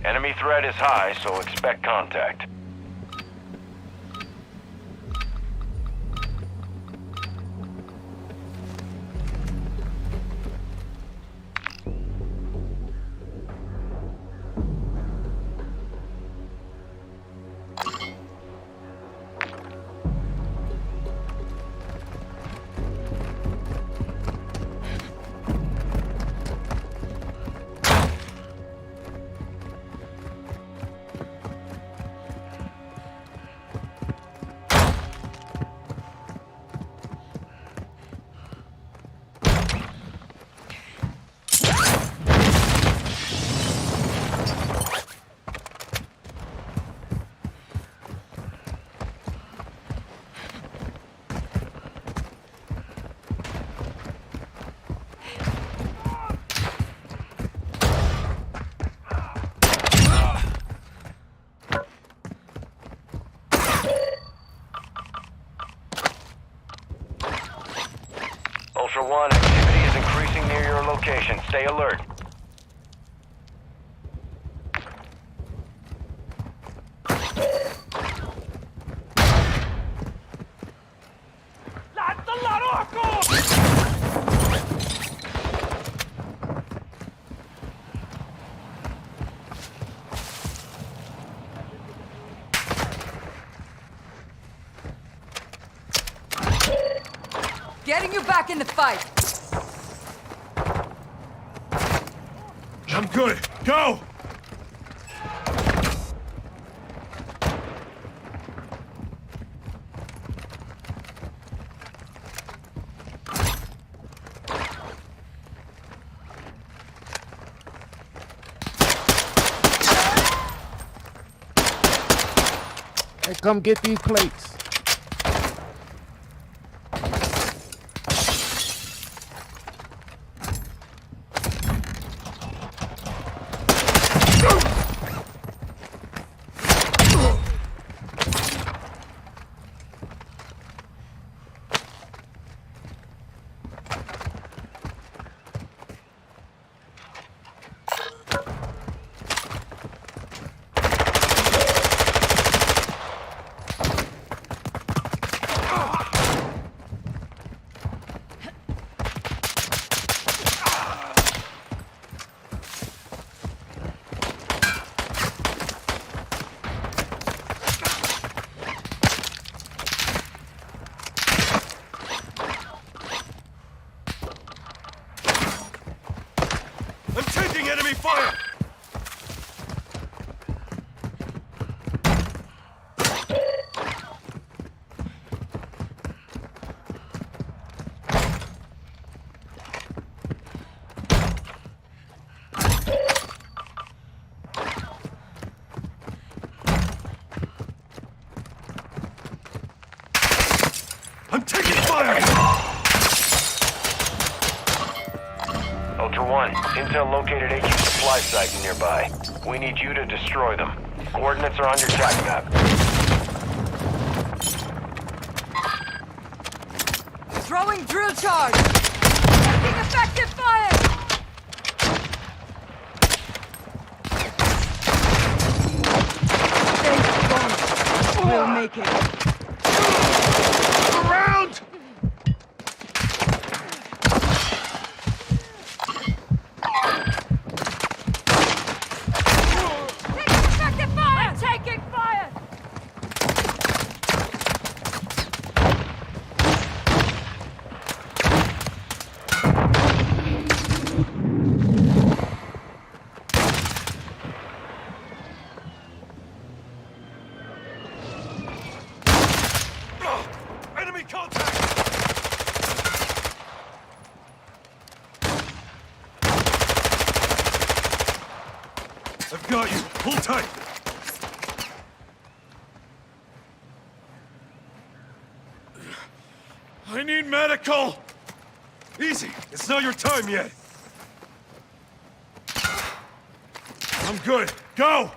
Enemy threat is high, so expect contact. Ultra One, activity is increasing near your location. Stay alert. Getting you back in the fight! I'm good. Go! Hey, come get these plates. I'm taking enemy fire! I'm taking fire! Ultra One, intel located HQ supply site nearby. We need you to destroy them. Coordinates are on your attack map. Throwing drill charge! Taking effective fire! Thank God. We'll make it. Around! Taking effective fire! I'm taking fire! Enemy contact! I've got you. Hold tight. I need medical! Easy. It's not your time yet. I'm good. Go!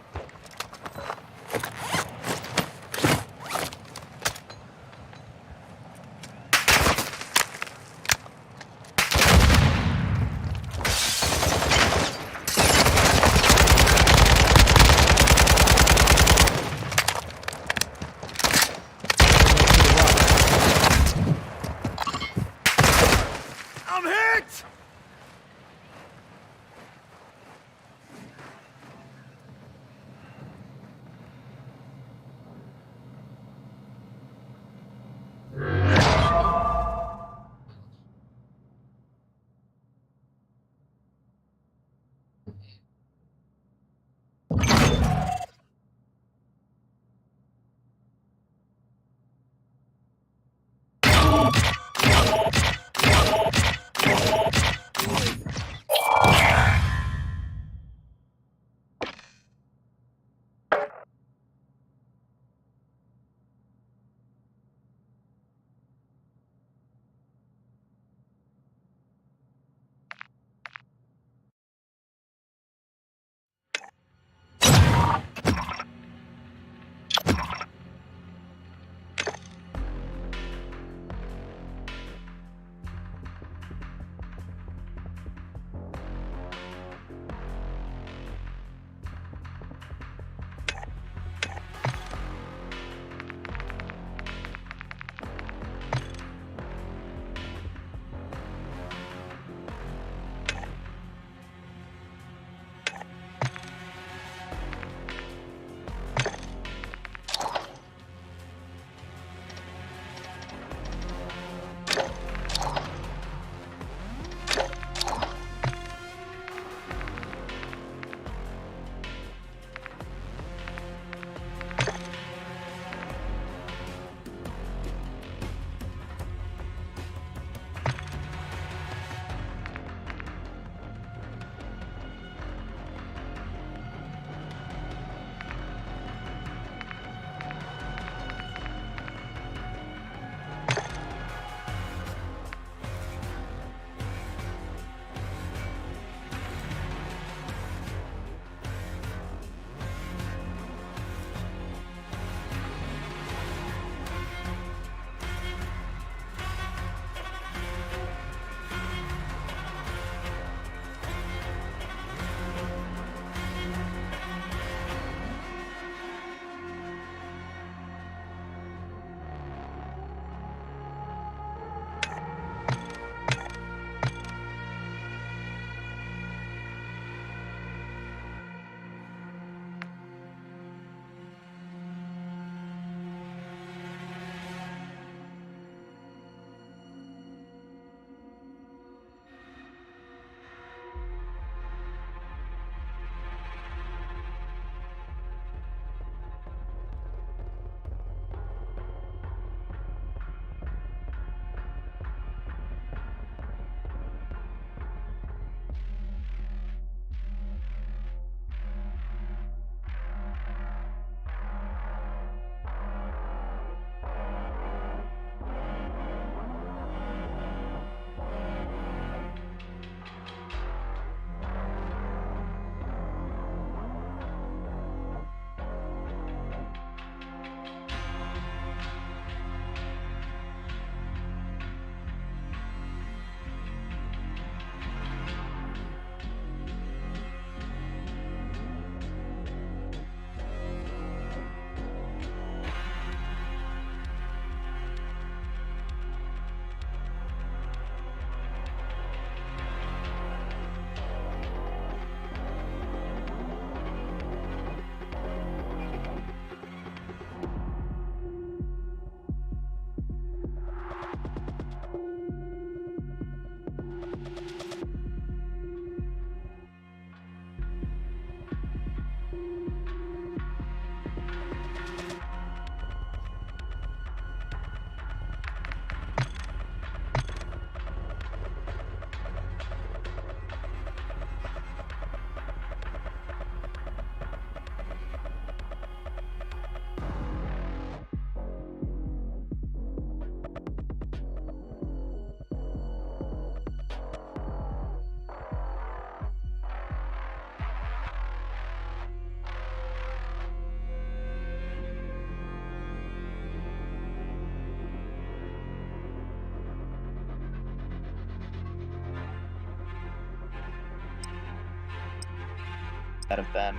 that have been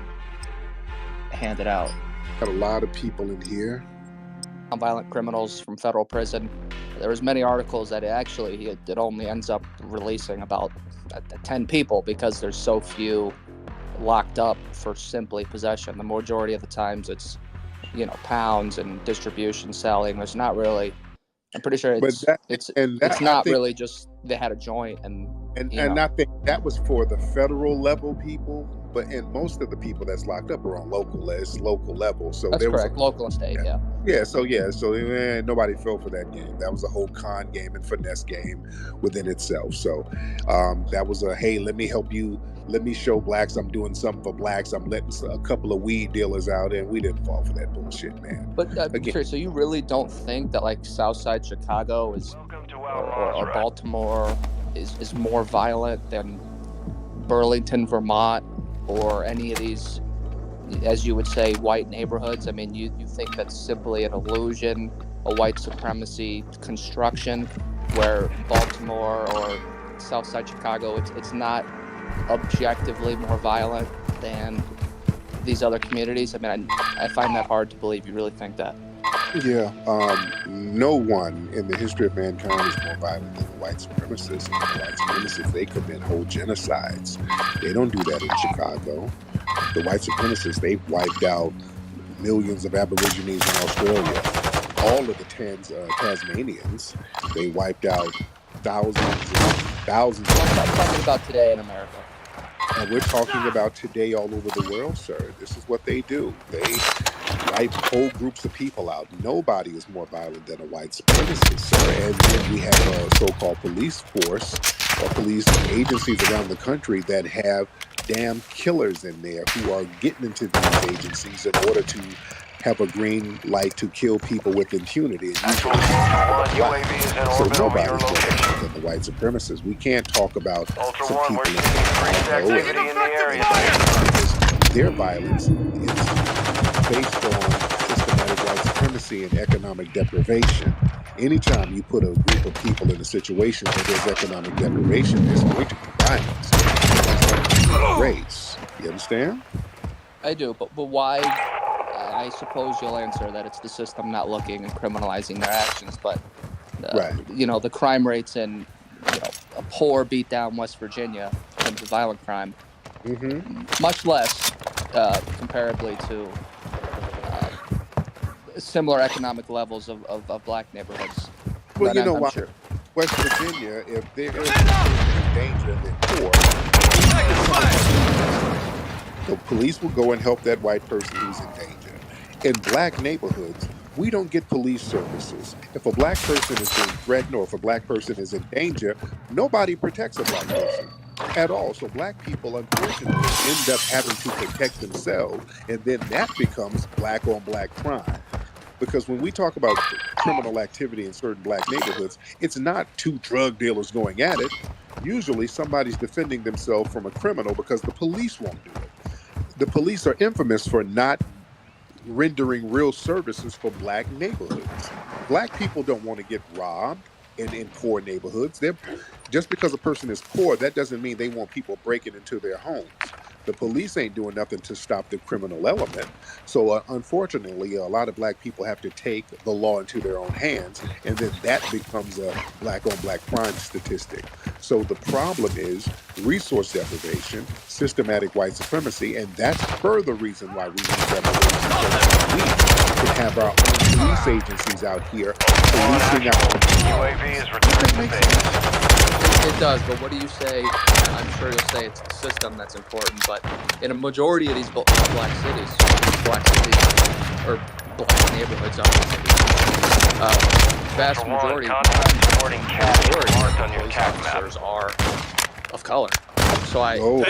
handed out. Got a lot of people in here. Nonviolent criminals from federal prison. There was many articles that it only ends up releasing about 10 people because there's so few locked up for simply possession. The majority of the times it's, pounds and distribution, selling. There's not really. I'm pretty sure it's not really just they had a joint and I think that was for the federal level people, and most of the people that's locked up are on local level. So that's correct, local and state, yeah. So nobody fell for that game. That was a whole con game and finesse game within itself. So that was hey, let me help you. Let me show blacks I'm doing something for blacks. I'm letting a couple of weed dealers out, and we didn't fall for that bullshit, man. But again, so you really don't think that like Southside Chicago is or Baltimore is more violent than Burlington, Vermont, or any of these, as you would say, white neighborhoods? I mean, you think that's simply an illusion, a white supremacy construction, where Baltimore or Southside Chicago, it's not objectively more violent than these other communities? I mean, I find that hard to believe. You really think that? Yeah, no one in the history of mankind is more violent than the white supremacists. And the white supremacists, they commit whole genocides. They don't do that in Chicago. The white supremacists, they've wiped out millions of Aborigines in Australia. All of the Tasmanians, they wiped out thousands. I'm not talking about today in America. And we're talking about today all over the world, sir. This is what they do. They wipe whole groups of people out. Nobody is more violent than a white supremacist, sir. And then we have a so-called police force or police agencies around the country that have damn killers in there who are getting into these agencies in order to have a green light to kill people with impunity. And usually so nobody's more violent than the white supremacists. We can't talk about Ultra some One, people we're seeing increased activity in the area. Their violence is based on systematic white supremacy and economic deprivation. Anytime you put a group of people in a situation where there's economic deprivation, there's going to be violence. Race. You understand? I do, but why? I suppose you'll answer that it's the system not looking and criminalizing their actions, but right. The crime rates in a poor, beat down West Virginia in terms of violent crime, much less comparably to similar economic levels of black neighborhoods. Well, but why? Sure. West Virginia, if they're in danger, they're poor. The police will go and help that white person who's in danger. In black neighborhoods, we don't get police services. If a black person is being threatened or if a black person is in danger, nobody protects a black person at all. So black people, unfortunately, end up having to protect themselves, and then that becomes black on black crime. Because when we talk about criminal activity in certain black neighborhoods, it's not two drug dealers going at it. Usually somebody's defending themselves from a criminal because the police won't do it. The police are infamous for not rendering real services for black neighborhoods. Black people don't want to get robbed in poor neighborhoods. Just because a person is poor, that doesn't mean they want people breaking into their homes. The police ain't doing nothing to stop the criminal element. So unfortunately, a lot of black people have to take the law into their own hands, and then that becomes a black on black crime statistic. So the problem is resource deprivation, systematic white supremacy, and that's further reason why we need reparations. We can have our own police agencies out here policing our own. UAV is returning to base. It does, but what do you say? I'm sure you'll say it's the system that's important, but in a majority of these black cities, or black neighborhoods, vast majority of police officers are of color. So you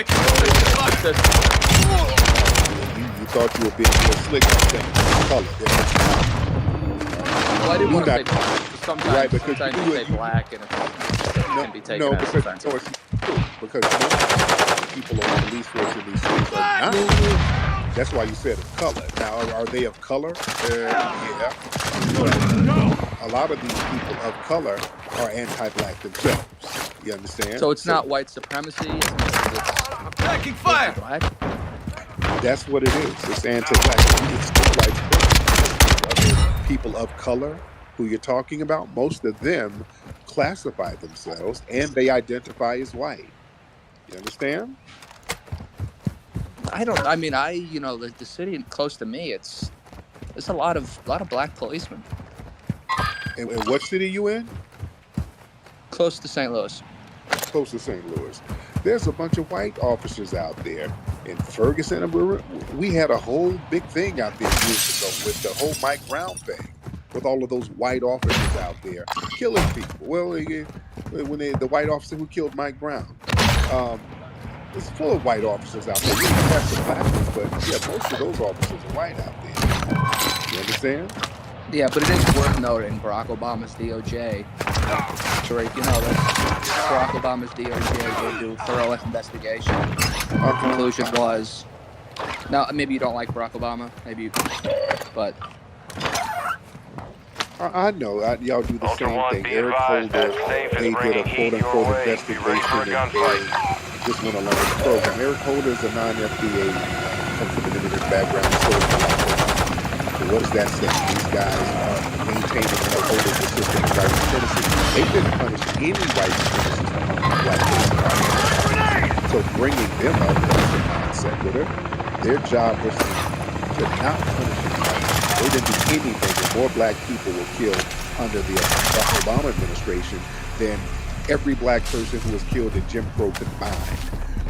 thought you were being real slick on saying color. Well, I didn't want to say black. Sometimes you say black and it can be taken as offensive. Because most people on the police force in these cities are not. That's why you said of color. Now, are they of color? Yeah. A lot of these people of color are anti-black themselves. You understand? So it's not white supremacy. It's I'm taking fire. Black. That's what it is. It's anti-black. It's the white supremacy. Other people of color who you're talking about, most of them classify themselves and they identify as white. You understand? I don't. I mean, the city close to me, it's a lot of black policemen And what city you in? close to St. Louis. Close to St. Louis. There's a bunch of white officers out there. In Ferguson, we had a whole big thing out there years ago with the whole Mike Brown thing, with all of those white officers out there killing people. Well, the white officer who killed Mike Brown, it's full of white officers out there. You have some black ones, but yeah, most of those officers are white out there. You understand? Yeah, but it is worth noting Barack Obama's DOJ. Tariq, you know that Barack Obama's DOJ will do a thorough investigation. Our conclusion was, now maybe you don't like Barack Obama, but I know y'all do the Ultra same One, thing. be Eric advised Holder, that safe is they did a bringing heat quote your unquote way. Be investigation ready for a and gunfight. just want to learn the program. Eric Holder is a non-F.B.A. Comes from an immigrant background. So what does that say? These guys are maintaining Eric Holder's assisting white supremacy. They didn't punish any white supremacists among black people. So bringing them up as a non-sequitur, their job was to not punish anybody. They didn't do anything. And more black people were killed under the Obama administration than every black person who was killed in Jim Crow combined.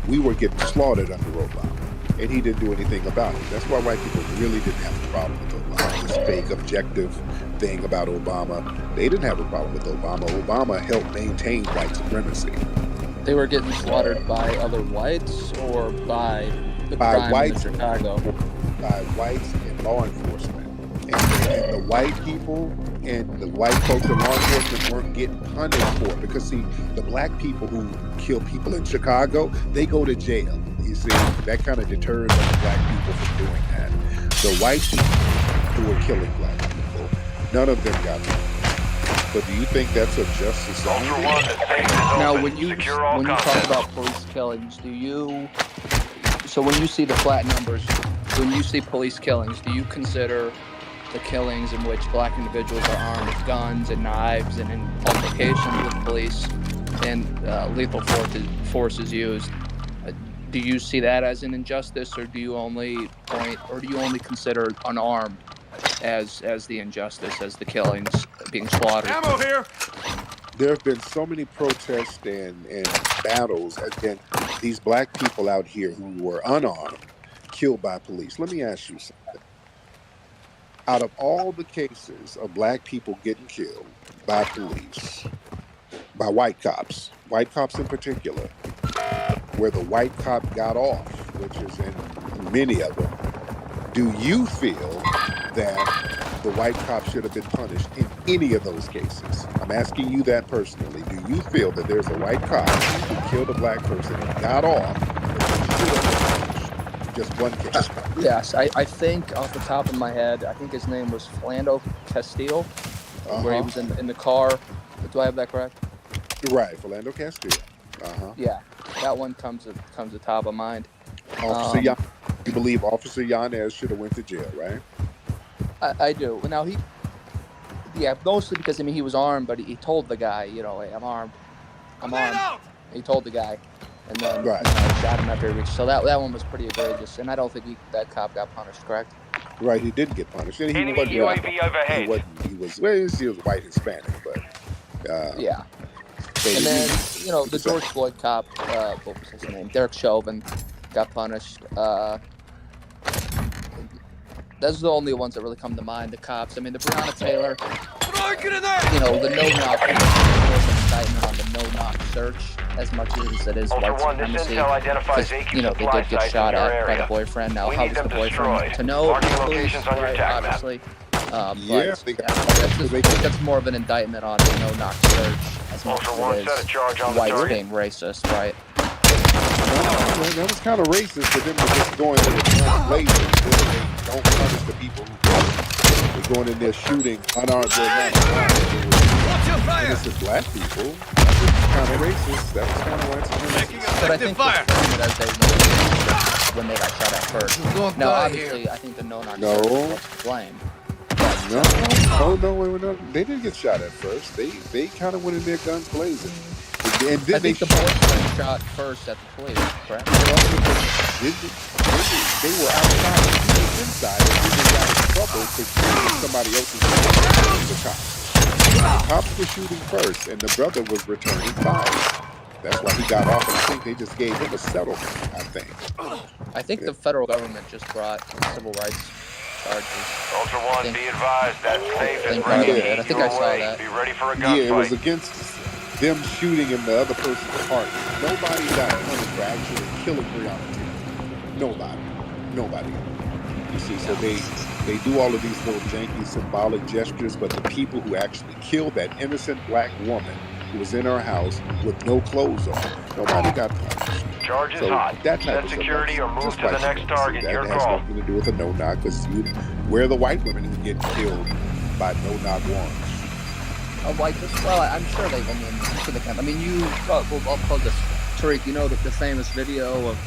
We were getting slaughtered under Obama, and he didn't do anything about it. That's why white people really didn't have a problem with Obama. This fake objective thing about Obama, they didn't have a problem with Obama. Obama helped maintain white supremacy. they were getting slaughtered by other whites or by the crime whites, in Chicago. By whites and law enforcement. And the white people and the white folks in law enforcement weren't getting punished for it. Because, see, the black people who kill people in Chicago, they go to jail. You see, that kind of deters other black people from doing that. The white people who were killing black people, none of them got punished. But do you think that's a just society? Ultra One, the safe is Now, open. when you Secure all talk contents. about police killings, so when you see the flat numbers, when you see police killings, do you consider the killings in which black individuals are armed with guns and knives and in altercations with police and lethal force is used? Do you see that as an injustice, or do you only consider unarmed as the injustice, as the killings being slaughtered? Ammo here! There have been so many protests and battles against these black people out here who were unarmed, killed by police. Let me ask you something. Out of all the cases of black people getting killed by police, by white cops in particular, where the white cop got off, which is in many of them, do you feel that the white cop should have been punished in any of those cases? I'm asking you that personally. Do you feel that there's a white cop who killed a black person and got off that should have been punished? Just one case. Yes, I think off the top of my head, I think his name was Philando Castile, where he was in the car. Do I have that correct? Right, Philando Castile. Yeah, that one comes to top of mind. Officer you believe Officer Yanez should have went to jail, right? I do. Now mostly because he was armed, but he told the guy, hey, I'm armed. He told the guy, and then shot him after he reached. So that one was pretty egregious, and I don't think that cop got punished. Correct? Right, he didn't get punished. And he Enemy wasn't. UAV overhead. He was white Hispanic, but Yeah. And then the George Floyd cop, what was his name? Derek Chauvin got punished. Those are the only ones that really come to mind. The cops. The Breonna Taylor. The no-knock indictment on the no-knock search, as much as it is Ultra white One, this supremacy. intel identifies AQ They supply did get sites shot in your at by area. the boyfriend. Now, We how need does the them boyfriend destroyed. to know? Marking Police, locations on your right, attack map. obviously. Yeah, That's more of an indictment on the no-knock search, as much Ultra One, as set a it charge is on the whites target. being racist, right? that was kind of racist for them to just go into the guns blazing. They don't punish the people who do it. They're going in there shooting unarmed, innocent black people. That was kind of racist. That was kind of white supremacist. But I think they frame it as they know when they got shot at first. Now, obviously, I think the no-knock No. service was to blame. No, they didn't get shot at first. They kind of went in there guns blazing, and I then think the boys got shot first at the police, correct? They were outside, they were inside, and then they got in trouble for shooting somebody else's gun. The cops. The cops were shooting first, and the brother was returning fire. That's why he got off, and I think they just gave him a settlement. I think the federal government just brought civil rights charges. Ultra One, be advised that safe is I ready. think I think I saw that. Be ready for a gunfight. Yeah, it was against them shooting in the other person's apartment. Nobody got punished for actually killing reality. Nobody. You see, so they do all of these little janky symbolic gestures, but the people who actually killed that innocent black woman who was in her house with no clothes on, nobody got punished. Charge is So hot. that type Set of security stuff, or move just to the like next target. that Your has call. nothing to do with a no-knock, because where are the white women who get killed by no-knock warrants? I'm sure they. I'm sure they can. I mean, I'll pose this. Tariq, you know the famous video of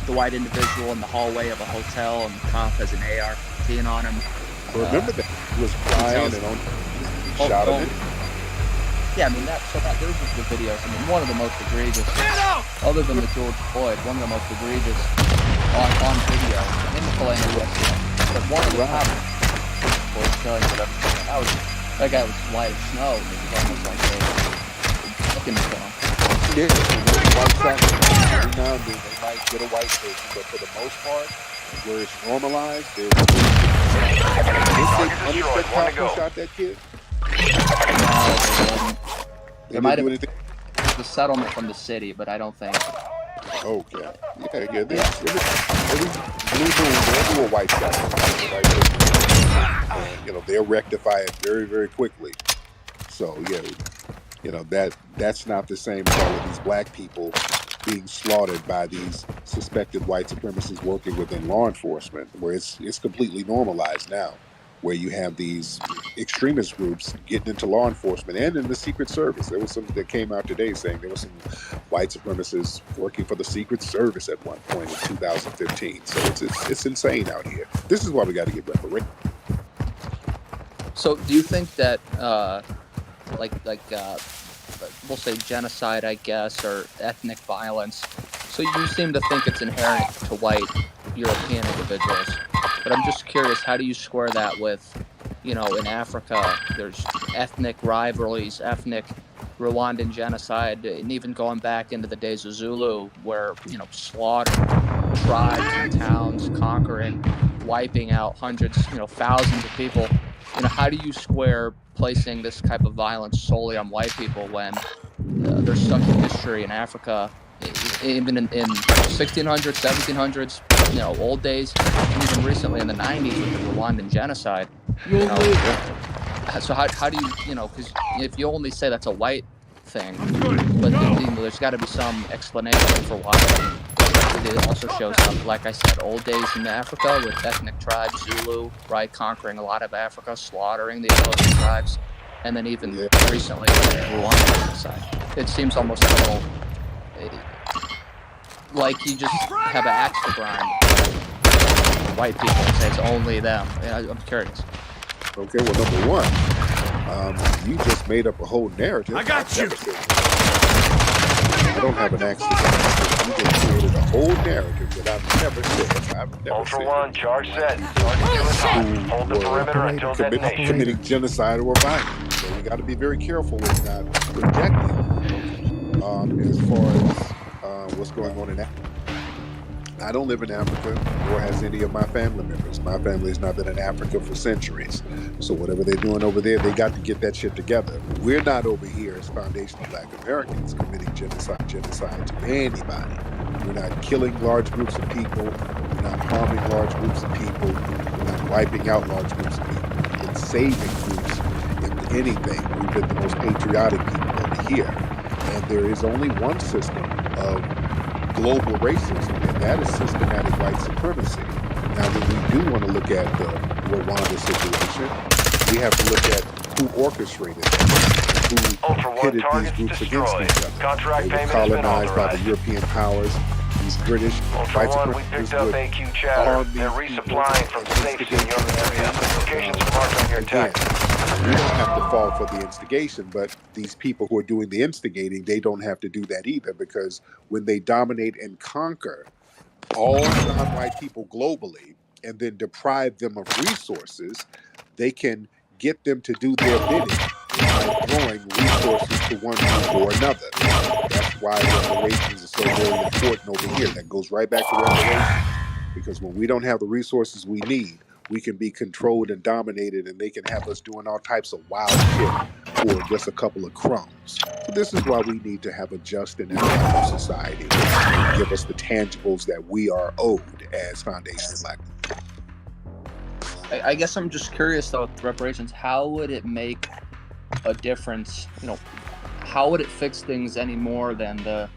the white individual in the hallway of a hotel, and the cop has an AR-15 on him. Remember that he was crying and shot him. Yeah, I mean there's just the videos. I mean, one of the most egregious, other than the George Floyd, one of the most egregious on video in the Plano West. But one of the top was killing whatever. That guy was white as snow. It was almost like they were looking for him. Yeah, white every now and then they might get a white person, but for the most part, where it's normalized, there's Destroyed. One to go. shot that kid. There might have been the settlement from the city, but I don't think. Okay. Yeah. There's blue moon. They'll do a white shot. And, they'll rectify it very, very quickly. So yeah, that's not the same as all of these black people being slaughtered by these suspected white supremacists working within law enforcement, where it's completely normalized now, where you have these extremist groups getting into law enforcement and in the Secret Service. There was something that came out today saying there were some white supremacists working for the Secret Service at one point in 2015. So it's insane out here. This is why we got to get reparations. So, do you think that, we'll say genocide, I guess, or ethnic violence? So you seem to think it's inherent to white European individuals, but I'm just curious, how do you square that with, in Africa, there's ethnic rivalries, ethnic Rwandan genocide, and even going back into the days of Zulu, where, slaughter tribes and towns, conquering, wiping out hundreds, thousands of people. How do you square placing this type of violence solely on white people when there's such a history in Africa, even in 1600s, 1700s, old days, and even recently in the 90s with the Rwandan genocide? So how do you, because if you only say that's a white thing, but there's got to be some explanation for why. It also shows some, like I said, old days in Africa with ethnic tribes, Zulu, right, conquering a lot of Africa, slaughtering the opposing tribes, and then even recently Rwanda genocide. It seems almost a little like you just have an axe to grind. White people and say it's only them. I'm curious. Okay, well, number one, you just made up a whole narrative. I got you. I don't have an axe to grind. You just created a whole narrative that I've never said. Ultra One, charge set. Hold the perimeter until detonation. Committing genocide or violence. So we got to be very careful with not projecting as far as what's going on in Africa. I don't live in Africa, nor has any of my family members. My family has not been in Africa for centuries. So whatever they're doing over there, they got to get that shit together. We're not over here as foundational Black Americans committing genocide to anybody. We're not killing large groups of people. We're not harming large groups of people. We're not wiping out large groups of people. We've been saving groups. If anything, we've been the most patriotic people over here. And there is only one system of global racism, and that is systematic white supremacy. Now, when we do want to look at the Rwanda situation, we have to look at who orchestrated it, who pitted these groups against each other. Contract They were colonized by the European powers. these British Ultra white One, we supremacists picked up would AQ chatter. arm They're these people resupplying from and safes in instigate your area. Locations are marked on your again. attack. We don't have to fall for the instigation, but these people who are doing the instigating, they don't have to do that either, because when they dominate and conquer all non-white people globally and then deprive them of resources, they can get them to do their bidding by throwing resources to one group or another. That's why reparations are so very important over here. That goes right back to reparations, because when we don't have the resources we need, we can be controlled and dominated, and they can have us doing all types of wild shit for just a couple of crumbs. So this is why we need to have a just and equitable society and give us the tangibles that we are owed as Foundation Black. I guess I'm just curious though, with reparations, how would it make a difference? How would it fix things any more than the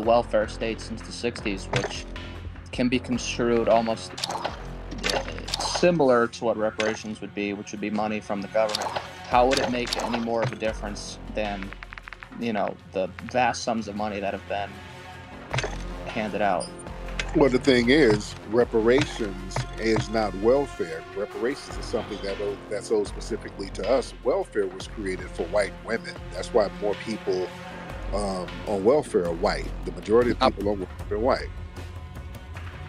welfare state since the 60s, which can be construed almost similar to what reparations would be, which would be money from the government? How would it make any more of a difference than, the vast sums of money that have been handed out? Well, the thing is, reparations is not welfare. Reparations is something that's owed specifically to us. Welfare was created for white women. That's why more people on welfare are white. The majority of people on welfare are white.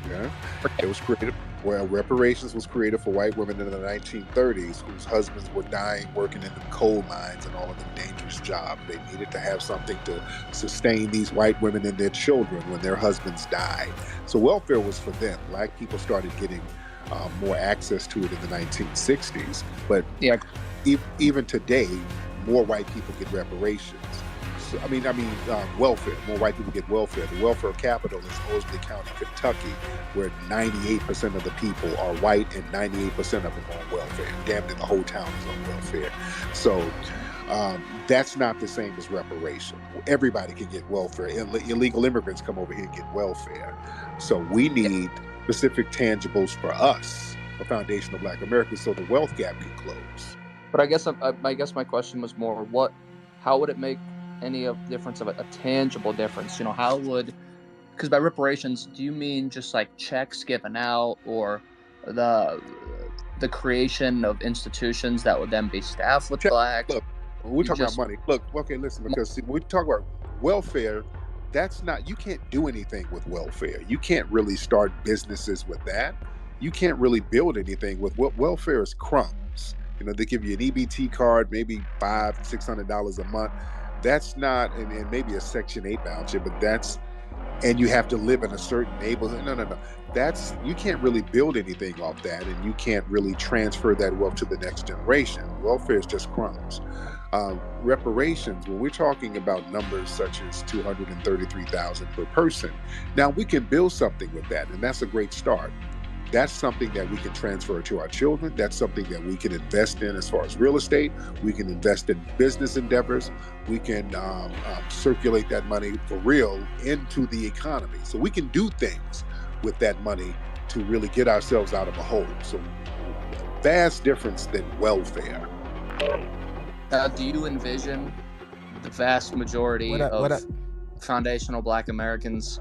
Yeah, it was created. Well, reparations was created for white women in the 1930s whose husbands were dying working in the coal mines and all of the dangerous jobs. They needed to have something to sustain these white women and their children when their husbands died. So welfare was for them. Black people started getting more access to it in the 1960s. But yeah, even today, more white people get reparations. So, welfare. More white people get welfare. The welfare capital is Owsley County, Kentucky, where 98% of the people are white and 98% of them are on welfare. Damn near the whole town is on welfare. So that's not the same as reparation. Everybody can get welfare. Illegal immigrants come over here and get welfare. So we need specific tangibles for us, for foundational Black Americans, so the wealth gap can close. But I guess my question was more, how would it make any of difference of a tangible difference? How would, because by reparations, do you mean just like checks given out, or the creation of institutions that would then be staffed with blacks? Look, we're talking about money. Look, okay, listen, because when we talk about welfare, that's not, you can't do anything with welfare. You can't really start businesses with that. You can't really build anything with welfare is crumbs. They give you an EBT card, maybe $500-$600 a month. That's not, and maybe a Section 8 voucher, but and you have to live in a certain neighborhood. No. You can't really build anything off that, and you can't really transfer that wealth to the next generation. Welfare is just crumbs. Reparations, when we're talking about numbers such as $233,000 per person, now we can build something with that, and that's a great start. That's something that we can transfer to our children. That's something that we can invest in as far as real estate. We can invest in business endeavors. We can circulate that money for real into the economy. So we can do things with that money to really get ourselves out of a hole. So vast difference than welfare. Do you envision the vast majority of foundational Black Americans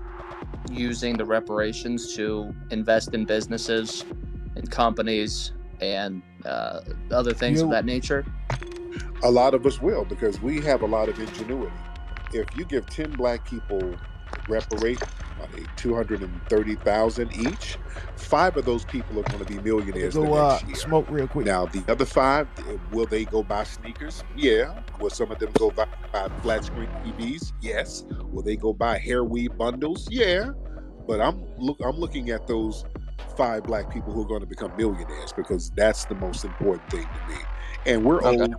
using the reparations to invest in businesses and companies and other things of that nature? A lot of us will, because we have a lot of ingenuity. If you give 10 Black people reparation money, $230,000 each, 5 of those people are going to be millionaires the next year. Smoke real quick. Now, the other 5, will they go buy sneakers? Yeah. Will some of them go buy flat screen TVs? Yes. Will they go buy hair weave bundles? Yeah. But I'm looking at those 5 Black people who are going to become millionaires, because that's the most important thing to me. And we're owed.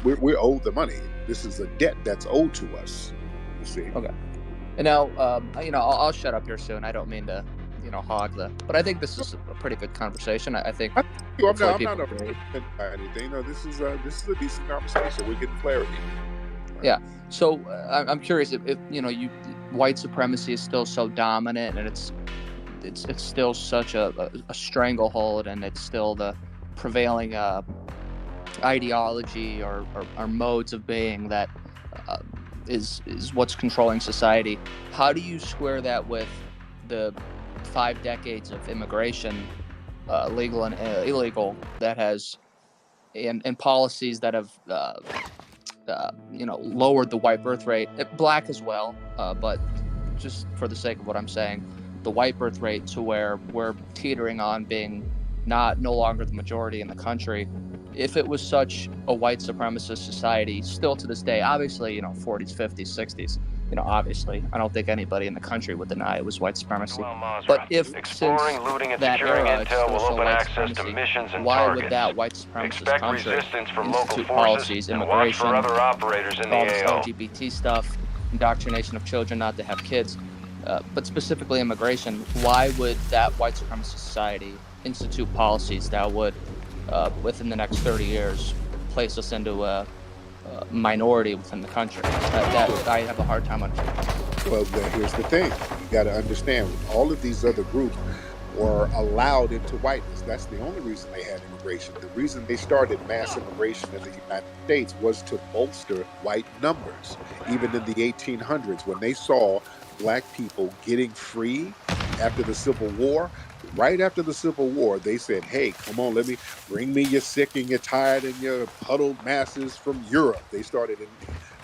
We're owed the money. This is a debt that's owed to us. You see. Okay. And now, I'll shut up here soon. I don't mean to, hog but I think this is a pretty good conversation. I think. I'm not anything. No, this is a decent conversation. We're getting clarity. Yeah. So I'm curious if white supremacy is still so dominant, and it's still such a stranglehold, and it's still the prevailing ideology or modes of being that is what's controlling society. How do you square that with the 5 decades of immigration, legal and illegal, that has and policies that have lowered the white birth rate, black as well, but just for the sake of what I'm saying, the white birth rate to where we're teetering on being no longer the majority in the country. If it was such a white supremacist society, still to this day, obviously, 40s, 50s, 60s, obviously, I don't think anybody in the country would deny it was white supremacy. But if Exploring, since looting, and that securing era, it's intel still will so open white access to supremacy, missions and why targets. would that white supremacist Expect country resistance from local institute forces policies, and watch for immigration, other operators in the all this AO. LGBT stuff, indoctrination of children not to have kids, but specifically immigration? Why would that white supremacist society institute policies that would, within the next 30 years, place us into a minority within the country? That I have a hard time understanding. Well, here's the thing. You got to understand, all of these other groups were allowed into whiteness. That's the only reason they had immigration. The reason they started mass immigration in the United States was to bolster white numbers. Even in the 1800s, when they saw black people getting free after the Civil War, right after the Civil War, they said, hey, come on, bring me your sick and your tired and your huddled masses from Europe. They started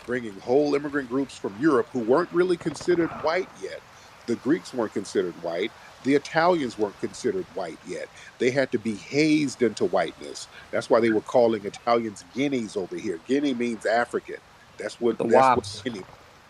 bringing whole immigrant groups from Europe who weren't really considered white yet. The Greeks weren't considered white. The Italians weren't considered white yet. They had to be hazed into whiteness. That's why they were calling Italians guineas over here. Guinea means African. That's what The that's what WAPs. Guinea.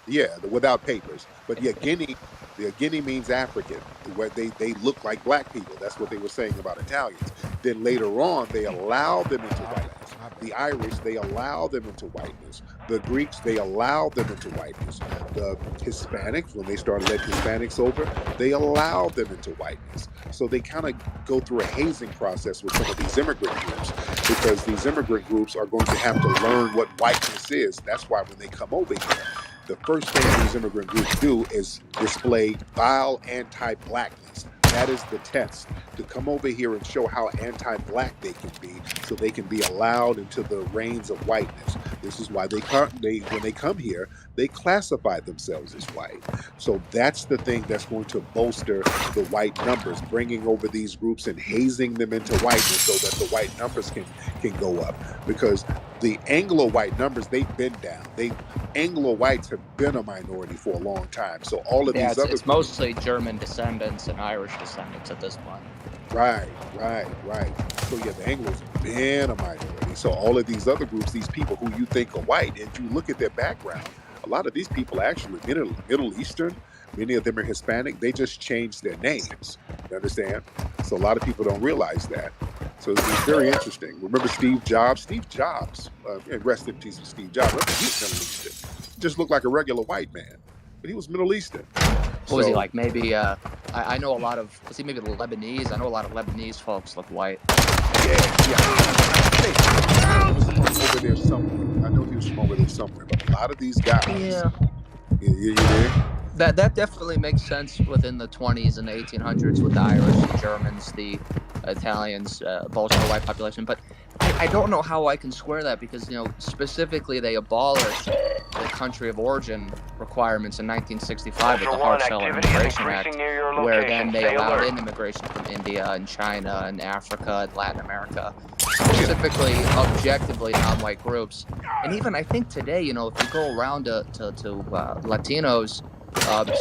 Yeah, without papers. But yeah, Guinea means African. Where they look like black people. That's what they were saying about Italians. Then later on, they allowed them into whiteness. The Irish, they allowed them into whiteness. The Greeks, they allowed them into whiteness. The Hispanics, when they started letting Hispanics over, they allowed them into whiteness. So they kind of go through a hazing process with some of these immigrant groups, because these immigrant groups are going to have to learn what whiteness is. That's why when they come over here, the first thing these immigrant groups do is display vile anti-blackness. That is the test, to come over here and show how anti-black they can be, so they can be allowed into the reigns of whiteness. This is why when they come here, they classify themselves as white. So that's the thing that's going to bolster the white numbers, bringing over these groups and hazing them into whiteness so that the white numbers can go up. Because the Anglo-white numbers, they've been down. Anglo-whites have been a minority for a long time. So all of Yeah, these other it's mostly German descendants and Irish descendants at this point. Right. So yeah, the Anglos have been a minority. So all of these other groups, these people who you think are white, and you look at their background, a lot of these people are actually Middle Eastern. Many of them are Hispanic. They just changed their names. You understand? So a lot of people don't realize that. So it's very interesting. Remember Steve Jobs? And rest in peace with Steve Jobs. Remember, he was Middle Eastern. He just looked like a regular white man, but he was Middle Eastern. What was he like? Maybe I know a lot of. Was he maybe Lebanese? I know a lot of Lebanese folks look white. There was one over there somewhere. I know he was from over there somewhere, but a lot of these guys. Yeah. You there? That definitely makes sense within the 20s and the 1800s with the Irish, the Germans, the Italians, bulk of the white population. But I don't know how I can square that, because specifically they abolished the country of origin requirements in 1965 with the Hart-Celler Immigration Act, where then they allowed in immigration from India and China and Africa and Latin America, specifically objectively non-white groups. And even I think today, if you go around to Latinos,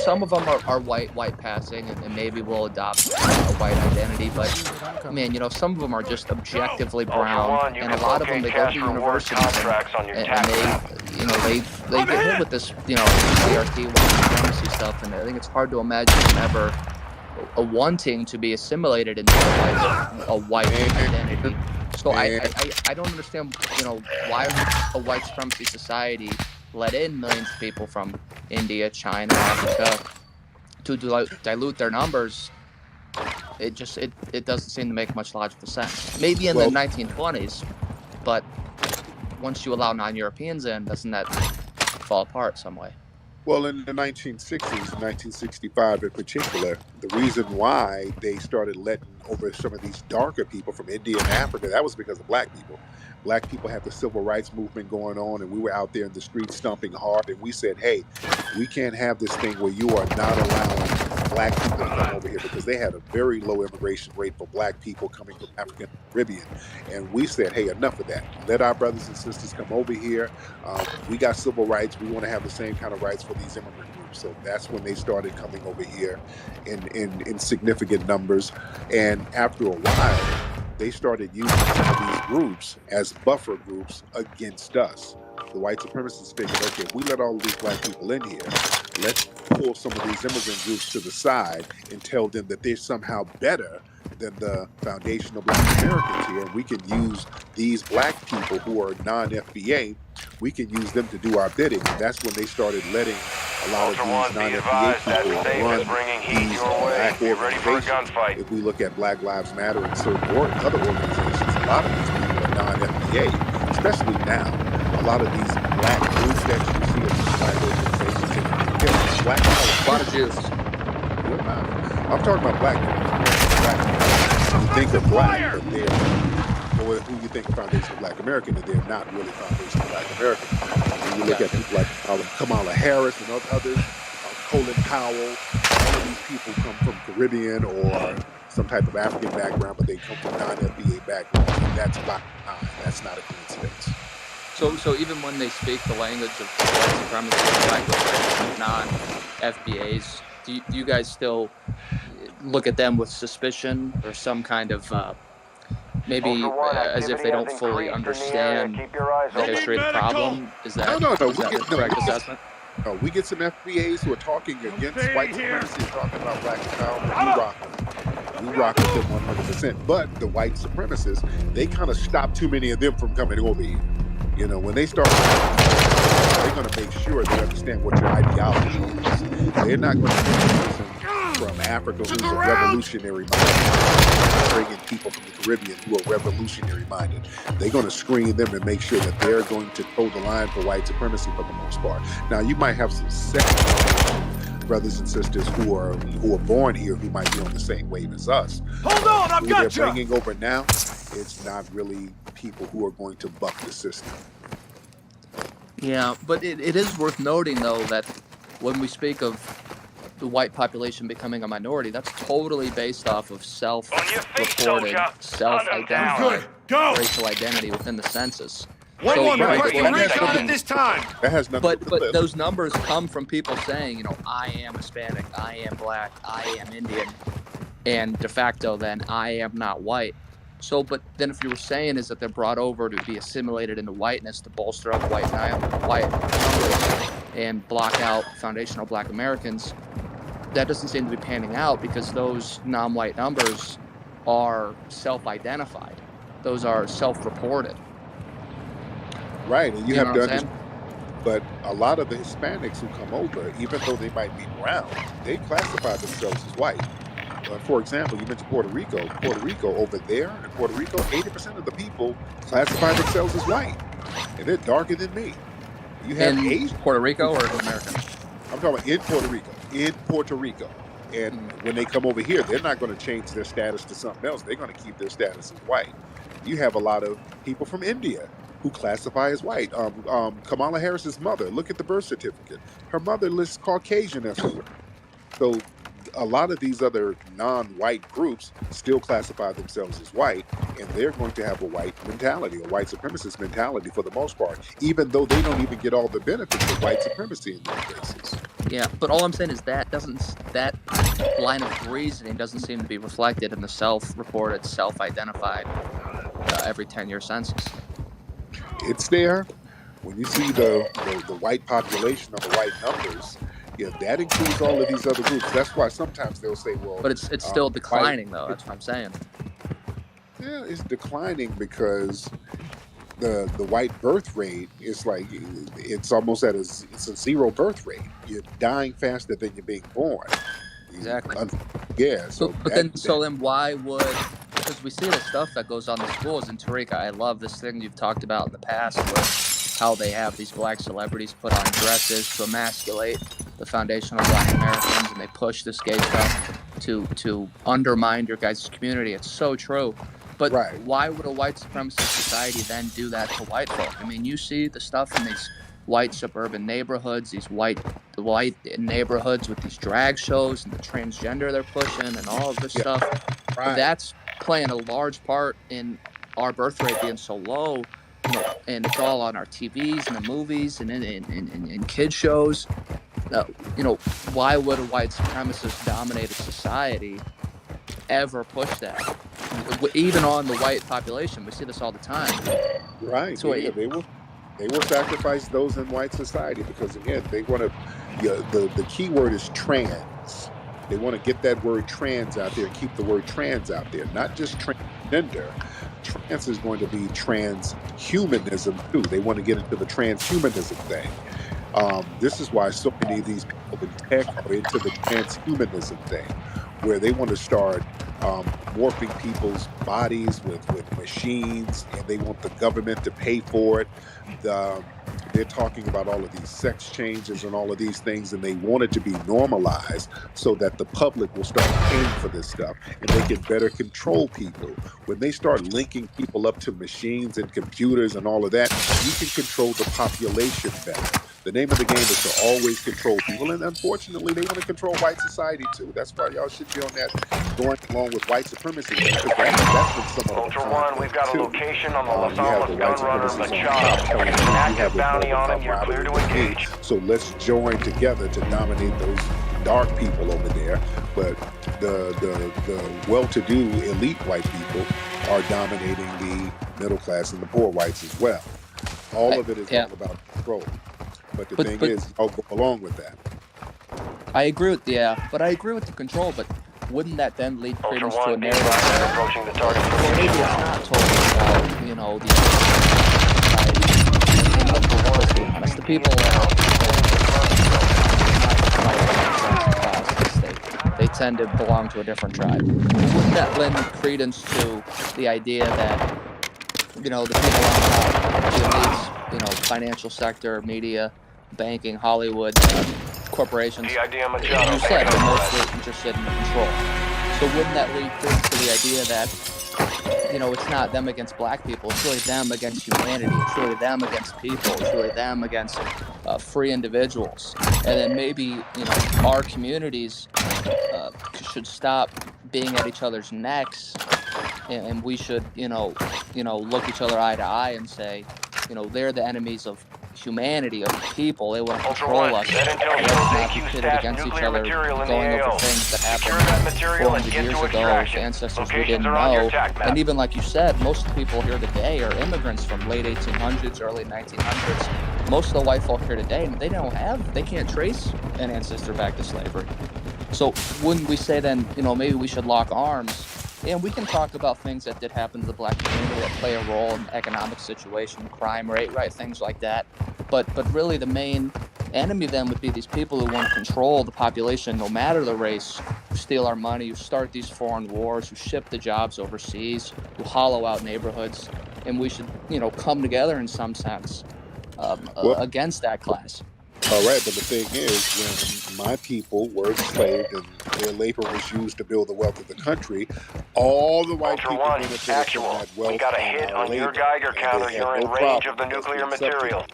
some of them are white passing and maybe will adopt a white identity, but man, some of them are just objectively brown, and a lot of them, they go to universities and they get hit with this CRT, white supremacy stuff, and I think it's hard to imagine them ever wanting to be assimilated into a white identity. So I don't understand why a white supremacy society let in millions of people from India, China, Africa to dilute their numbers. It doesn't seem to make much logical sense. Maybe in the 1920s, but once you allow non-Europeans in, doesn't that fall apart some way? Well, in the 1960s, 1965 in particular, the reason why they started letting over some of these darker people from India and Africa, that was because of black people. Black people had the civil rights movement going on, and we were out there in the streets stomping hard, and we said, hey, we can't have this thing where you are not allowing black people to come over here, because they had a very low immigration rate for black people coming from Africa and Caribbean. And we said, hey, enough of that. Let our brothers and sisters come over here. We got civil rights. We want to have the same kind of rights for these immigrant groups. So that's when they started coming over here in significant numbers. And after a while, they started using some of these groups as buffer groups against us. The white supremacists figured, okay, if we let all of these black people in here, let's pull some of these immigrant groups to the side and tell them that they're somehow better than the foundational black Americans here. And we can use these black people who are non-F.B.A., we can use them to do our bidding. And that's when they started letting a lot of these non-F.B.A. people run these black organizations. If we look at Black Lives Matter and certain other organizations, a lot of these people are non-F.B.A., especially now. A lot of these black groups that you see as black organizations, and black A lot of Jews. I'm talking about black people. You think of black, but they're, or who you think of Foundation of Black American, and they're not really Foundation of Black American. When you look at people like Kamala Harris and others, Colin Powell, all of these people come from Caribbean or some type of African background, but they come from non-FBA backgrounds, and that's black. That's not a coincidence. So even when they speak the language of white supremacy, non-FBAs, do you guys still look at them with suspicion or some kind of maybe as if they don't fully understand the history of the problem? Is that no. Is that the correct assessment? No, we get some FBAs who are talking against white supremacy, talking about black empowerment. We rock with them 100%. But the white supremacists, they kind of stop too many of them from coming over here. You know, when they start, they're going to make sure they understand what your ideology is. They're not going to take a person from Africa who's a revolutionary minded, bring in people from the Caribbean who are revolutionary minded. They're going to screen them and make sure that they're going to toe the line for white supremacy for the most part. Now, you might have some second brothers and sisters who are born here who might be on the same wave as us. Hold on, I've got you. They're bringing over now. It's not really people who are going to buck the system. Yeah, but it is worth noting, though, that when we speak of the white population becoming a minority, that's totally based off of self-reported, self-identified racial identity within the census. One, right, requesting recon at this time. That has nothing but those numbers come from people saying, you know, I am Hispanic, I am black, I am Indian, and de facto then I am not white. So, but then if you were saying is that they're brought over to be assimilated into whiteness to bolster up white numbers and block out foundational black Americans, that doesn't seem to be panning out because those non-white numbers are self-identified. Those are self-reported. Right, and you have know to what I'm understand. But a lot of the Hispanics who come over, even though they might be brown, they classify themselves as white. For example, you mentioned Puerto Rico. Puerto Rico, over there in Puerto Rico, 80% of the people classify themselves as white, and they're darker than me. You have in Asian Puerto Rico or in America? I'm talking about in Puerto Rico. In Puerto Rico. And when they come over here, they're not going to change their status to something else. They're going to keep their status as white. You have a lot of people from India who classify as white. Kamala Harris's mother, look at the birth certificate. Her mother lists Caucasian as her. So a lot of these other non-white groups still classify themselves as white, and they're going to have a white mentality, a white supremacist mentality for the most part, even though they don't even get all the benefits of white supremacy in many cases. Yeah, but all I'm saying is that line of reasoning doesn't seem to be reflected in the self-reported, self-identified every 10-year census. It's there. When you see the white population of the white numbers, yeah, that includes all of these other groups. That's why sometimes they'll say, well... But it's still declining, though. That's what I'm saying. Yeah, it's declining because the white birth rate is like, it's almost it's a zero birth rate. You're dying faster than you're being born. Exactly. Yeah. So then why would... Because we see the stuff that goes on in the schools in Tariq. I love this thing you've talked about in the past with how they have these black celebrities put on dresses to emasculate the foundational black Americans, and they push this gay stuff to undermine your guys' community. It's so true. But Right. why would a white supremacist society then do that to white folk? I mean, you see the stuff in these white suburban neighborhoods, these white neighborhoods with these drag shows and the transgender they're pushing and all of this Yeah. stuff. Right. That's playing a large part in our birth rate being so low, and it's all on our TVs and the movies and in kid shows. Why would a white supremacist dominated society ever push that? Even on the white population, we see this all the time. Right. So Yeah, they will sacrifice those in white society because again, they want to. Yeah, the key word is trans. They want to get that word trans out there and keep the word trans out there, not just transgender. Trans is going to be transhumanism too. They want to get into the transhumanism thing. This is why so many of these people in tech are into the transhumanism thing, where they want to start morphing people's bodies with machines, and they want the government to pay for it. They're talking about all of these sex changes and all of these things, and they want it to be normalized so that the public will start paying for this stuff and they can better control people. When they start linking people up to machines and computers and all of that, you can control the population better. The name of the game is to always control people, and unfortunately, they want to control white society too. That's why y'all should be on that going along with white supremacy, because that's been some of the Ultra One, we've got a too. location on the You Los have Alamos the gun white runner supremacists on Machado. top telling you An you active have bounty on him, the you're clear to engage. So let's join together to dominate those dark people over there. But the well-to-do elite white people are dominating the middle class and the poor whites as well. All of it is all about control. But the thing is, I'll go along with that. I agree with but I agree with the control. But wouldn't that then lead credence to a One, narrative? approaching the target. Well, maybe it's not totally about the people. They tend to belong to a different tribe. Wouldn't that lend credence to the idea that the people on top, the elites, financial sector, media, banking, Hollywood, corporations, The idea, you Machado. said they're mostly interested in control. So wouldn't that lead credence to the idea that it's not them against black people, it's really them against humanity, it's really them against people, it's really them against free individuals, and then maybe our communities should stop being at each other's necks, and we should look each other eye to eye and say they're the enemies of humanity, of people. They want to control us. Let's not be pitted against each other, going over things that happened 400 years ago, ancestors we didn't know. And even like you said, most of the people here today are immigrants from late 1800s, early 1900s. Most of the white folk here today, they can't trace an ancestor back to slavery. So wouldn't we say then, maybe we should lock arms? And we can talk about things that did happen to the black community that play a role in the economic situation, crime rate, right, things like that. But really the main enemy then would be these people who want to control the population no matter the race, who steal our money, who start these foreign wars, who ship the jobs overseas, who hollow out neighborhoods. And we should, come together in some sense against that class. All right, but the thing is, when my people were enslaved and their labor was used to build the wealth of the country, all the white Ultra people One, benefited from actual. that wealth. We got a hit on your Geiger counter. You're in range of the nuclear material.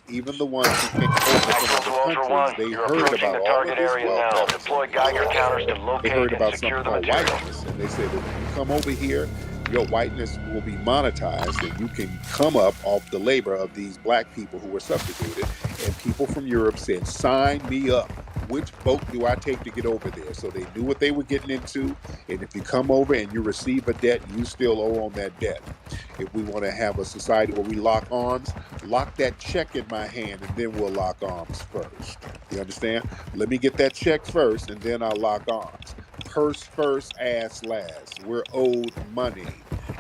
Even the ones who came over from Ultra other One, countries, they you're heard approaching about the all target of this area wealth. now. Deploy Geiger counters to They locate heard and about secure something the called material. whiteness, and they said that when you come over here, your whiteness will be monetized, and you can come up off the labor of these black people who were subjugated. And people from Europe said, "Sign me up. Which boat do I take to get over there?" So they knew what they were getting into. And if you come over and you receive a debt, you still owe on that debt. If we want to have a society where we lock arms, lock that check in my hand, and then we'll lock arms first. You understand? Let me get that check first, and then I'll lock arms. Purse first, ass last. We're owed money.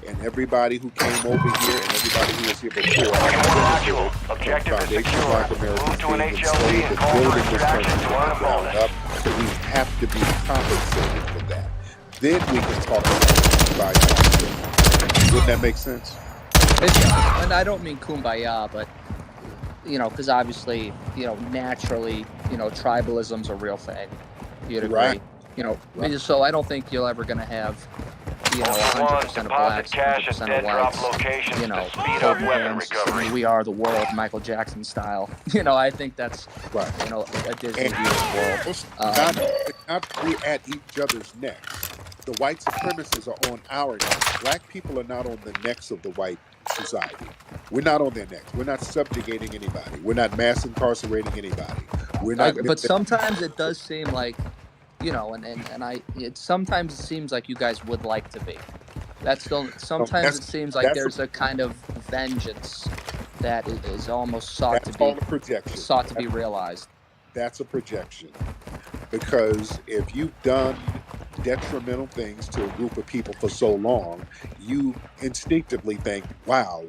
And everybody who came over here and everybody who was here before Actual. benefited from Objective is foundation secure. Black Americans Move to an being HLD enslaved and and call for building this extraction country to earn a from the ground bonus. up. So we have to be compensated for that. Then we can talk about kumbaya. Wouldn't that make sense? It does. And I don't mean kumbaya, but because obviously, naturally, tribalism's a real thing. You'd agree. Right. You know, Right. so I don't think you're ever going to have, you know, Ultra One, 100% of deposit blacks, cash at 100% dead of drop whites, locations you know, to speed up holding weapon hands, recovery. singing "We Are the World," Michael Jackson style. You know, I think that's, Right. you know, a Disney And viewer's world. it's not we're at each other's necks. The white supremacists are on our necks. Black people are not on the necks of the white society. We're not on their necks. We're not subjugating anybody. We're not mass incarcerating anybody. We're I not agree. But limiting. sometimes it does seem like, you know, sometimes it seems like you guys would like to be. Sometimes it seems like That's a, there's a kind of vengeance that is almost sought that's all a projection. to be realized. That's a projection. Because if you've done detrimental things to a group of people for so long, you instinctively think, wow,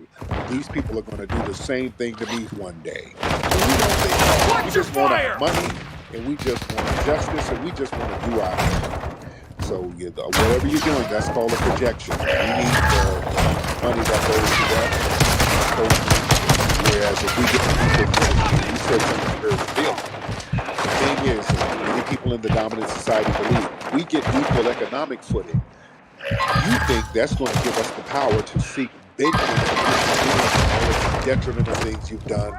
these people are going to do the same thing to me one day. So we don't think that. We just want our money, and we just want justice, and we just want to do our thing. So whatever you're doing, that's called a projection. We need the money that goes to us. Whereas if we get people, we said something very revealing. The thing is, many people in the dominant society believe we get equal economic footing. You think that's going to give us the power to seek vengeance for all of the detrimental things you've done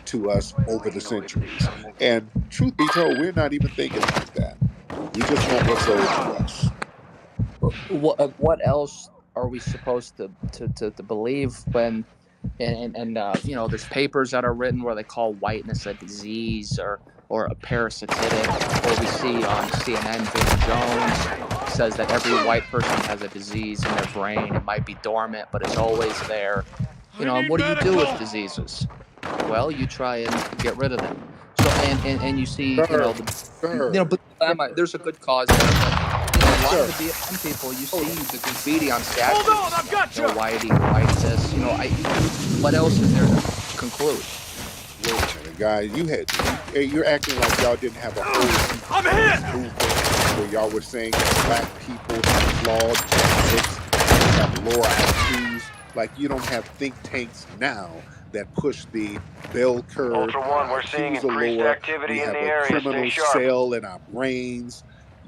to us over the centuries. And truth be told, we're not even thinking like that. We just want what's owed to us. What else are we supposed to believe when you know, there's papers that are written where they call whiteness a disease or a parasitic, or we see on CNN Van Jones says that every white person has a disease in their brain. It might be dormant, but it's always there. You know, and what do you do with diseases? Well, you try and get rid of them. So and you see, you know, but there's a good cause there. But, you know, a lot of the Vietnam people, you see the graffiti on statues. Hold on, I've got you. You know, white this. You know, what else is there to conclude? Wait a minute, guys. You're acting like y'all didn't have a whole movement where y'all were saying that black people have flawed genetics, have lower IQs. Like you don't have think tanks now that push the bell curve. Ultra One, we're IQs seeing are increased lower. activity We in have the a area. criminal Stay sharp. cell in our brains.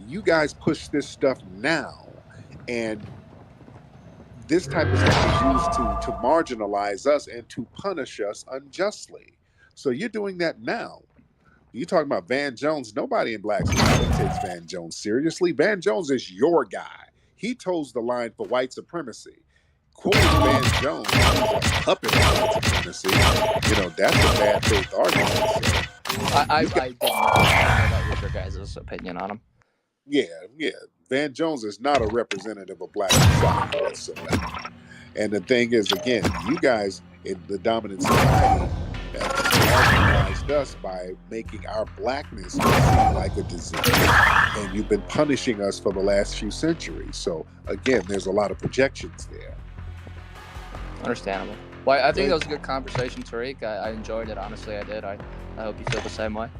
You guys push this stuff now, and this type of stuff is used to marginalize us and to punish us unjustly. So you're doing that now. You talking about Van Jones? Nobody in Black society takes Van Jones seriously. Van Jones is your guy. He toes the line for white supremacy. Quoting Van Jones, who's a puppet of white supremacy, you know, that's a bad faith argument. So I didn't know that was your guys' opinion on him. yeah. Van Jones is not a representative of Black society whatsoever. And the thing is, again, you guys in the dominant society have marginalized us by making our blackness seem like a disease. And you've been punishing us for the last few centuries. So, again, there's a lot of projections there. Understandable. Well, I think that was a good conversation, Tariq. I enjoyed it. Honestly, I did. I hope you feel the same way.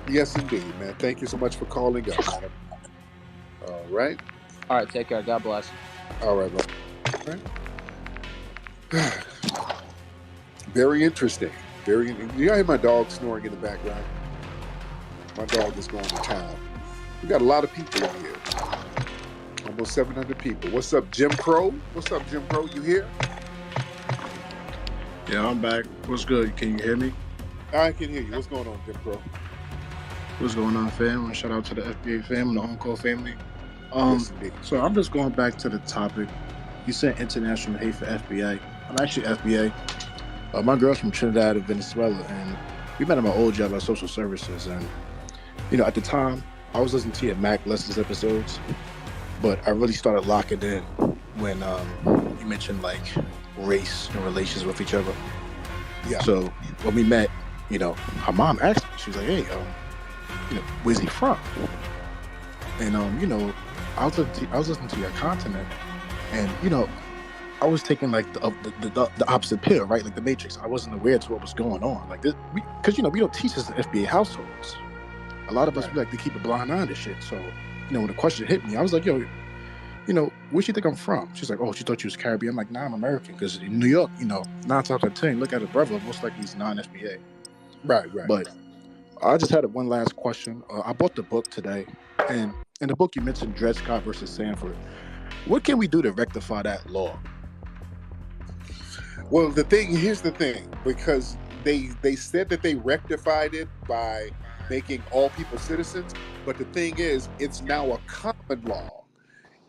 Yes, indeed, man. Thank you so much for calling up, madam. All right. All right. Take care. God bless. All right, bro. All right. Very interesting. You hear my dog snoring in the background? My dog is going to town. We got a lot of people in here. Almost 700 people. What's up, Jim Crow? What's up, Jim Crow? You here? Yeah, I'm back. What's good? Can you hear me? I can hear you. What's going on, Jim Crow? What's going on, fam? Shout out to the F.B.A. fam and the On-Call family. Yes, indeed. So I'm just going back to the topic. You said international hate for F.B.A. I'm actually F.B.A. My girl's from Trinidad and Venezuela, and we met at my old job at social services. And, you know, at the time, I was listening to your Mac Lessons episodes, but I really started locking in when you mentioned, like, race and relations with each other. Yeah. So when we met, you know, her mom asked me, she was like, hey, you know, where's he from? And, you know, I was listening to your continent, and, you know, I was taking like the opposite pill, right? Like the Matrix. I wasn't aware to what was going on. Like this, because you know we don't teach this in F.B.A. households. A lot of us we like to keep a blind eye to shit. So, you know, when the question hit me, I was like, yo, you know, where she think I'm from? She's like, oh, she thought you was Caribbean. I'm like, nah, I'm American. Because in New York, you know, 9 times out of 10, look at a brother, most likely he's non-F.B.A. Right. But I just had one last question. I bought the book today, and in the book you mentioned Dred Scott versus Sanford. What can we do to rectify that law? Well, here's the thing, because they said that they rectified it by making all people citizens, but the thing is, it's now a common law,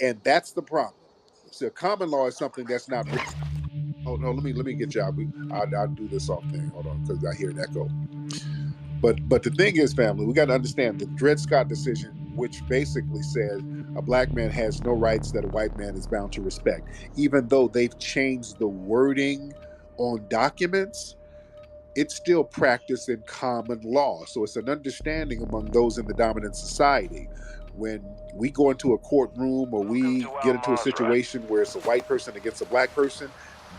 and that's the problem. So, common law is something that's not written. Oh no, let me get you out. I'll do this off thing. Hold on, because I hear an echo. But the thing is, family, we got to understand the Dred Scott decision, which basically says a black man has no rights that a white man is bound to respect. Even though they've changed the wording on documents, it's still practiced in common law. So it's an understanding among those in the dominant society. When we go into a courtroom or we get into a situation where it's a white person against a black person,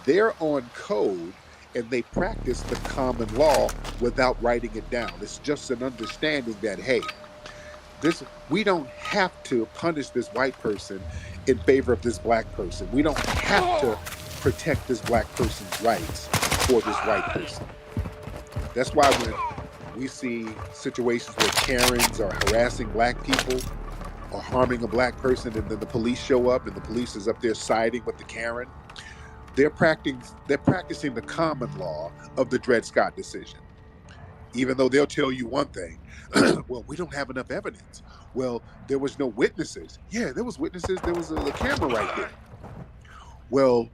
they're on code and they practice the common law without writing it down. It's just an understanding that, hey, we don't have to punish this white person in favor of this black person. We don't have to protect this black person's rights for this white person. That's why when we see situations where Karens are harassing black people or harming a black person, and then the police show up and the police is up there siding with the Karen, they're practicing the common law of the Dred Scott decision. Even though they'll tell you one thing, well, we don't have enough evidence. Well, there was no witnesses. Yeah, there was witnesses. There was a camera right there. Well,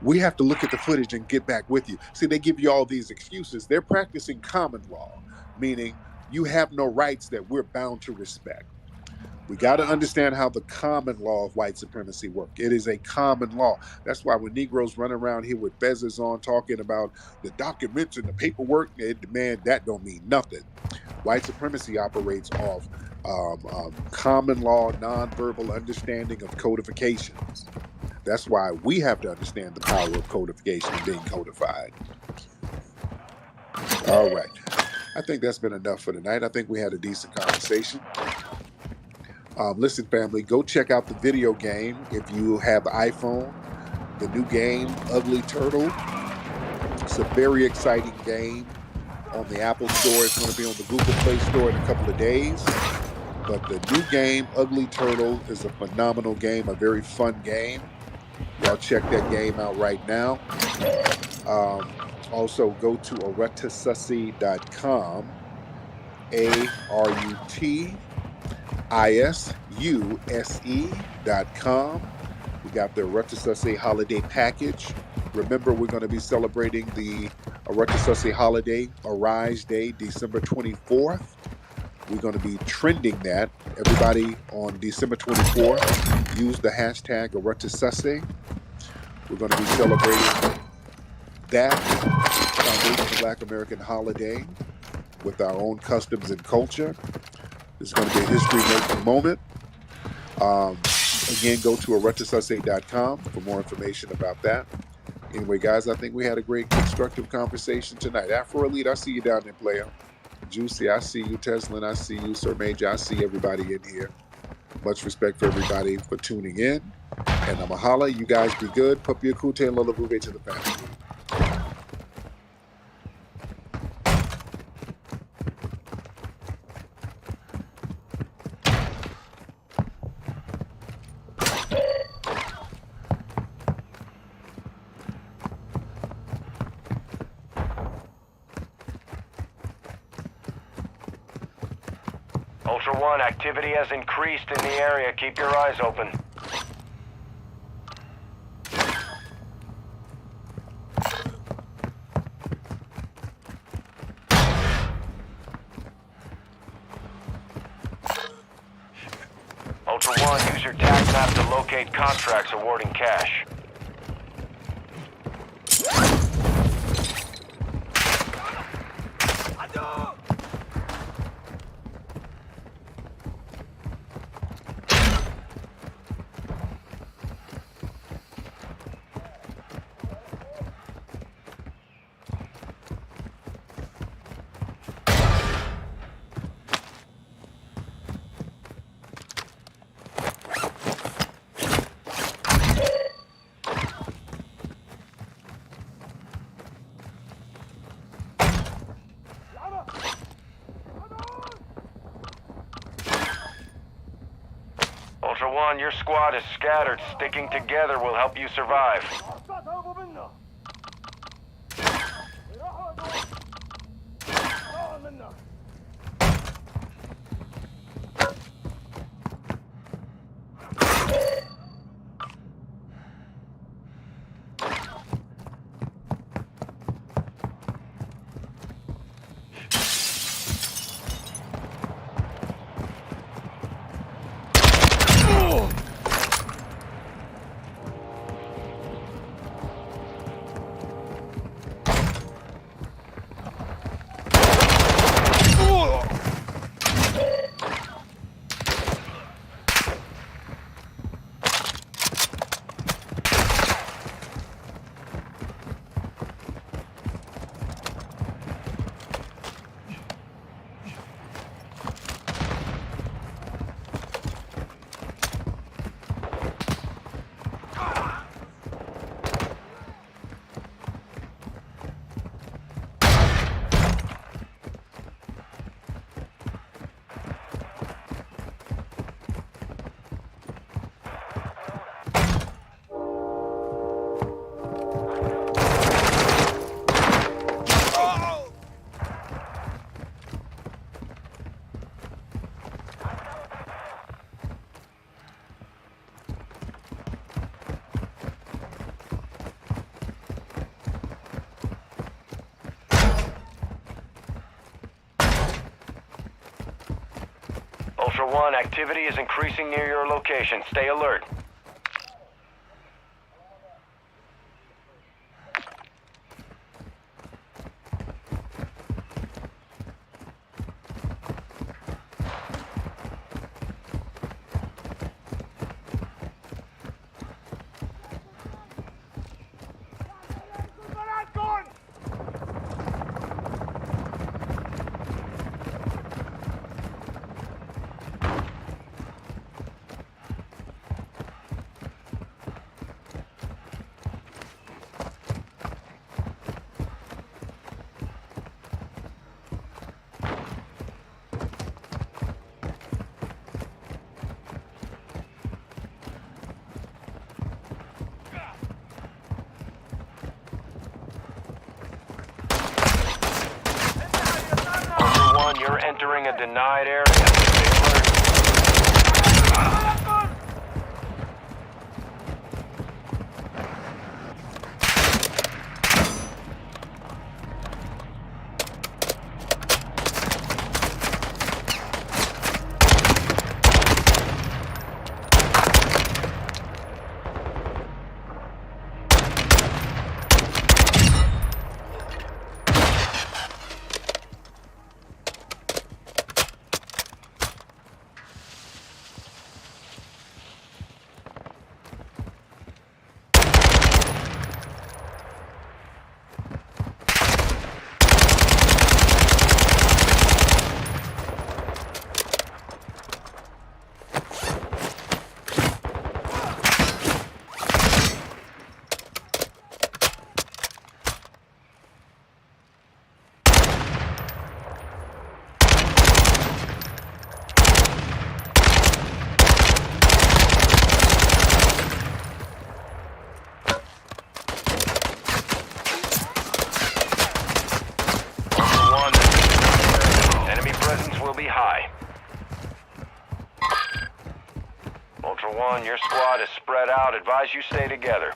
we have to look at the footage and get back with you. See, they give you all these excuses. They're practicing common law, meaning you have no rights that we're bound to respect. We got to understand how the common law of white supremacy work. It is a common law. That's why when Negroes run around here with fezzes on talking about the documents and the paperwork, man, that don't mean nothing. White supremacy operates off common law, nonverbal understanding of codifications. That's why we have to understand the power of codification and being codified. All right. I think that's been enough for tonight. I think we had a decent conversation. Listen, family, go check out the video game if you have the iPhone. The new game, Ugly Turtle. It's a very exciting game on the Apple Store. It's going to be on the Google Play Store in a couple of days. But the new game, Ugly Turtle, is a phenomenal game, a very fun game. Y'all check that game out right now. Also, go to arutisussy.com, ARUTISUSE.com. We got the Arutisussy holiday package. Remember, we're going to be celebrating the Arutisussy holiday, Arise Day, December 24th. We're going to be trending that. Everybody on December 24th, use the hashtag Arutisussy. We're going to be celebrating that foundational Black American holiday with our own customs and culture. It's going to be a history-making moment. Again, go to arutisussy.com for more information about that. Anyway, guys, I think we had a great constructive conversation tonight. Afro Elite, I see you down there, player. Juicy, I see you. Teslin, I see you. Sir Major, I see everybody in here. Much respect for everybody for tuning in. And I'm a holla. You guys be good. Puppy Akute and Lola Bouvet to the family. Ultra One, activity has increased in the area. Keep your eyes open. Ultra One, use your tag map to locate contracts awarding cash. 1, your squad is scattered. Sticking together will help you survive. Ultra One, activity is increasing near your location. Stay alert. Ultra One, you're entering a denied area. Stay alert. Ultra One, your squad is spread out. Advise you stay together.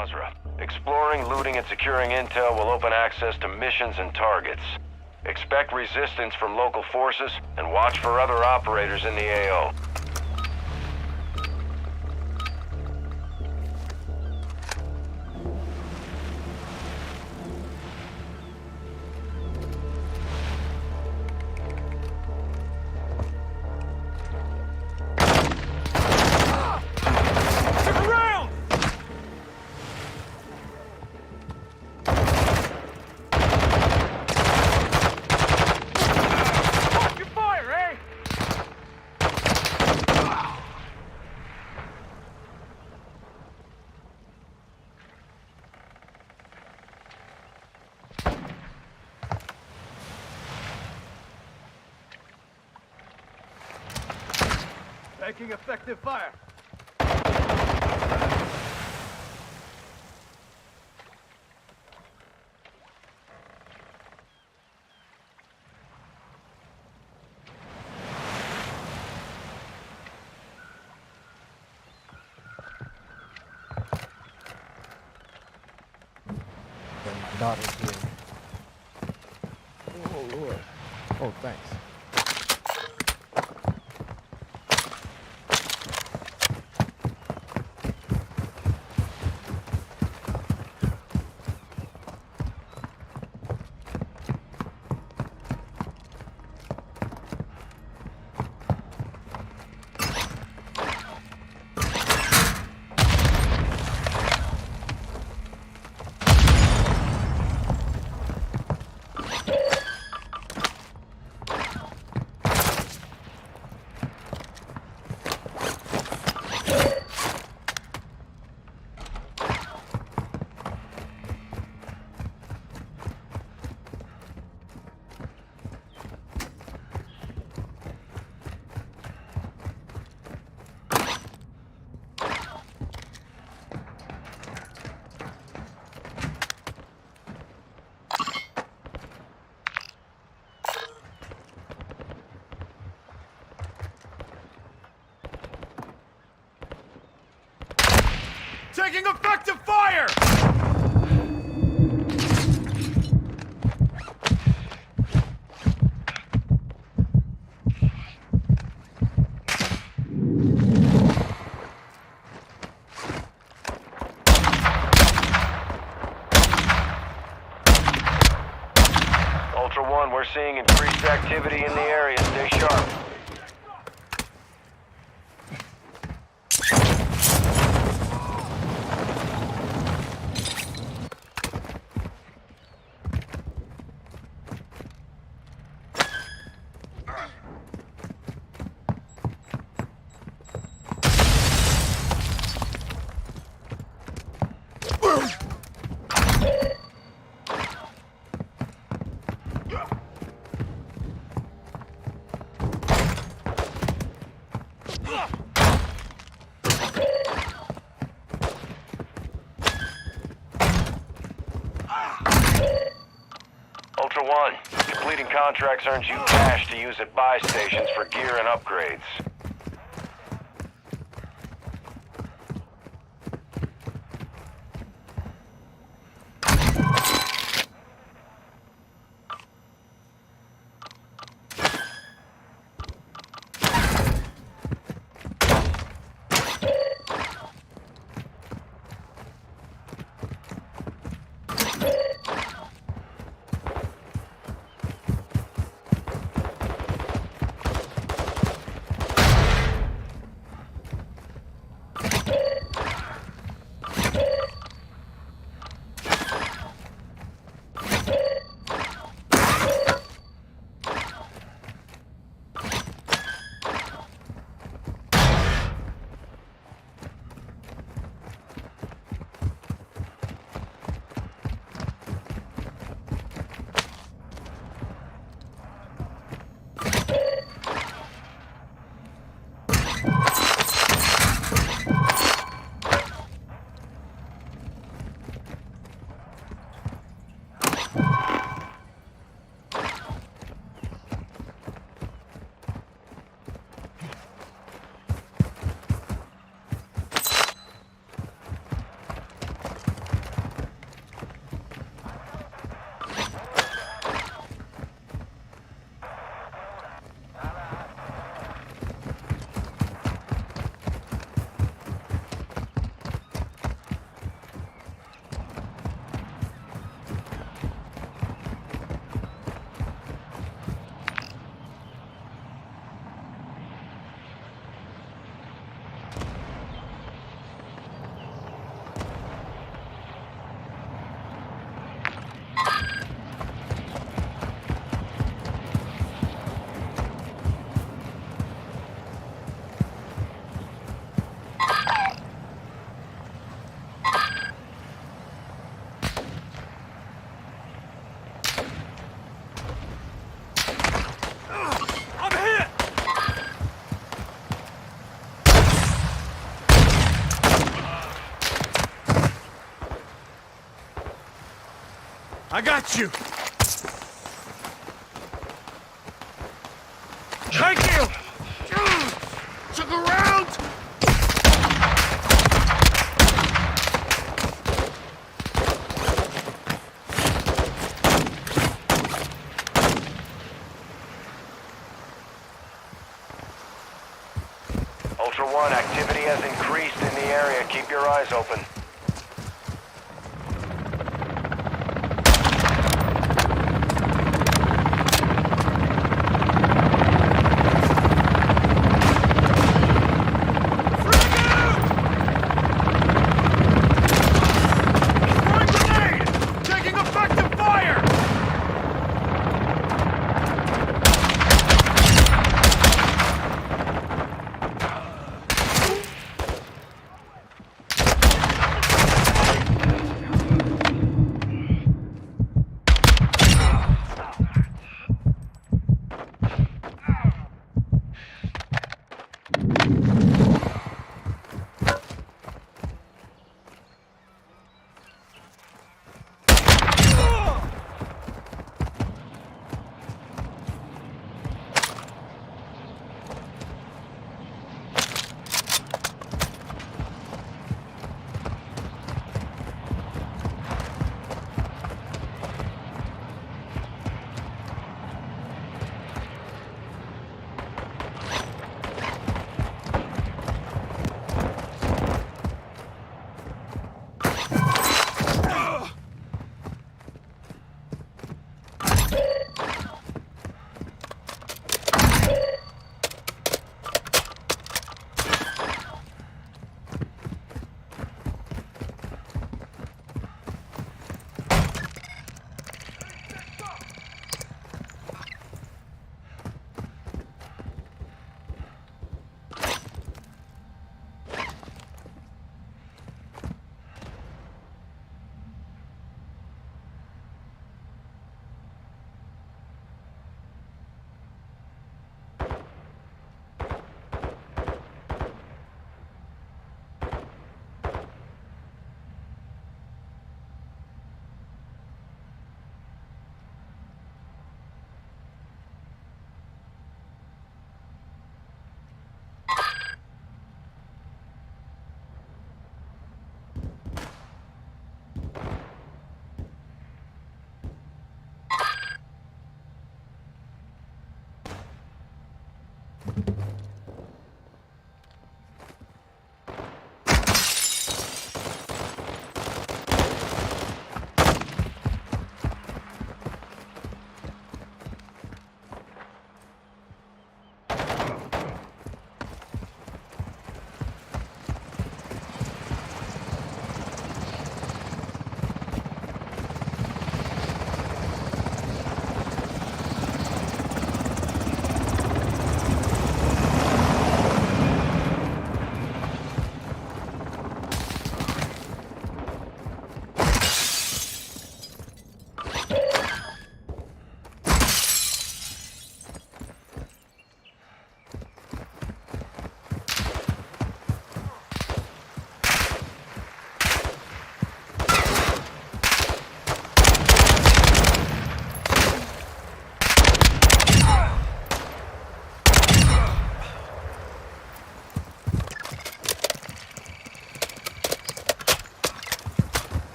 Mazra. Exploring, looting, and securing intel will open access to missions and targets. Expect resistance from local forces, and watch for other operators in the AO. Making effective fire. My daughter's here. Oh, Lord. Oh, thanks. Taking effective fire! One, we're seeing increased activity in the area. Stay sharp. Ultra One, completing contracts earns you cash to use at buy stations for gear and upgrades. I got you! Thank you! Took around! Ultra One, activity has increased in the area. Keep your eyes open.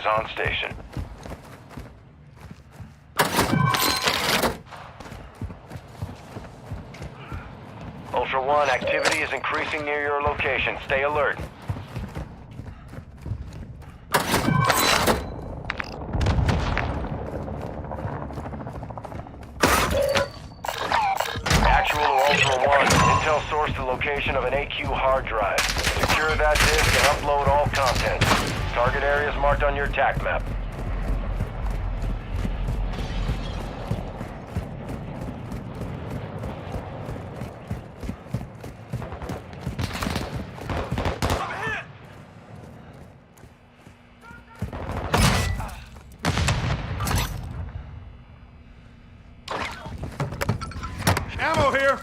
is on station. Ultra One, activity is increasing near your location. Stay alert. Actual to Ultra One, intel sourced the location of an AQ hard drive. Secure that disk and upload all content. Target areas marked on your TAC map. Ammo here!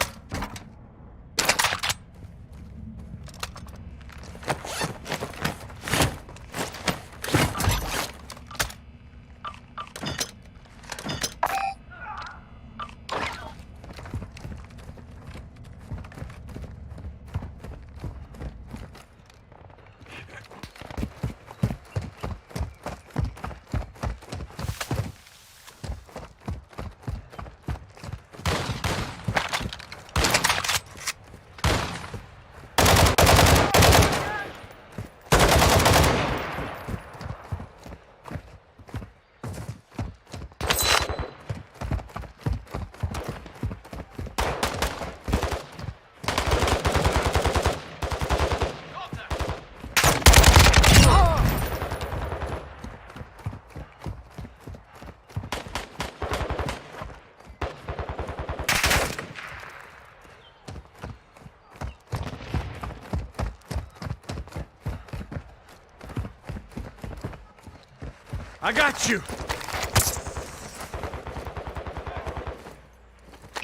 I got you!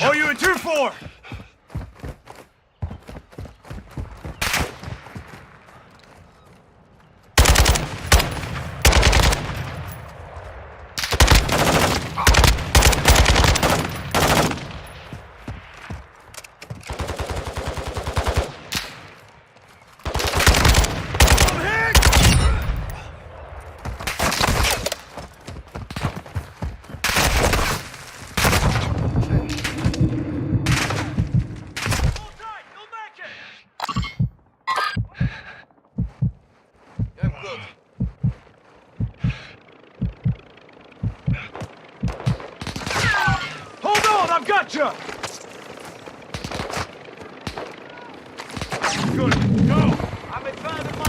Oh, you in 2-4! Gotcha! Good. Go! I'm advancing my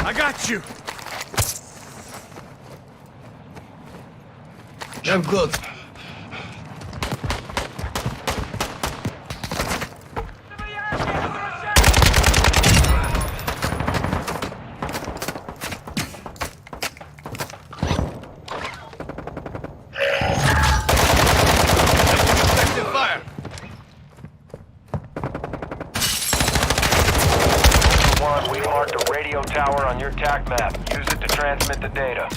I got you! I'm good. Fire! One, we marked a radio tower on your TAC map. Use it to transmit the data.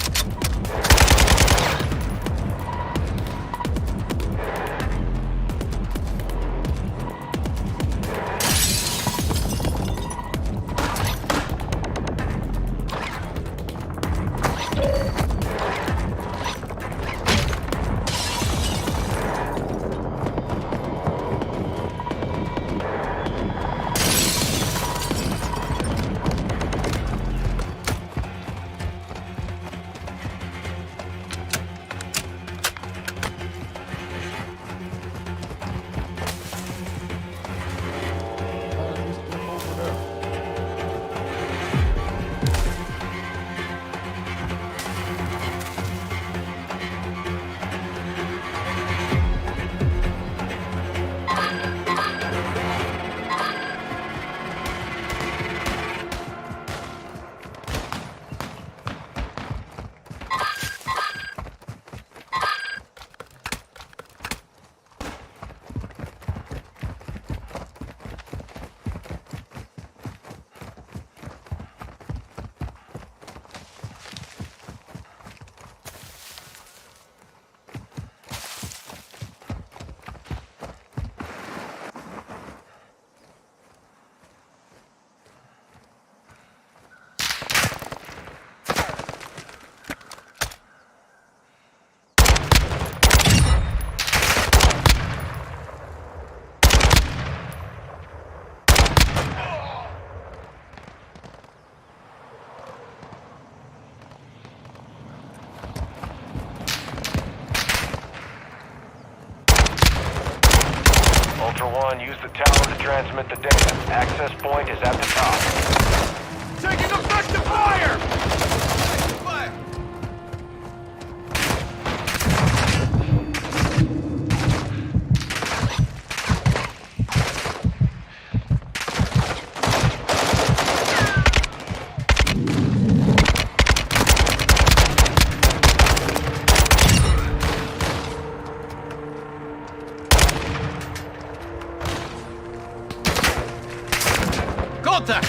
Ultra One, use the tower to transmit the data. Access point is at the top. Taking effective fire! Fire! Contact!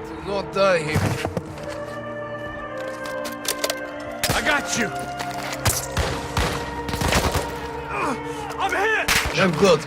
Do not die here. I got you! I'm hit! I'm good.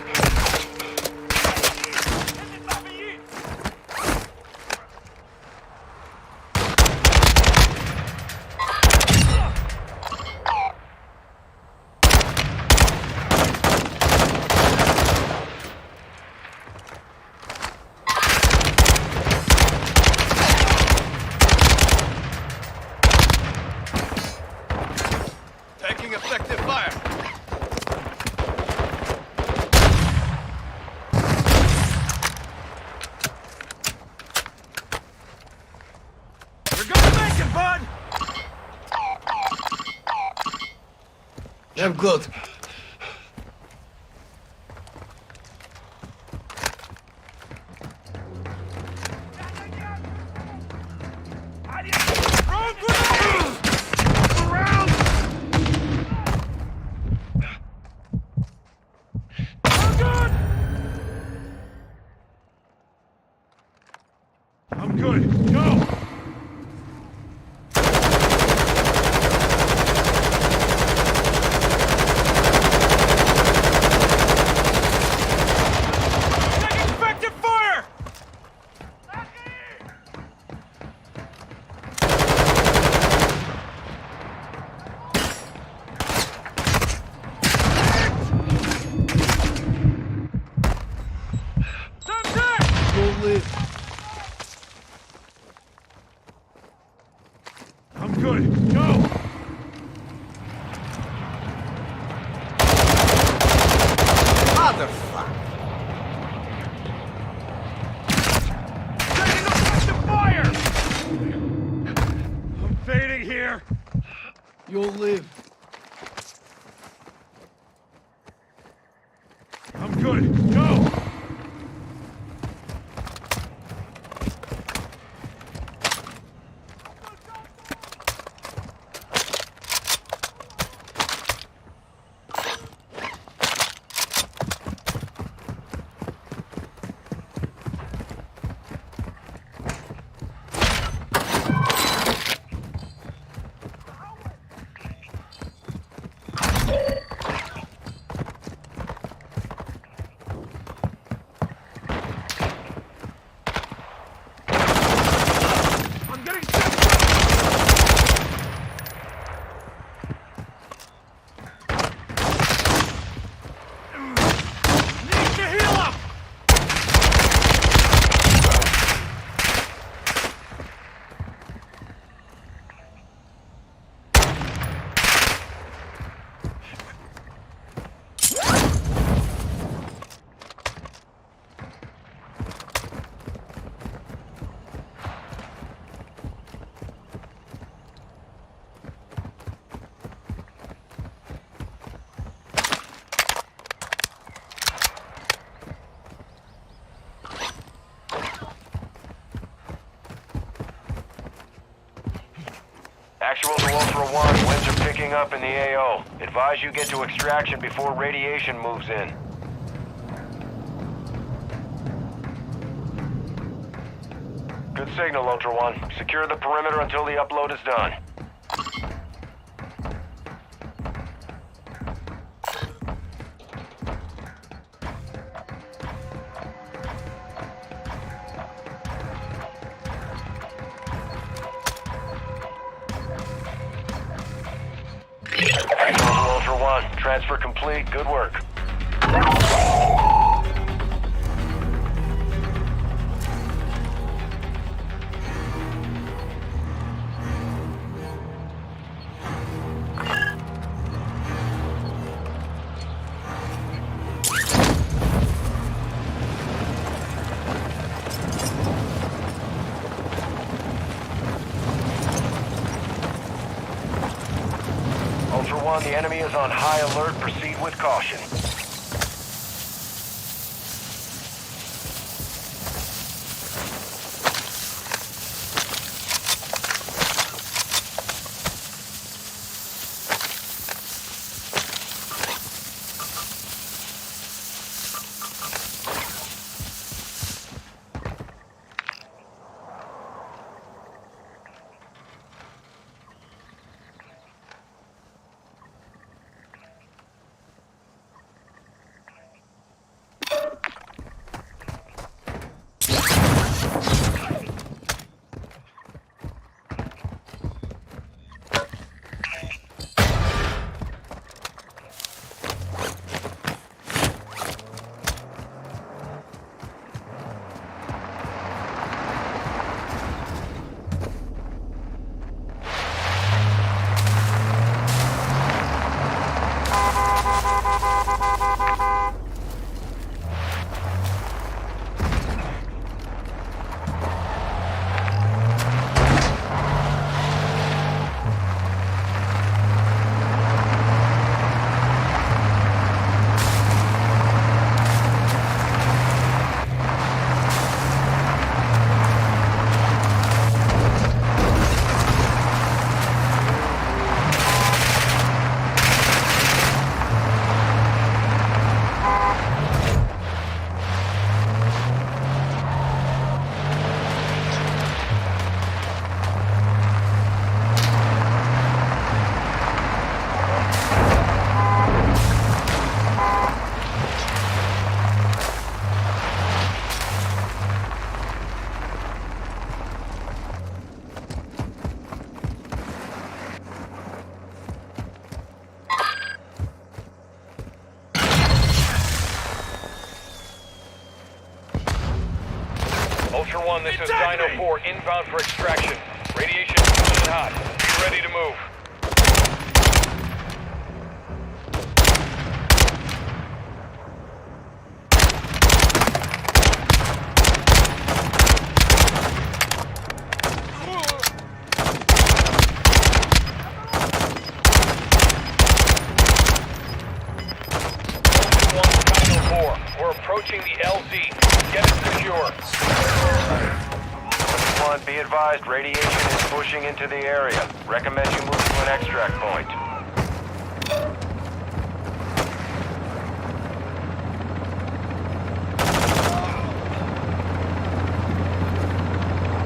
Taking effective fire. We're gonna make it, bud! I'm good. Wrong grenade! Around! I'm good. Go! Taking effective fire! I'm good. Go! Motherfucker! Taking effective fire! You'll live. I'm good. Go! Actual to Ultra One, winds are picking up in the AO. Advise you get to extraction before radiation moves in. Good signal, Ultra One. Secure the perimeter until the upload is done. Actual to Ultra One, transfer complete. Good work. Ultra One, the enemy is on high alert. Proceed with caution. Ultra One, this is Dino 4, inbound for extraction. Radiation is coming in hot. Be ready to move. advised, radiation is pushing into the area. Recommend you move to an extract point.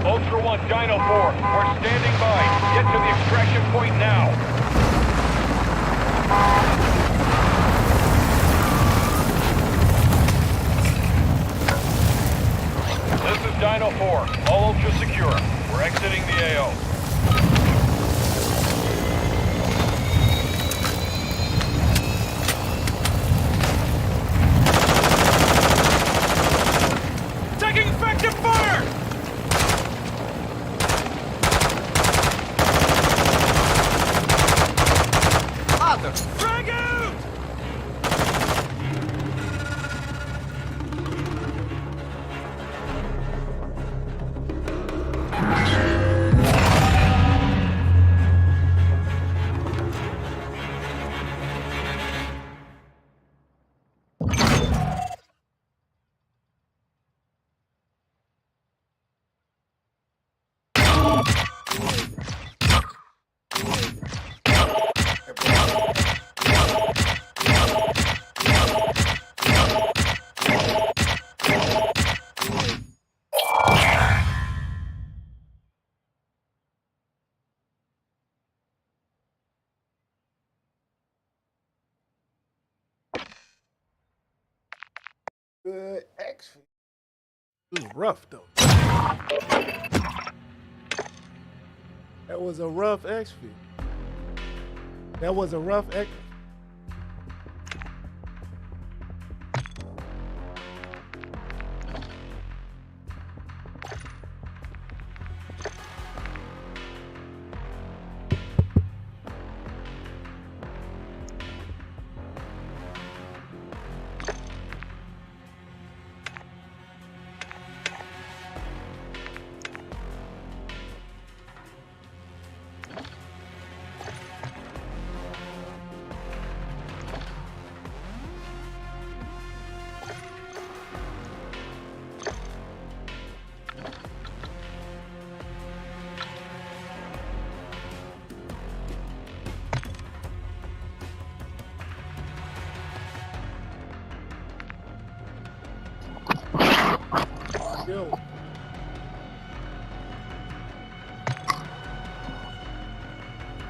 Ultra One, Dino 4, we're standing by. Get to the extraction point now. This is Dino 4. All Ultra secure. We're exiting the AO. Taking effective fire! Frag out! Good action. It was rough though. That was a rough exfil. That was a rough ex.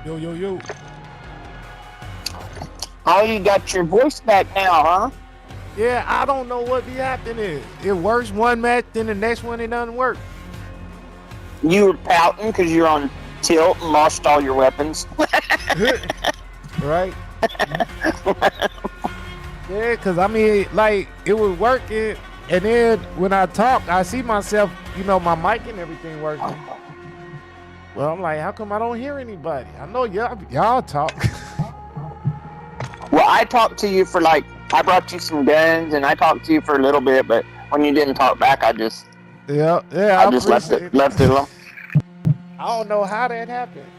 Yo. Yo. Oh, you got your voice back now, huh? Yeah, I don't know what be happening. It works one match, then the next one it doesn't work. You were pouting because you're on tilt and lost all your weapons. Right? Yeah, because I mean, like, it was working, and then when I talk, I see myself, you know, my mic and everything working. Well, I'm like, how come I don't hear anybody? I know y'all talk. Well, I talked to you for I brought you some guns and I talked to you for a little bit, but when you didn't talk back, I just I just left it alone. I don't know how that happened.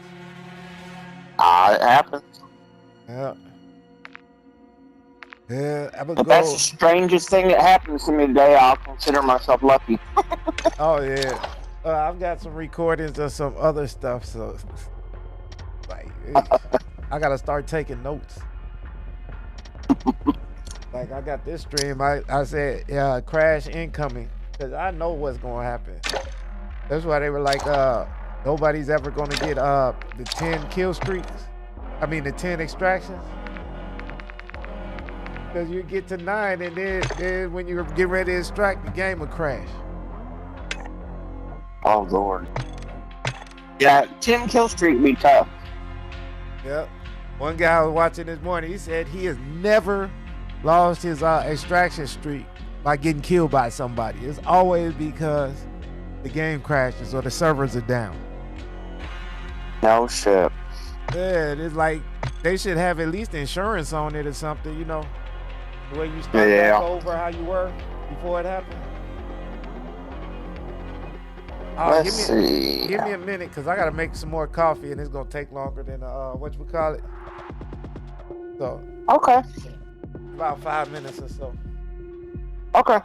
It happens. Yeah. Yeah, I'm gonna If that's the strangest thing that happens to me today, I'll consider myself lucky. Oh yeah. I've got some recordings of some other stuff, so like, I gotta start taking notes. Like, I got this stream. I said, crash incoming, because I know what's gonna happen. That's why they were like, nobody's ever gonna get the 10 kill streaks. I mean, the 10 extractions. Because you get to 9, and then when you get ready to extract, the game will crash. Oh, Lord. Yeah, 10 kill streak be tough. Yep. One guy I was watching this morning, he said he has never lost his extraction streak by getting killed by somebody. It's always because the game crashes or the servers are down. No shit. Yeah, it's like they should have at least insurance on it or something, you know, the way you start back over how you were before it happened. Let's see. Give me a minute, because I got to make some more coffee, and it's going to take longer than, whatchamacallit. So. Okay. About 5 minutes or so. Okay.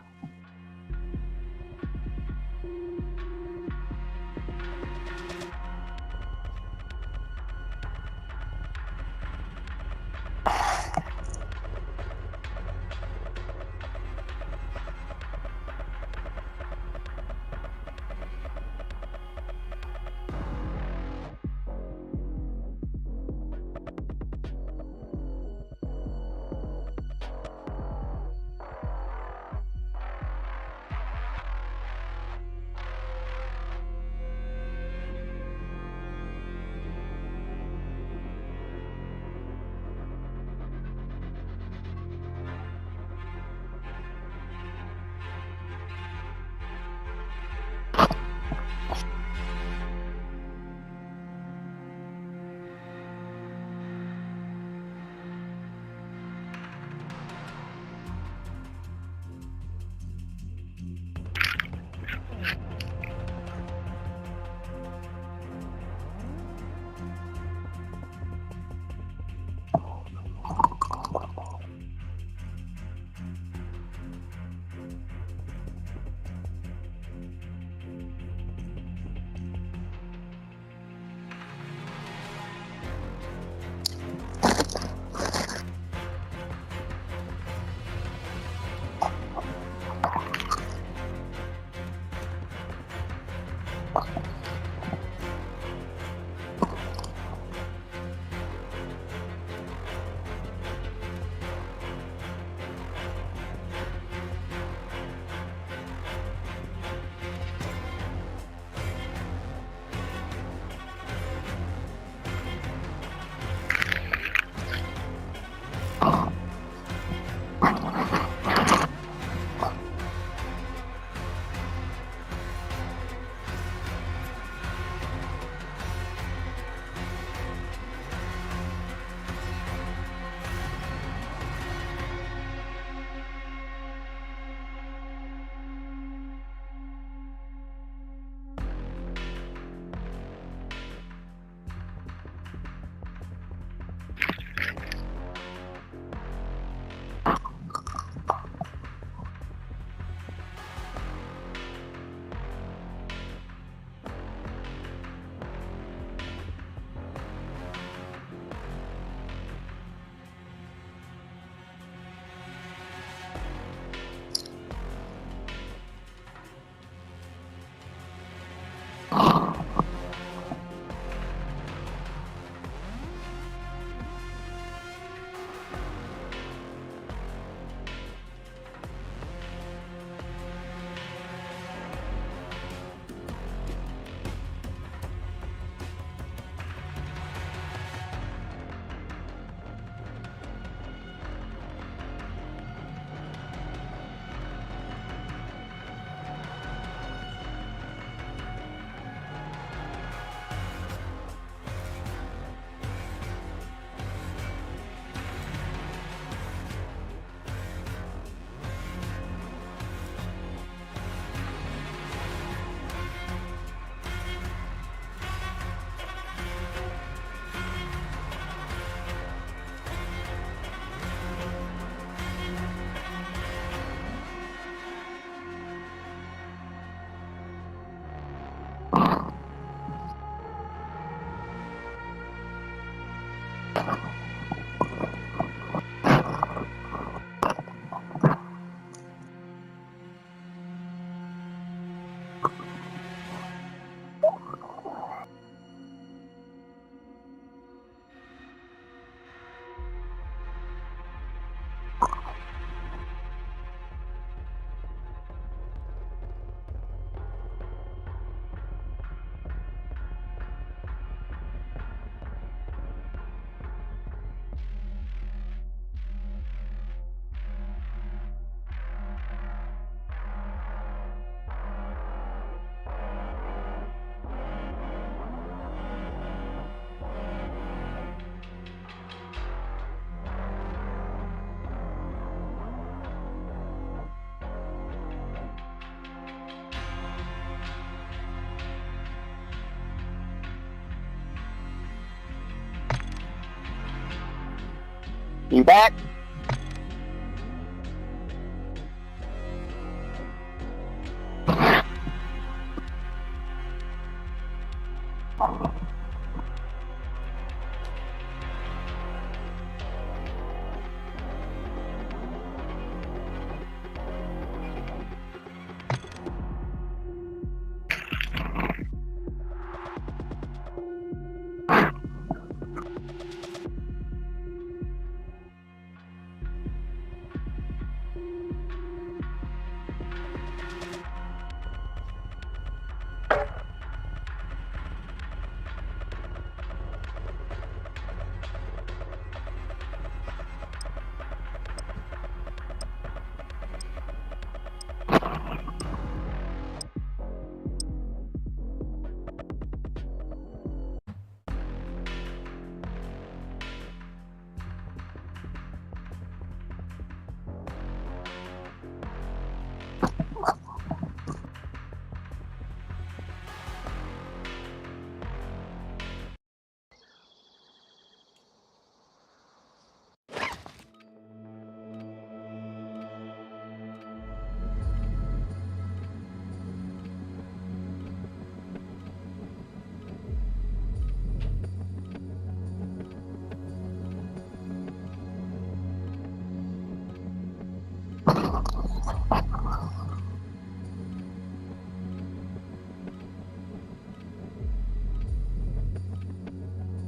You back?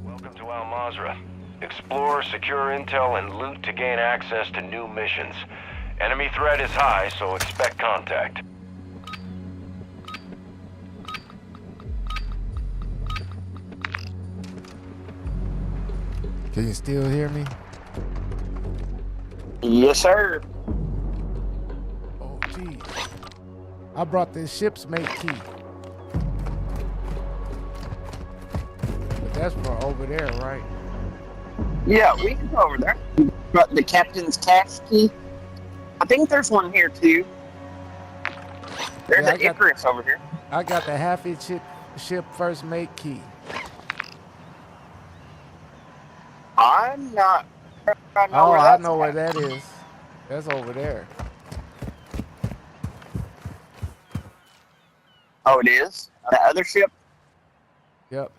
Welcome to Al Mazrah. Explore, secure intel, and loot to gain access to new missions. Enemy threat is high, so expect contact. Can you still hear me? Yes, sir. Oh, geez. I brought this ship's mate key. But that's for over there, right? Yeah, we can go over there. But the captain's cash key, I think there's one here too. There's Yeah, an Icarus over here. I got the half-inch ship first mate key. I'm not. I know where that is. That's over there. Oh, it is? The other ship? Yep.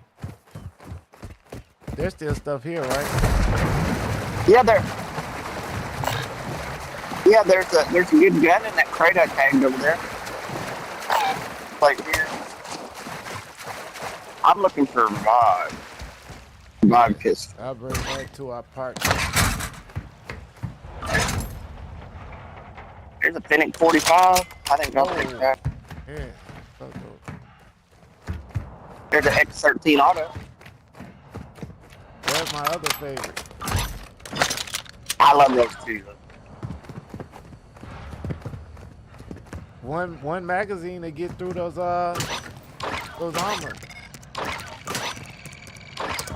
There's still stuff here, right? Yeah, there's a good gun in that crate I tagged over there. Like here. I'm looking for mod. Mod pistol. I'll bring that to our park. There's a Fennec 45. I think I'll take that. Yeah. There's an X13 auto. That's my other favorite. I love those too. One magazine to get through those armor.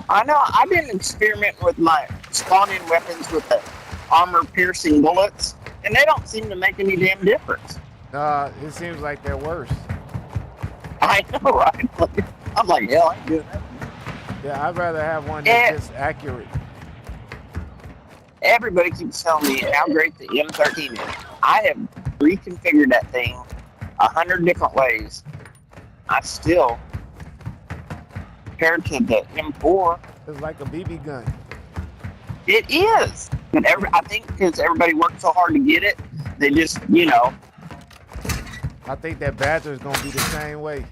I know. I've been experimenting with my spawn-in weapons with the armor-piercing bullets, and they don't seem to make any damn difference. It seems like they're worse. I know, right? I'm like, hell, I ain't doing that. Yeah, I'd rather have one that's just accurate. Everybody keeps telling me how great the M13 is. I have reconfigured that thing 100 different ways. I still, compared to the M4, It's like a BB gun. It is. But I think because everybody worked so hard to get it, they just, I think that Badger's gonna be the same way.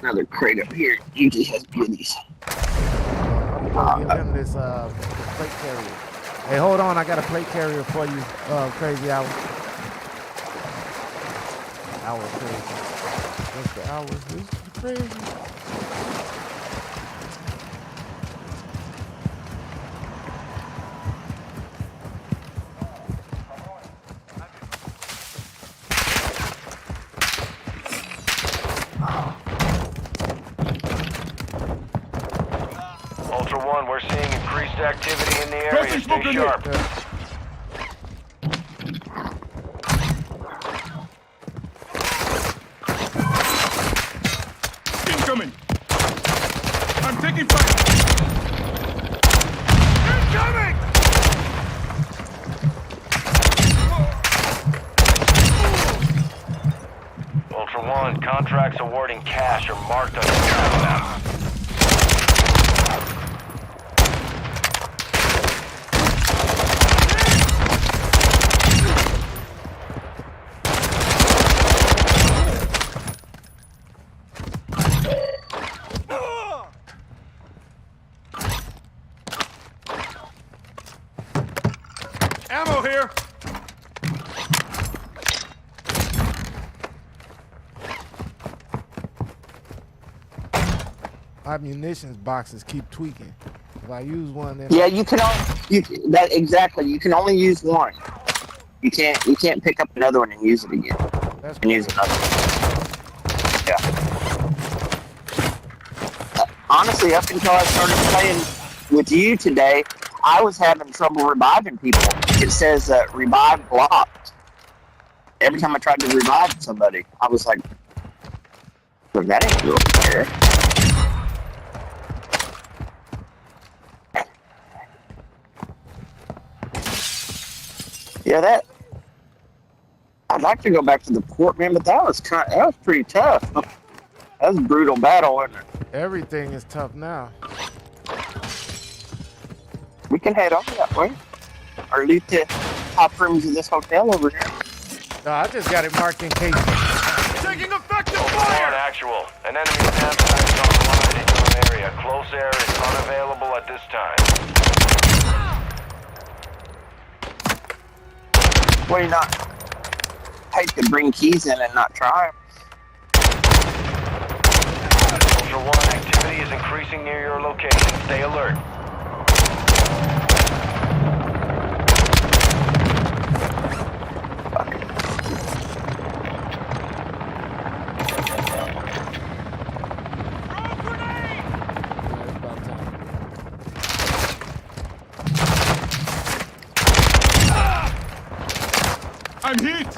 Another crate up here usually has goodies. I'm gonna give him this plate carrier. Hey, hold on, I got a plate carrier for you, Crazy Hour. Hour crazy. What's the hour? This is crazy. Ultra One, we're seeing increased activity in the area. Stay sharp. Incoming! I'm taking fire! Incoming! Ultra One, contracts awarding cash are marked on your battle map. Ammo here! My munitions boxes keep tweaking. If I use one, then Yeah, you can exactly. You can only use one. You can't pick up another one and use it again. that's And use another one. Yeah. Honestly, up until I started playing with you today, I was having trouble reviving people. It says revive blocked. Every time I tried to revive somebody, I was like, "Look, that ain't real fair." Yeah, that. I'd like to go back to the port, man, but that was pretty tough. That was a brutal battle, wasn't it? everything is tough now. We can head over that way, or loot the top rooms of this hotel over here. No, I just got it marked in case. Taking effective Ultra One, fire! actual. An enemy tank is online in your area. Close air is unavailable at this time. Well, you not hate to bring keys in and not try them. Ultra One, activity is increasing near your location. Stay alert. I'm hit!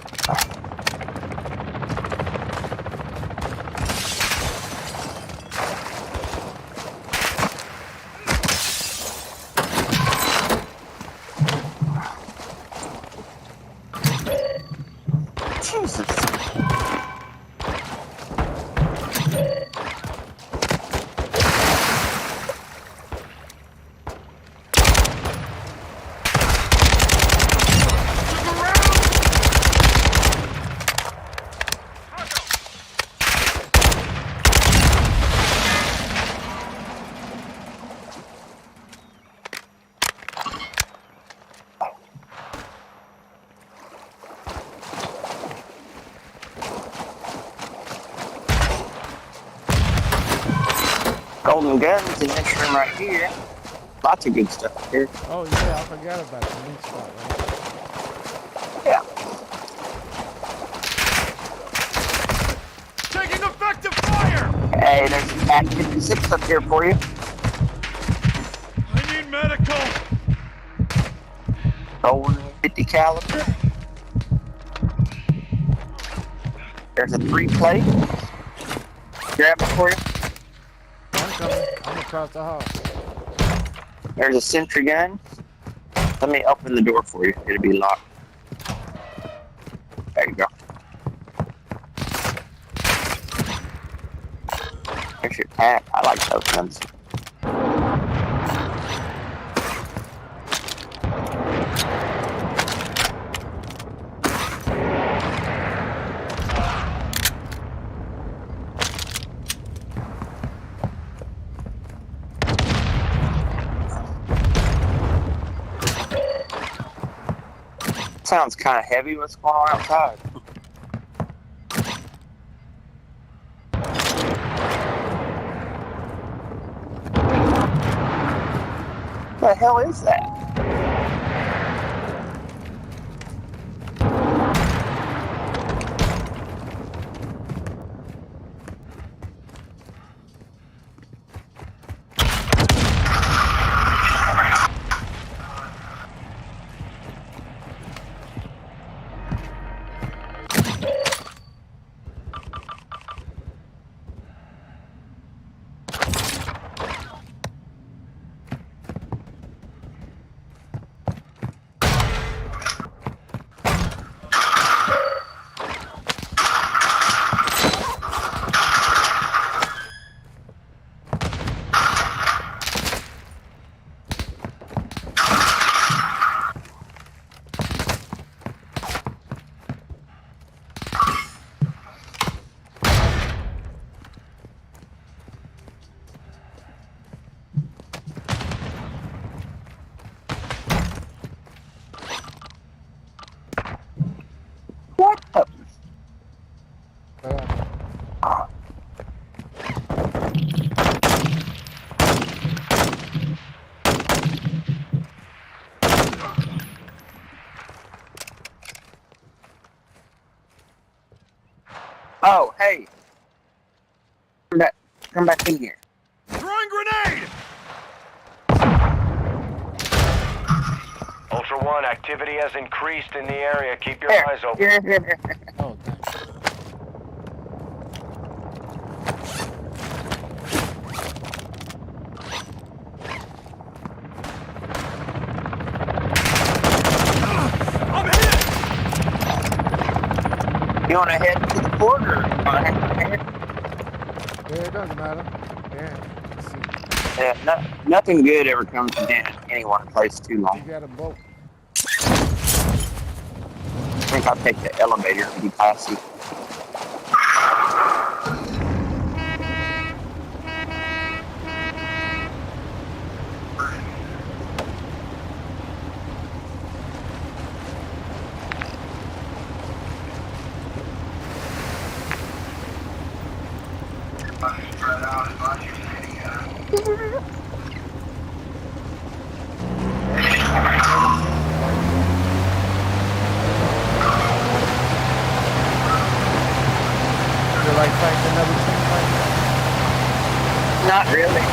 Jesus. Golden guns in this room right here. Lots of good stuff here. Oh yeah, I forgot about the meat spot. Right? Yeah. Taking effective fire! Hey, there's a Cat 56 up here for you. I need medical! Golden 50 caliber. There's a 3-plate. Grab it for you. I'm coming. I'm across the hall. There's a sentry gun. Let me open the door for you. It'll be locked. There you go. There's your pack. I like those guns. Sounds kind of heavy. What's going on outside? What the hell is that? What the? Oh, hey. Come back in here. Throwing grenade! Ultra One, activity has increased in the area. Keep your eyes open. Here. Oh, thanks. I'm hit! You want to head to the port or you want to head? Yeah, it doesn't matter. Yeah. Let's see. Yeah, nothing good ever comes from any one place too long. You got a boat. I think I'll take the elevator and be classy. Feel like fighting another team like that? Not really.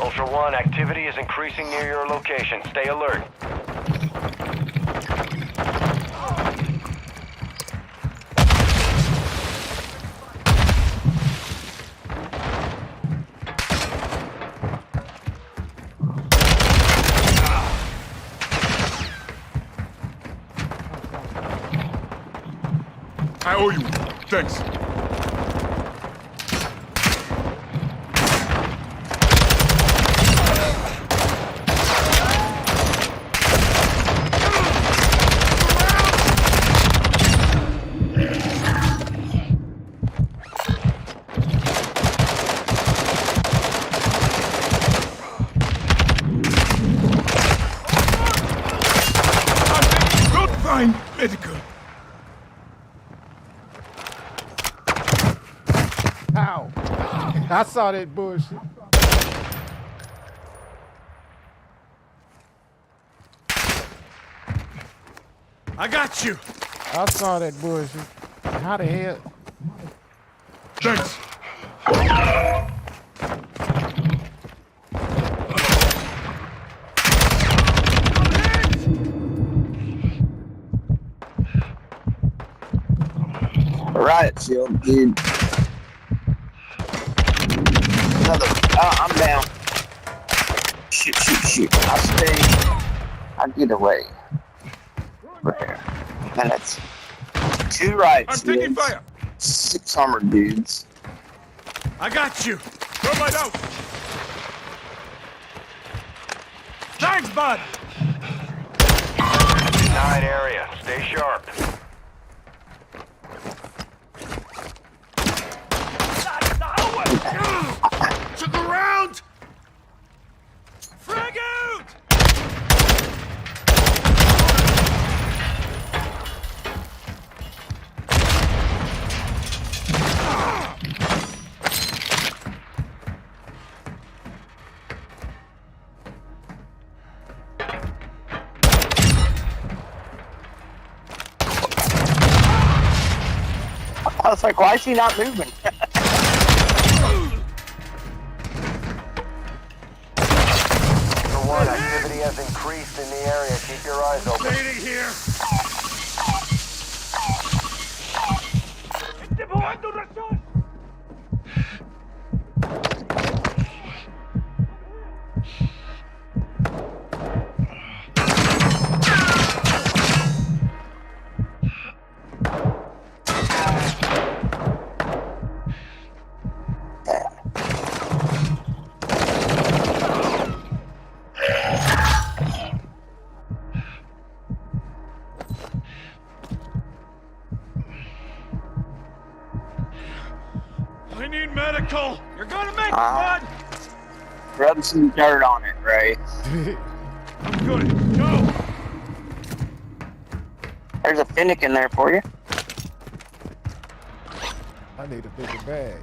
Ultra One, activity is increasing near your location. Stay alert. I owe you. Thanks. Fine medical. Ow. I saw that bullshit. I got you. I saw that bullshit. How the hell? Thanks. Riot shield, dude. Another. I'm down. Shoot, shoot, shoot. I stay. I get away. Over here. And it's 2 riot I'm taking shields, fire. 6 armored dudes. I got you. Thermite out. Thanks, bud. 9 area. Stay sharp. Took around. Frag out. I was like, why is he not moving? Ultra One, activity has increased in the area. Keep your eyes open. Waiting here. I need medical. You're gonna make it, bud. Rub some dirt on it, right? I'm good. Go. There's a Finnick in there for you. I need a bigger bag.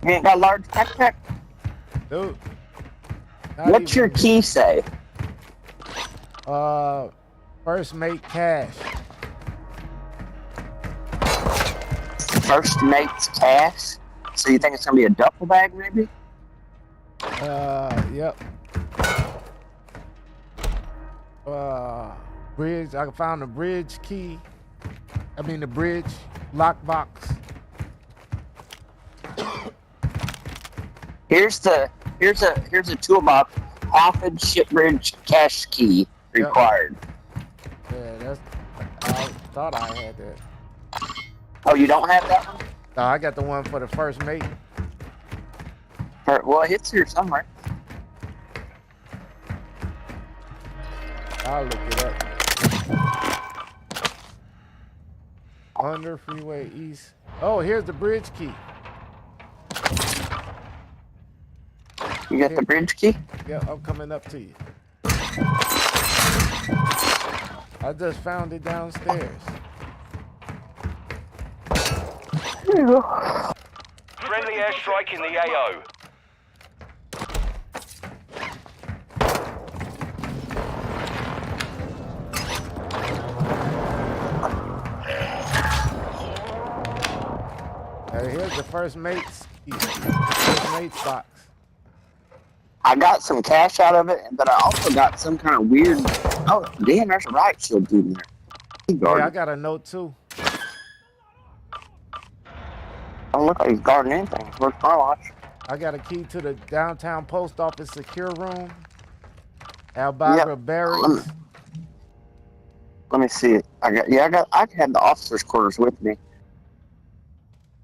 You ain't got a large backpack? Dude. not What's your even- key say? First mate cash. First mate's cash? So you think it's gonna be a duffel bag, maybe? Yep. Bridge. I found the bridge key. I mean the bridge lockbox. Here's a toolbox. Hofford shipbridge cash key required. Yeah, that's. I thought I had that. Oh, you don't have that one? No, I got the one for the first mate. Well, it's here somewhere. I'll look it up. Under Freeway East. Oh, here's the bridge key. You got the bridge key? Yeah, I'm coming up to you. I just found it downstairs. Friendly airstrike in the AO. Here's the first mate's key. First mate's box. I got some cash out of it, but I also got some kind of weird. Oh, damn! There's a riot shield dude in there. He Yeah, I guarding. got a note too. Don't look like he's guarding anything. Where's my watch? I got a key to the downtown post office secure room. Albagra barracks. Let me see it. I had the officers' quarters with me.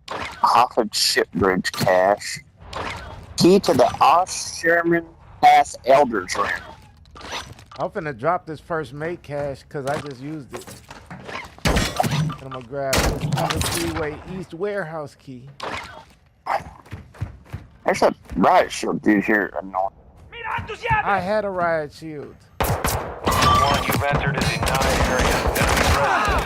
Hofford Shipbridge cache. Key to the Osh-Sherman Pass Elders Room. I'm finna drop this first mate cache because I just used it. And I'm gonna grab this Under Freeway East warehouse key. There's a riot shield dude here. I had a riot shield. One, you've entered a denied area. Enemy presence is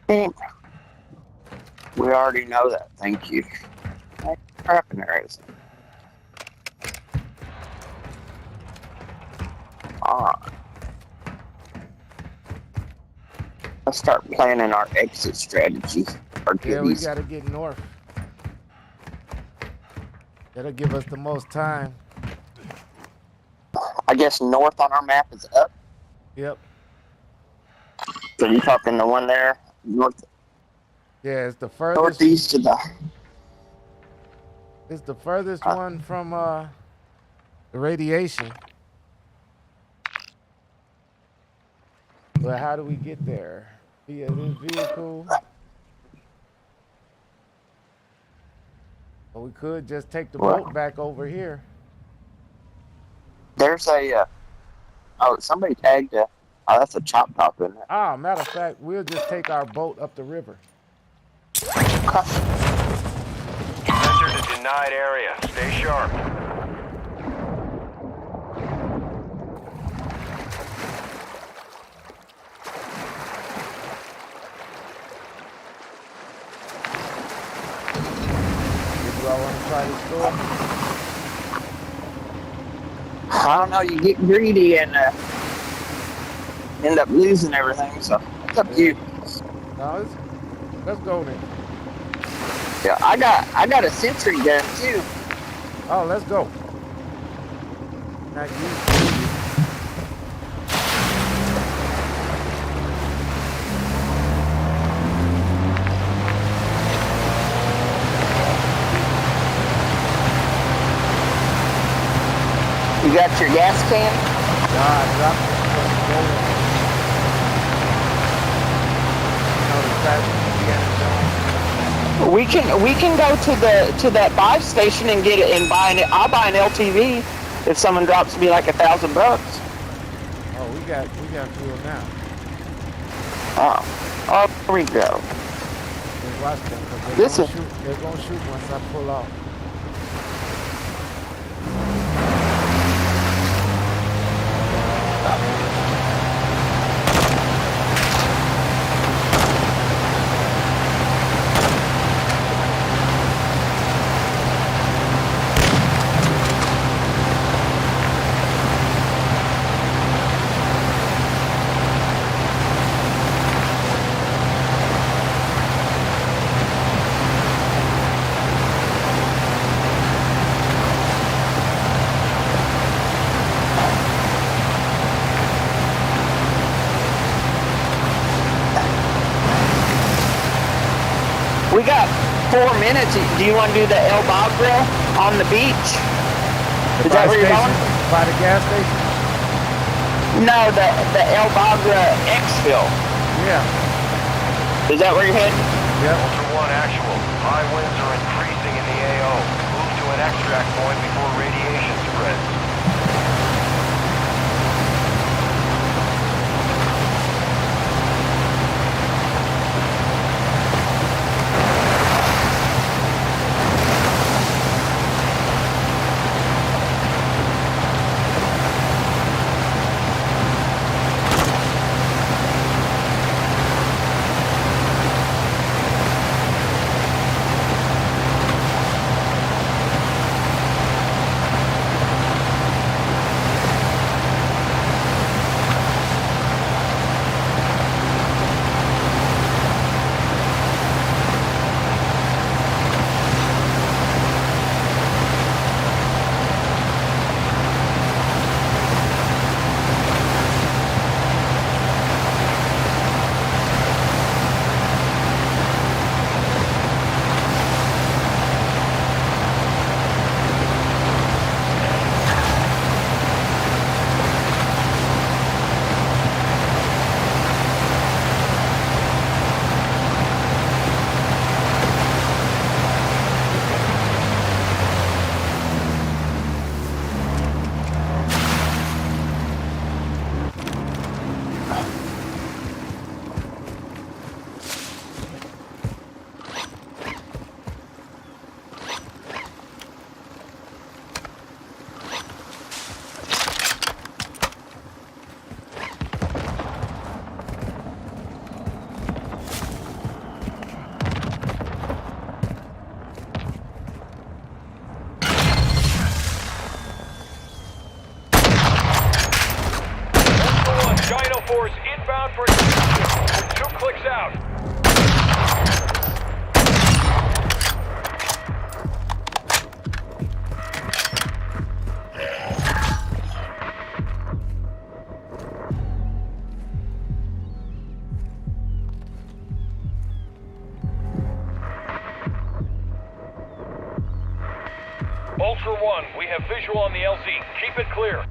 high. We already know that. Thank you. Crap in there is. Alright. Let's start planning our exit strategy. Yeah, we gotta get north. That'll give us the most time. I guess north on our map is up. Yep. So you talking the one there? North. Yeah, it's the furthest. Northeast of the. It's the furthest one from the radiation. But how do we get there? Via this vehicle? Or we could just take the boat back over here. There's a. Oh, somebody tagged a. Oh, that's a chop top, isn't it? Ah, matter of fact, we'll just take our boat up the river. Entered a denied area. Stay sharp. Do I want to try this door? I don't know. You get greedy and end up losing everything. So it's up to you. No, let's go then. Yeah, I got a sentry gun too. Oh, let's go. Not you. You got your gas can? Nah, I dropped it. We can go to that buy station and get it and I'll buy an LTV if someone drops me like $1,000. Oh, we got fuel now. Oh, here we go. Just watch them, 'cause they're gonna shoot once I pull off. We got 4 minutes. Do you want to do the El Bagra on the beach? Is that where you're going? By the gas station? No, the El Bagra exfil. Yeah. Is that where you're heading? Yep. Ultra One actual. High winds are increasing in the AO. Move to an extract point before radiation spreads. down for 2 clicks out. Ultra One, we have visual on the LZ. Keep it clear.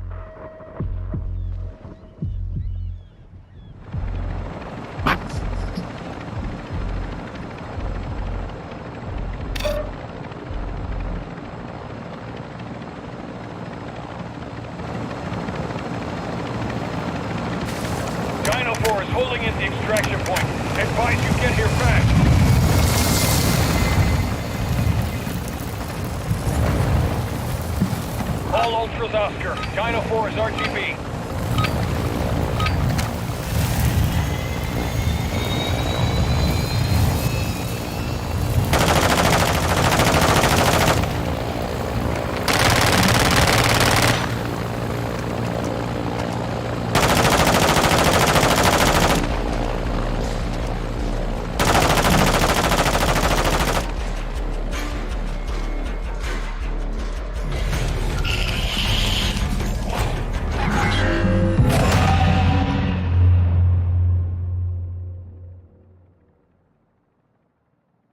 Dino 4 is holding at the extraction point. Advise you get here fast. All Ultras Oscar. Dino 4 is RGB.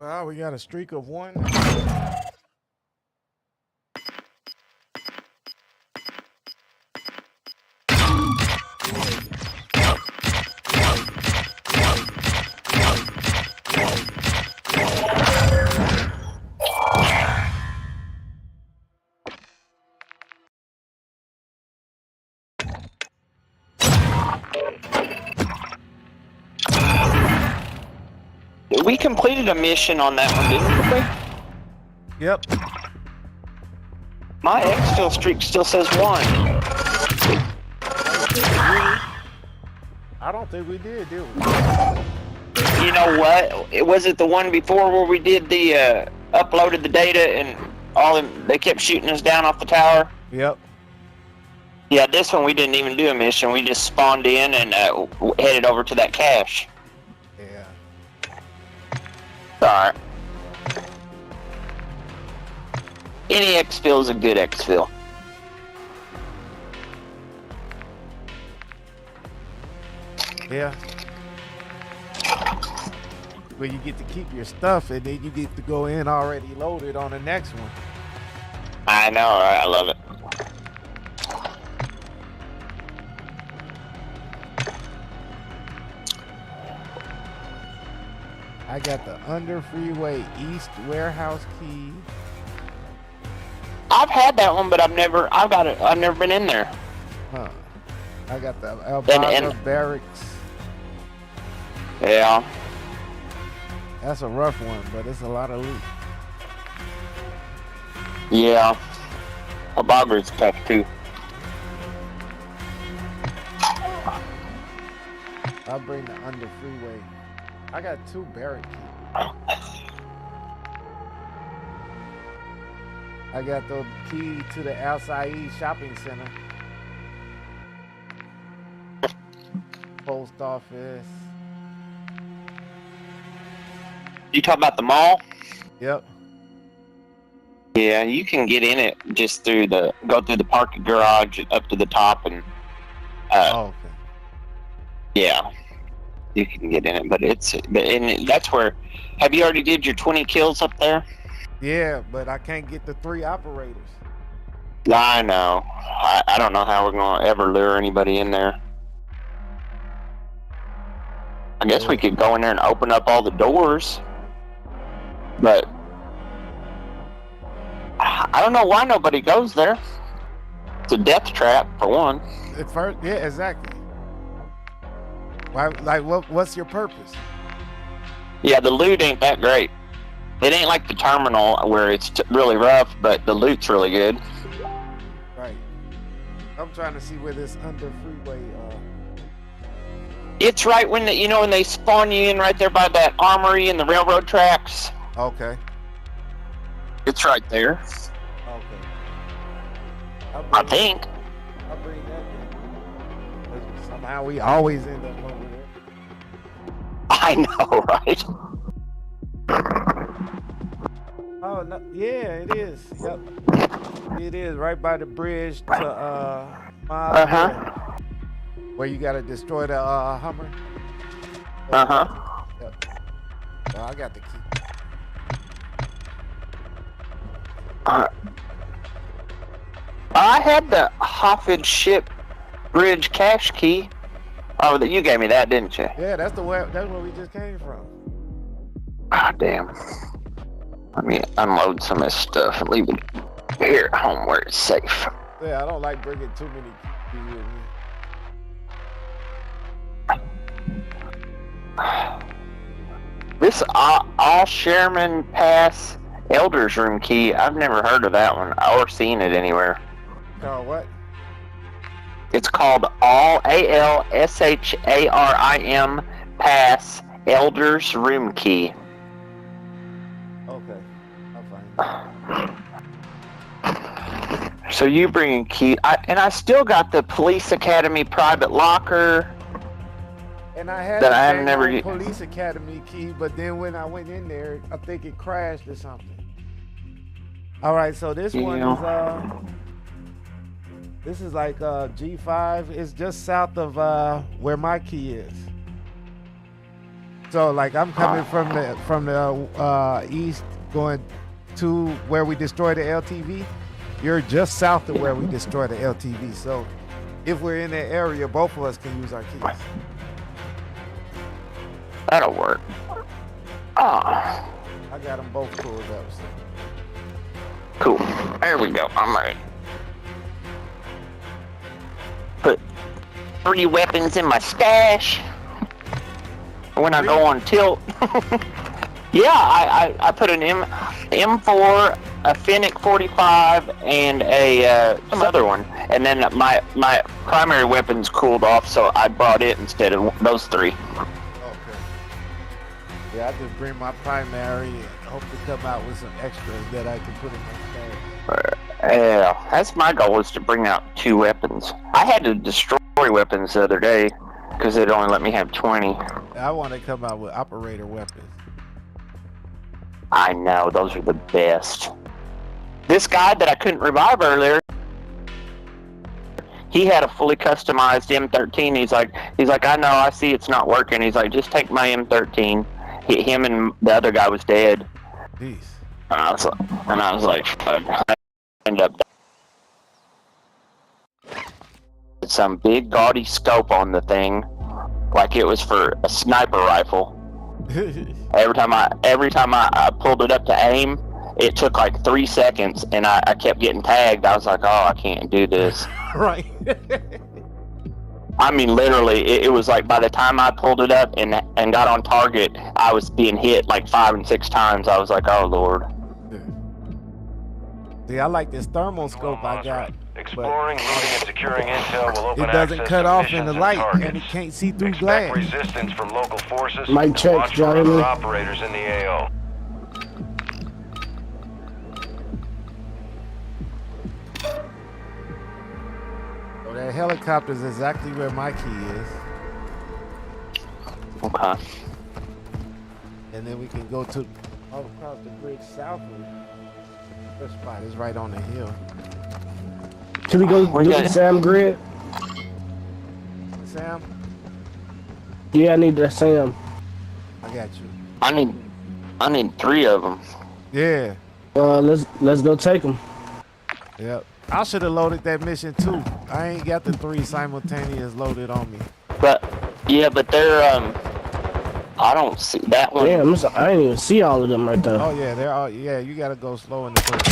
Well, we got a streak of 1. We completed a mission on that one, didn't we? Yep. My exfil streak still says 1. I don't think we did we? You know what? Was it the one before where we did the uploaded the data and they kept shooting us down off the tower? Yep. Yeah, this one we didn't even do a mission. We just spawned in and headed over to that cache. Yeah. Alright. Any exfil is a good exfil. Yeah. Where you get to keep your stuff and then you get to go in already loaded on the next one. I know, right? I love it. I got the under freeway east warehouse key. I've had that one, but I've never been in there. Huh. I got the Albaga barracks. Yeah. That's a rough one, but it's a lot of loot. Yeah. Albaga is tough too. I'll bring the under freeway. I got 2 barrack keys. I got the key to the Al Said shopping center. Post office. You talk about the mall? Yep. Yeah, you can get in it just go through the parking garage up to the top and Okay. Yeah. You can get in it, but that's where. Have you already did your 20 kills up there? Yeah, but I can't get the 3 operators. I know. I don't know how we're gonna ever lure anybody in there. I guess we could go in there and open up all the doors, but I don't know why nobody goes there. It's a death trap for one. At first, yeah, exactly. Why? Like, what's your purpose? Yeah, the loot ain't that great. It ain't like the terminal where it's really rough, but the loot's really good. Right. I'm trying to see where this under freeway. It's right when when they spawn you in right there by that armory and the railroad tracks. Okay. It's right there. Okay. I think. I'll bring that in. Somehow we always end up over there. I know, right? Oh no, yeah, it is. Yep, it is right by the bridge to Miles Hill, where you gotta destroy the Hummer. Yep. Oh, I got the key. I had the Hoffage ship bridge cache key. Oh, that you gave me that, didn't you? Yeah, that's where we just came from. Ah, damn. Let me unload some of this stuff and leave it here at home where it's safe. Yeah, I don't like bringing too many keys with me. This all Sherman Pass Elder's Room key, I've never heard of that one or seen it anywhere. Oh, what? It's called All ALSHARIM Pass Elder's Room Key. Okay, I'll find it. So you bring a key, and I still got the Police Academy private locker. And I had that I the have never same Police Academy key, but then when I went in there, I think it crashed or something. All right, so this one is like G5. It's just south of where my key is. So like I'm coming from the east going to where we destroyed the LTV. You're just south of where we destroyed the LTV. So if we're in that area, both of us can use our keys. That'll work. Ah. I got them both pulled up. So. Cool. There we go. I'm ready. Put 3 weapons in my stash. When I go on tilt. Yeah, I put an M4, a Fennec 45, and some other one. And then my primary weapon's cooled off, so I brought it instead of those 3. Okay. Yeah, I just bring my primary and hope to come out with some extras that I can put in my stash. Yeah, that's my goal, is to bring out 2 weapons. I had to destroy weapons the other day because it only let me have 20. I want to come out with operator weapons. I know, those are the best. This guy that I couldn't revive earlier, he had a fully customized M13. He's like, I know, I see it's not working. He's like, just take my M13. Him and the other guy was dead. Jeez. And I was like, fuck. I ended up with some big gaudy scope on the thing, like it was for a sniper rifle. Every time I pulled it up to aim, it took like 3 seconds, and I kept getting tagged. I was like, oh, I can't do this. Right. I mean, literally, it was like by the time I pulled it up and got on target, I was being hit like 5 and 6 times. I was like, oh, Lord. See, I like this thermal scope I got. Exploring, looting, and securing intel will open it doesn't access cut to off missions in the and light, targets. and it can't see through Expect glass. resistance from local forces. Mic check, Watch for other Johnny. operators in the AO. So that helicopter is exactly where my key is. Okay. And then we can go to all across the bridge southward. This spot is right on the hill. Should we go do the Sam grid? Sam? Yeah, I need the Sam. I got you. I need 3 of them. Yeah. Let's go take them. Yep. I should have loaded that mission too. I ain't got the 3 simultaneous loaded on me. But they're I don't see that one. Damn, I didn't even see all of them right there. Oh yeah, they're all. Yeah, you gotta go slow in the first.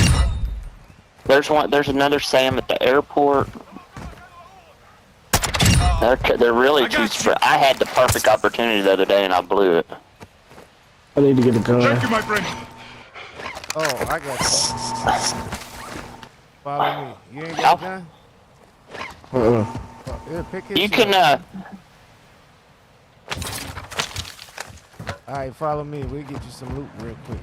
There's another Sam at the airport. They're really too spread. I had the perfect opportunity the other day and I blew it. I need to get a gun. Thank you, my friend. Oh, I got you. Follow me. You ain't got a gun? Yeah, pick his You shit can up. All right, follow me. We'll get you some loot real quick.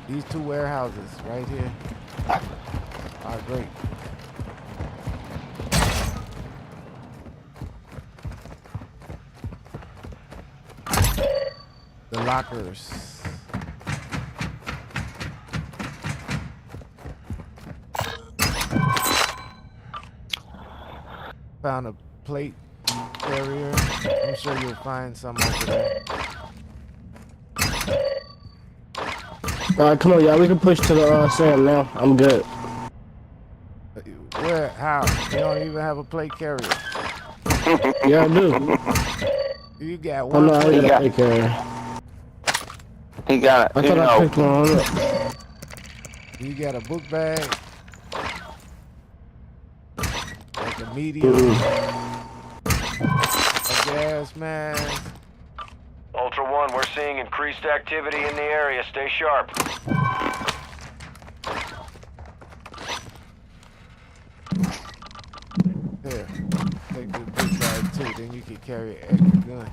These 2 warehouses right here are great. the lockers. Found a plate carrier. I'm sure you'll find some over there. Alright, come on, y'all. We can push to the Sam now. I'm good. Where? How? You don't even have a plate carrier. Yeah, I do. You got Oh, one no, I plate. got a plate carrier. He got it. I thought I picked one up. You got a book bag. Like a medium. A gas mask. Ultra One, we're seeing increased activity in the area. Stay sharp. Here, take the big bag too, then you can carry an extra gun.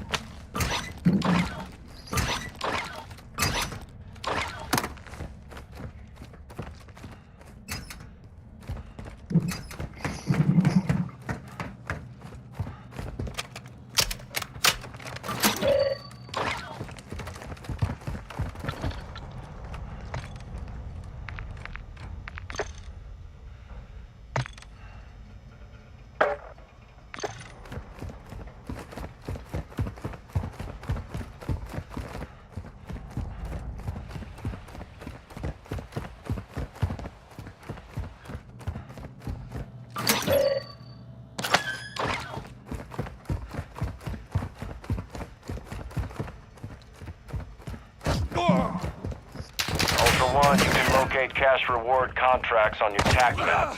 Ultra One, you can locate cash reward contracts on your TAC map.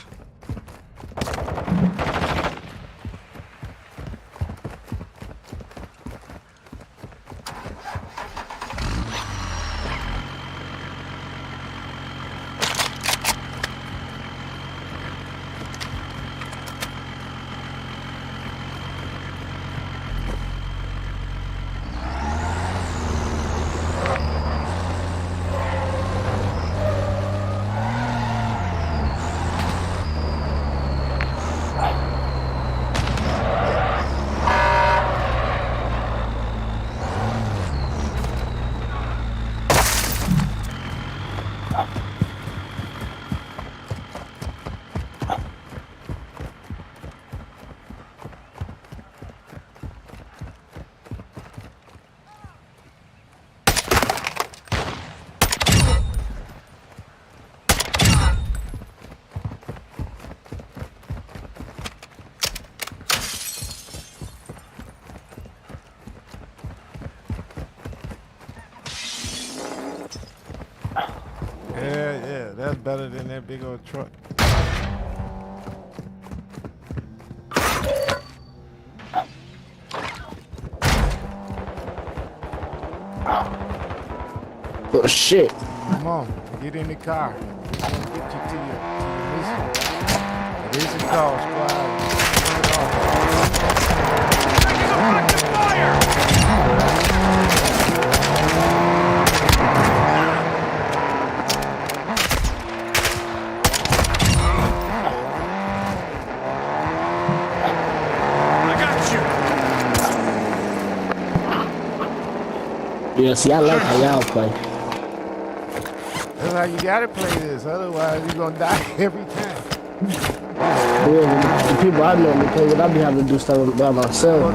Yeah, that's better than that big old truck. Oh, shit. Come on, get in the car. We're gonna get you to your mission. It is a call, squad. Yeah, see, I like how y'all play. That's how you gotta play this, otherwise you're gonna die every time. Yeah, the people I normally play with, I be having to do stuff by myself.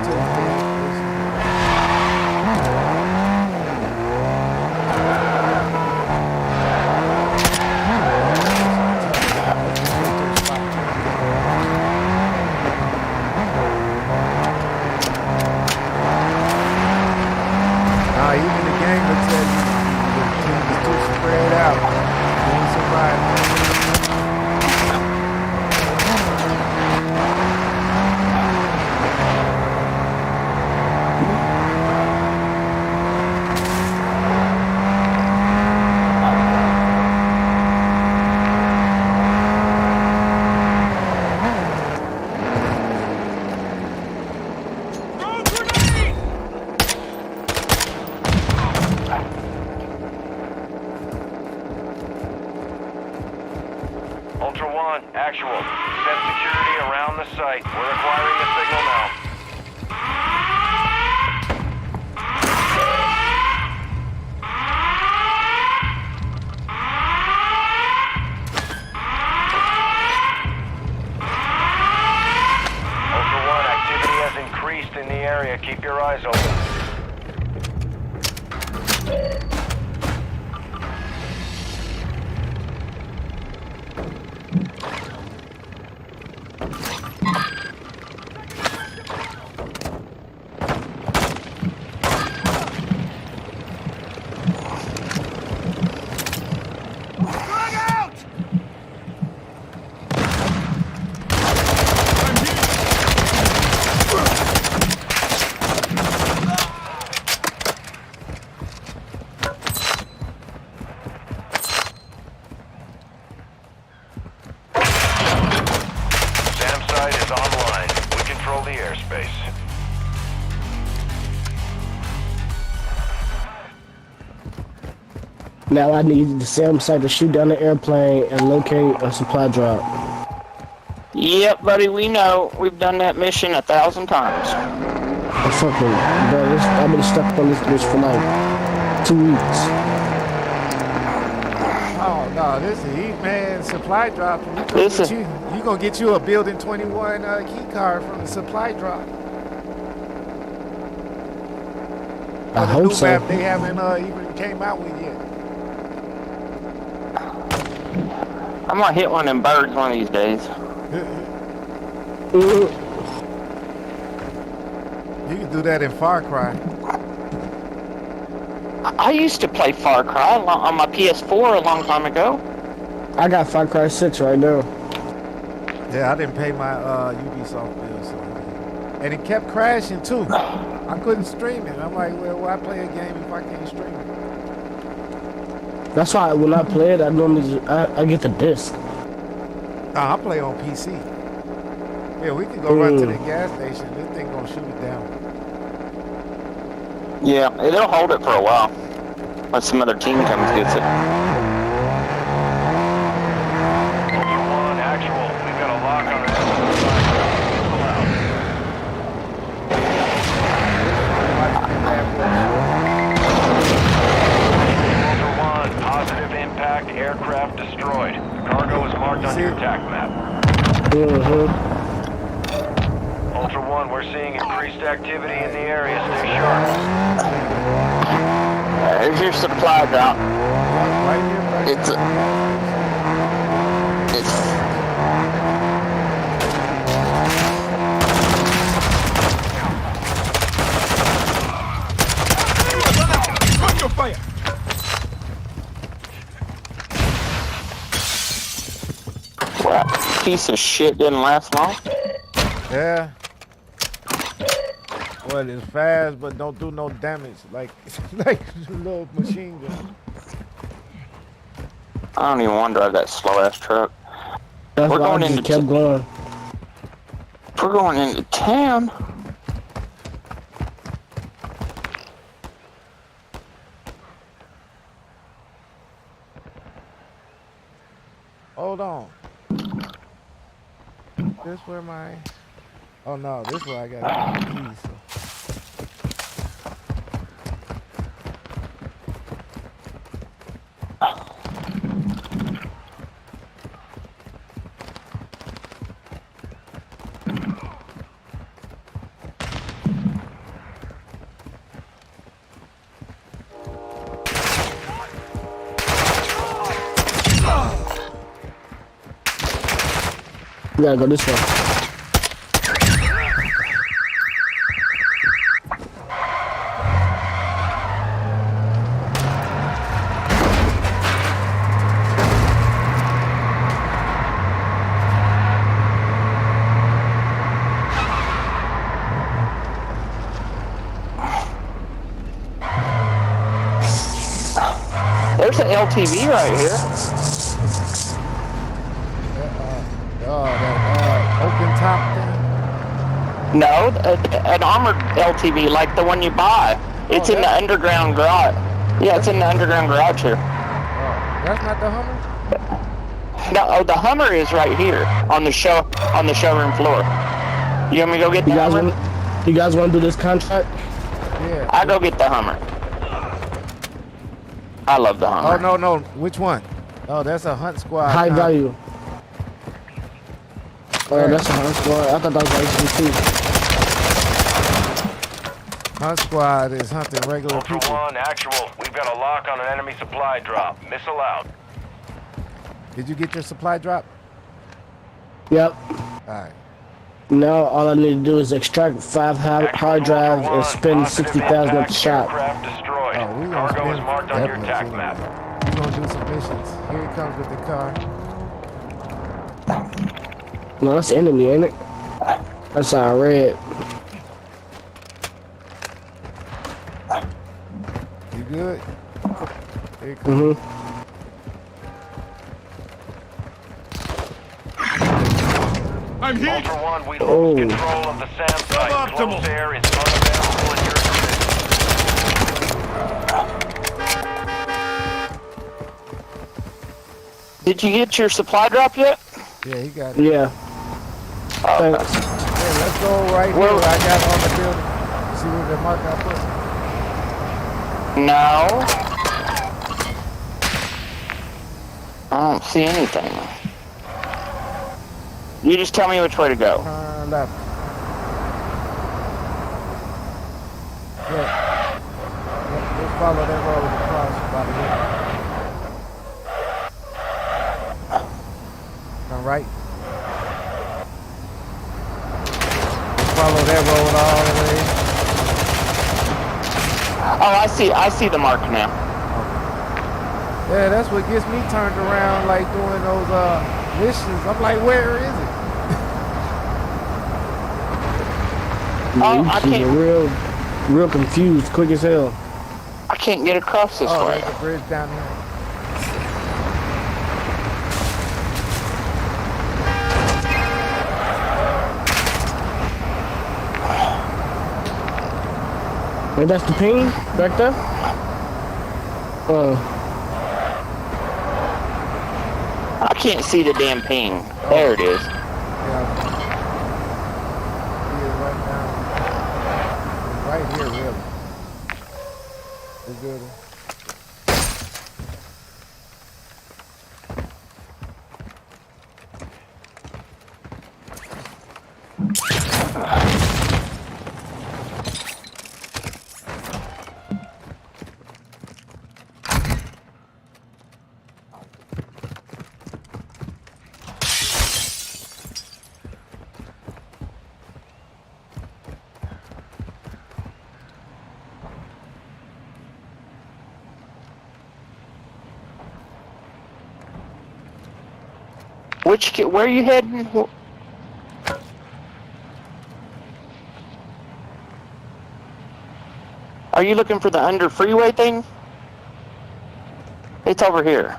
Even the game will tell you the team is too spread out. You ain't surviving. Ultra One, actual. Set security around the site. We're acquiring the signal now. area. Keep your eyes open. Is online. We control the airspace. Now I need the SAM site to shoot down the airplane and locate a supply drop. Yep, buddy, we know. We've done that mission 1,000 times. I fucking, bro, I've been stuck on this bitch for like 2 weeks. Oh no, this is heat, man. Supply drop. You gonna get you a Building 21 key card from the supply drop. I hope new so. map they haven't even came out with yet. I'm gonna hit one of them birds one of these days. You can do that in Far Cry. I used to play Far Cry on my PS4 a long time ago. I got Far Cry 6 right now. Yeah, I didn't pay my Ubisoft bill, so and it kept crashing too. I couldn't stream it. I'm like, well, why play a game if I can't stream it? That's why when I play it, I normally I get the disc. Nah, I play on PC. Yeah, we can go run to the gas station. This thing gonna shoot it down. Yeah, it'll hold it for a while. Unless some other team comes and gets it. Ultra One, actual. We've got a lock on it. Ultra One, positive impact, aircraft destroyed. The cargo is marked on your attack map. Ultra One, we're seeing increased activity in the area. Stay sharp. There's your supply drop. It's Run your fire! Well, piece of shit didn't last long. Yeah. Well, it's fast, but don't do no damage like like a little machine gun. I don't even want to drive that slow ass truck. That's We're why going I just into kept going. We're going into town. Hold on. This where my... Oh no, this where I got the keys. So. We gotta go this way. There's an LTV right here. That open top thing? No, an armored LTV like the one you buy. It's in the underground garage. Yeah, it's in the underground garage here. Oh, that's not the Hummer? No, oh, the Hummer is right here on the showroom floor. You want me to go get the Hummer? You guys want to do this contract? Yeah. I'll go get the Hummer. I love the Hummer. Oh, no. Which one? Oh, that's a Hunt Squad. High value. Oh, that's a Hunt Squad. I thought that was HVT. Hunt squad is hunting regular Ultra people. One, actual. We've got a lock on an enemy supply drop. Missile out. Did you get your supply drop? Yep. Alright. Now all I need to do is extract 5 hard drives and spend 60,000 at the shop. Aircraft destroyed. Oh, we gonna Cargo is spend marked on that your much TAC anyway. map. We're gonna do some missions. Here he comes with the car. No, that's enemy, ain't it? That's all red. You good? Here he comes. I'm hit! Ultra One, we Oh. lose control of the SAM site. Suboptimal. Close air is unavailable in your position. Did you get your supply drop yet? Yeah, he got it. Yeah. Thanks. Hey, let's go right here where I got on the building. See where the mark I put? No. I don't see anything. You just tell me which way to go. Turn left. Yeah. Let's follow that road across by the river. Turn right. Follow that road all the way. Oh, I see the mark now. Yeah, that's what gets me turned around, like doing those missions. I'm like, where is it? Oh, I She's can't. real confused, quick as hell. I can't get across this Oh, way. there's a bridge down there. Hey, that's the ping back there? I can't see the damn ping. There it is. Yeah. See it right down. It's right here, really. It's good. Where are you heading? Are you looking for the under freeway thing? It's over here.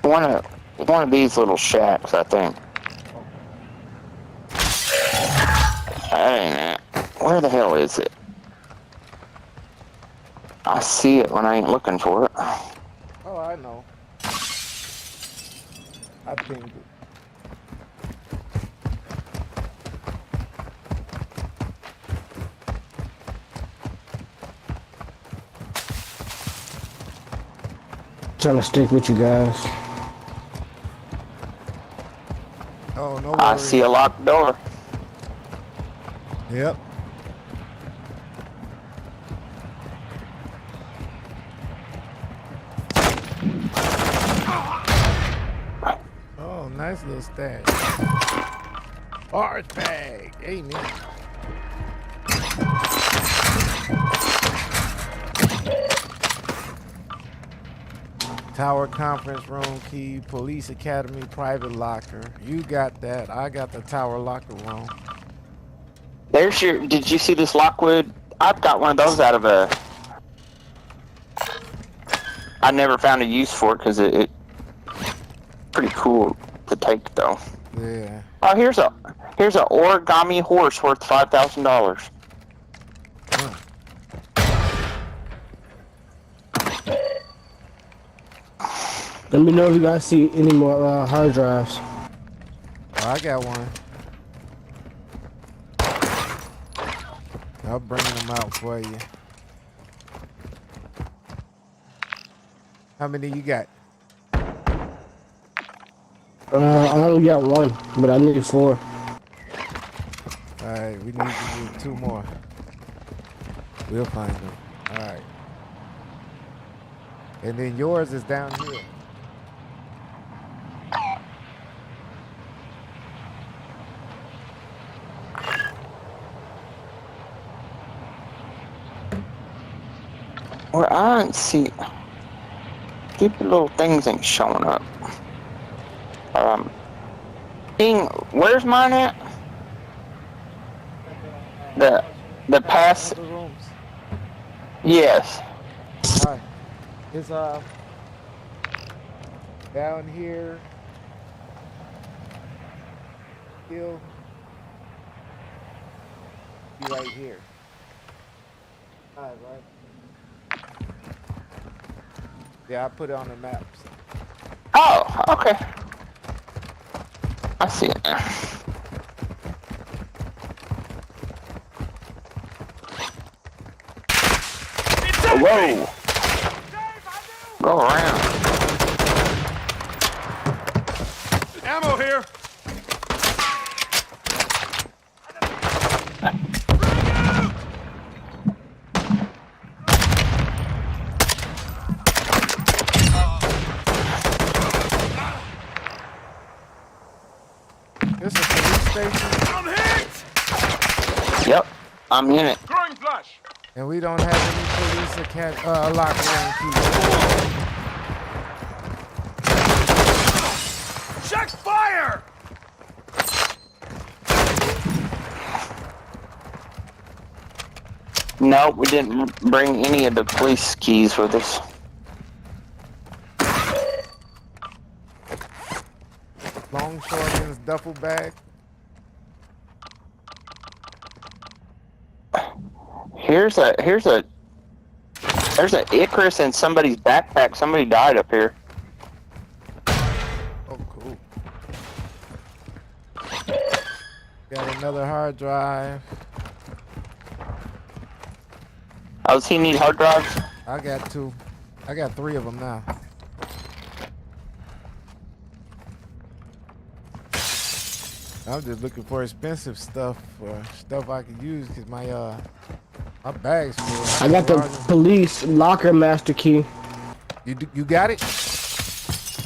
One of these little shacks, I think. That ain't it. Where the hell is it? I see it when I ain't looking for it. Oh, I know. I pinged it. Trying to stick with you guys. Oh, no I worries. see a locked door. Yep. Oh, nice little stash. Art bag. Amen. Tower conference room key, police academy private locker. You got that. I got the tower locker room. There's your. Did you see this Lockwood? I've got one of those out of a. I never found a use for it because it pretty cool to take though. Yeah. Oh, here's a origami horse worth $5,000. Huh. Let me know if you guys see any more hard drives. Oh, I got one. I'll bring them out for you. How many you got? I only got one, but I need 4. All right, we need 2 more. We'll find them. All right. And then yours is down here. Well, I don't see. Stupid little things ain't showing up. Ding, where's mine at? The pass. The rooms. Yes. All right. It's down here. Still. Be right here. All right, right. Yeah, I put it on the maps. Oh, okay. I see it now. Whoa. Go around. Ammo here! This is a police station. I'm hit! Yep, I'm in it. Throwing flash! And we don't have any police locker room keys. Check fire! No, we didn't bring any of the police keys with us. Longshoreman's duffel bag. There's a Icarus in somebody's backpack. Somebody died up here. Oh, cool. Got another hard drive. Oh, does he need hard drives? I got 2. I got 3 of them now. I'm just looking for expensive stuff, stuff I can use, because my bag's full. I got the police locker master key. You got it?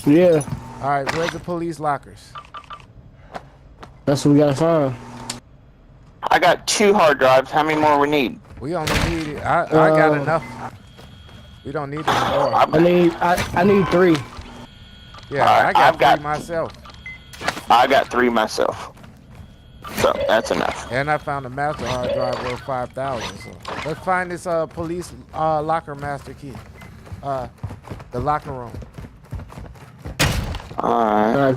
Yeah, All right, where's the police lockers? that's what we gotta find. I got 2 hard drives. How many more we need? We only need it. I got enough. We don't need any more. I need 3. Yeah, Alright, I got I've got- 3 myself. I got 3 myself. So that's enough. And I found a master hard drive worth 5,000. So let's find this police locker master key. The locker room. Alright.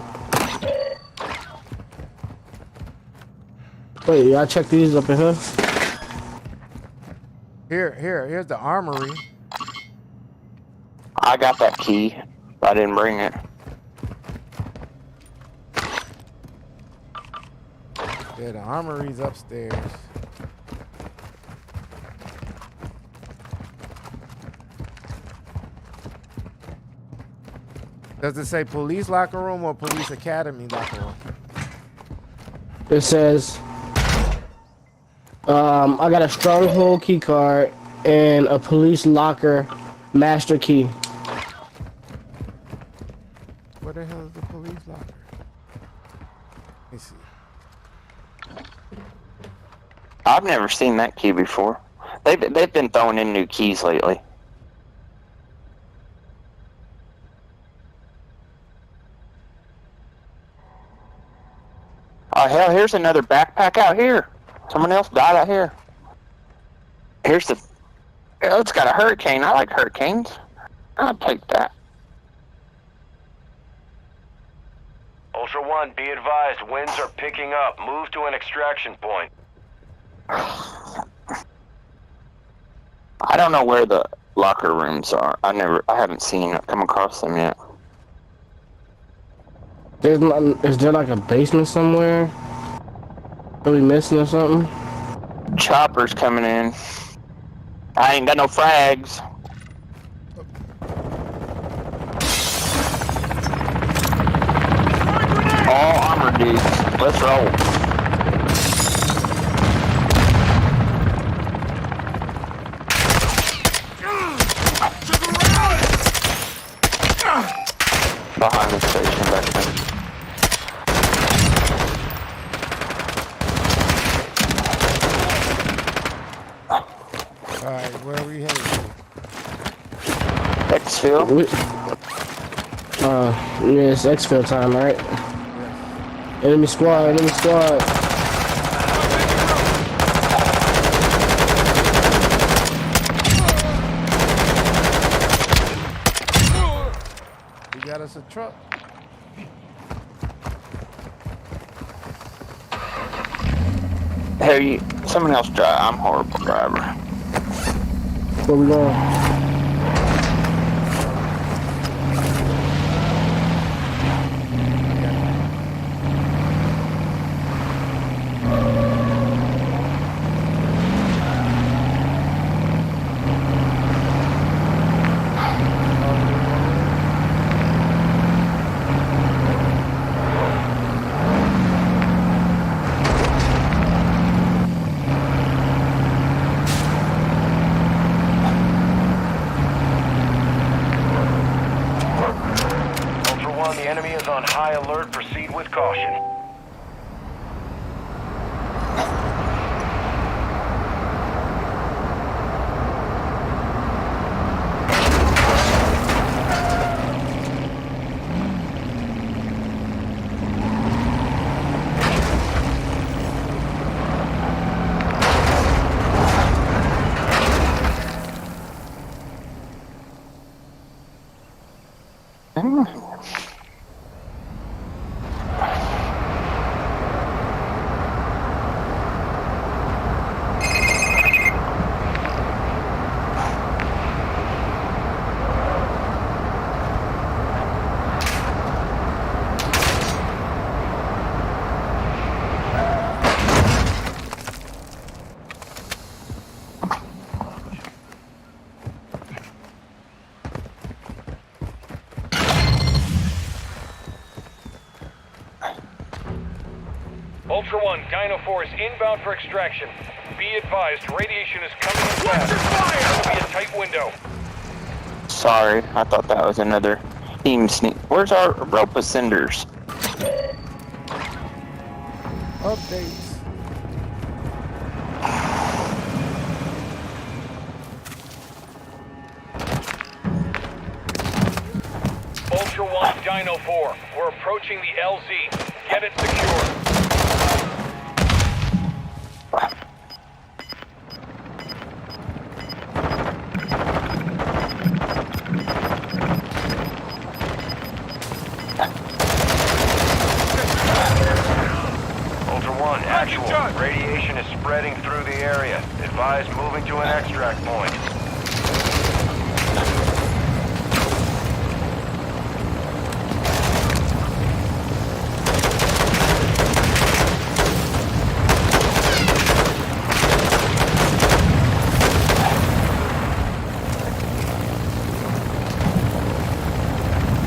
Wait, y'all check these up in here? Here's the armory. I got that key, but I didn't bring it. Yeah, the armory's upstairs. Does it say police locker room or police academy locker room? It says, I got a stronghold key card and a police locker master key. Where the hell is the police locker? Let me see. I've never seen that key before. They've been throwing in new keys lately. Oh hell, here's another backpack out here. Someone else died out here. Here's the... Oh, it's got a hurricane. I like hurricanes. I'll take that. Ultra One, be advised, winds are picking up. Move to an extraction point. I don't know where the locker rooms are. I haven't come across them yet. Is there like a basement somewhere? Are we missing or something? Choppers coming in. I ain't got no frags. dudes. Let's roll. Behind the station back there. Alright, where are we headed to? Exfil. Yeah, it's exfil time, right? Enemy squad, enemy squad. We got us a truck. Hey, someone else drive. I'm a horrible driver. Where we going? Ultra One, the enemy is on high alert. Proceed with caution. Ultra One, Dino 4 is inbound for extraction. Be advised, radiation is coming in fast. It's gonna be a tight window. Sorry, I thought that was another team sneak. Where's our rope ascenders? Updates. Ultra One, Dino 4. We're approaching the LZ. Get it secure. Ultra One, actual. Radiation is spreading through the area. Advise moving to an extract point.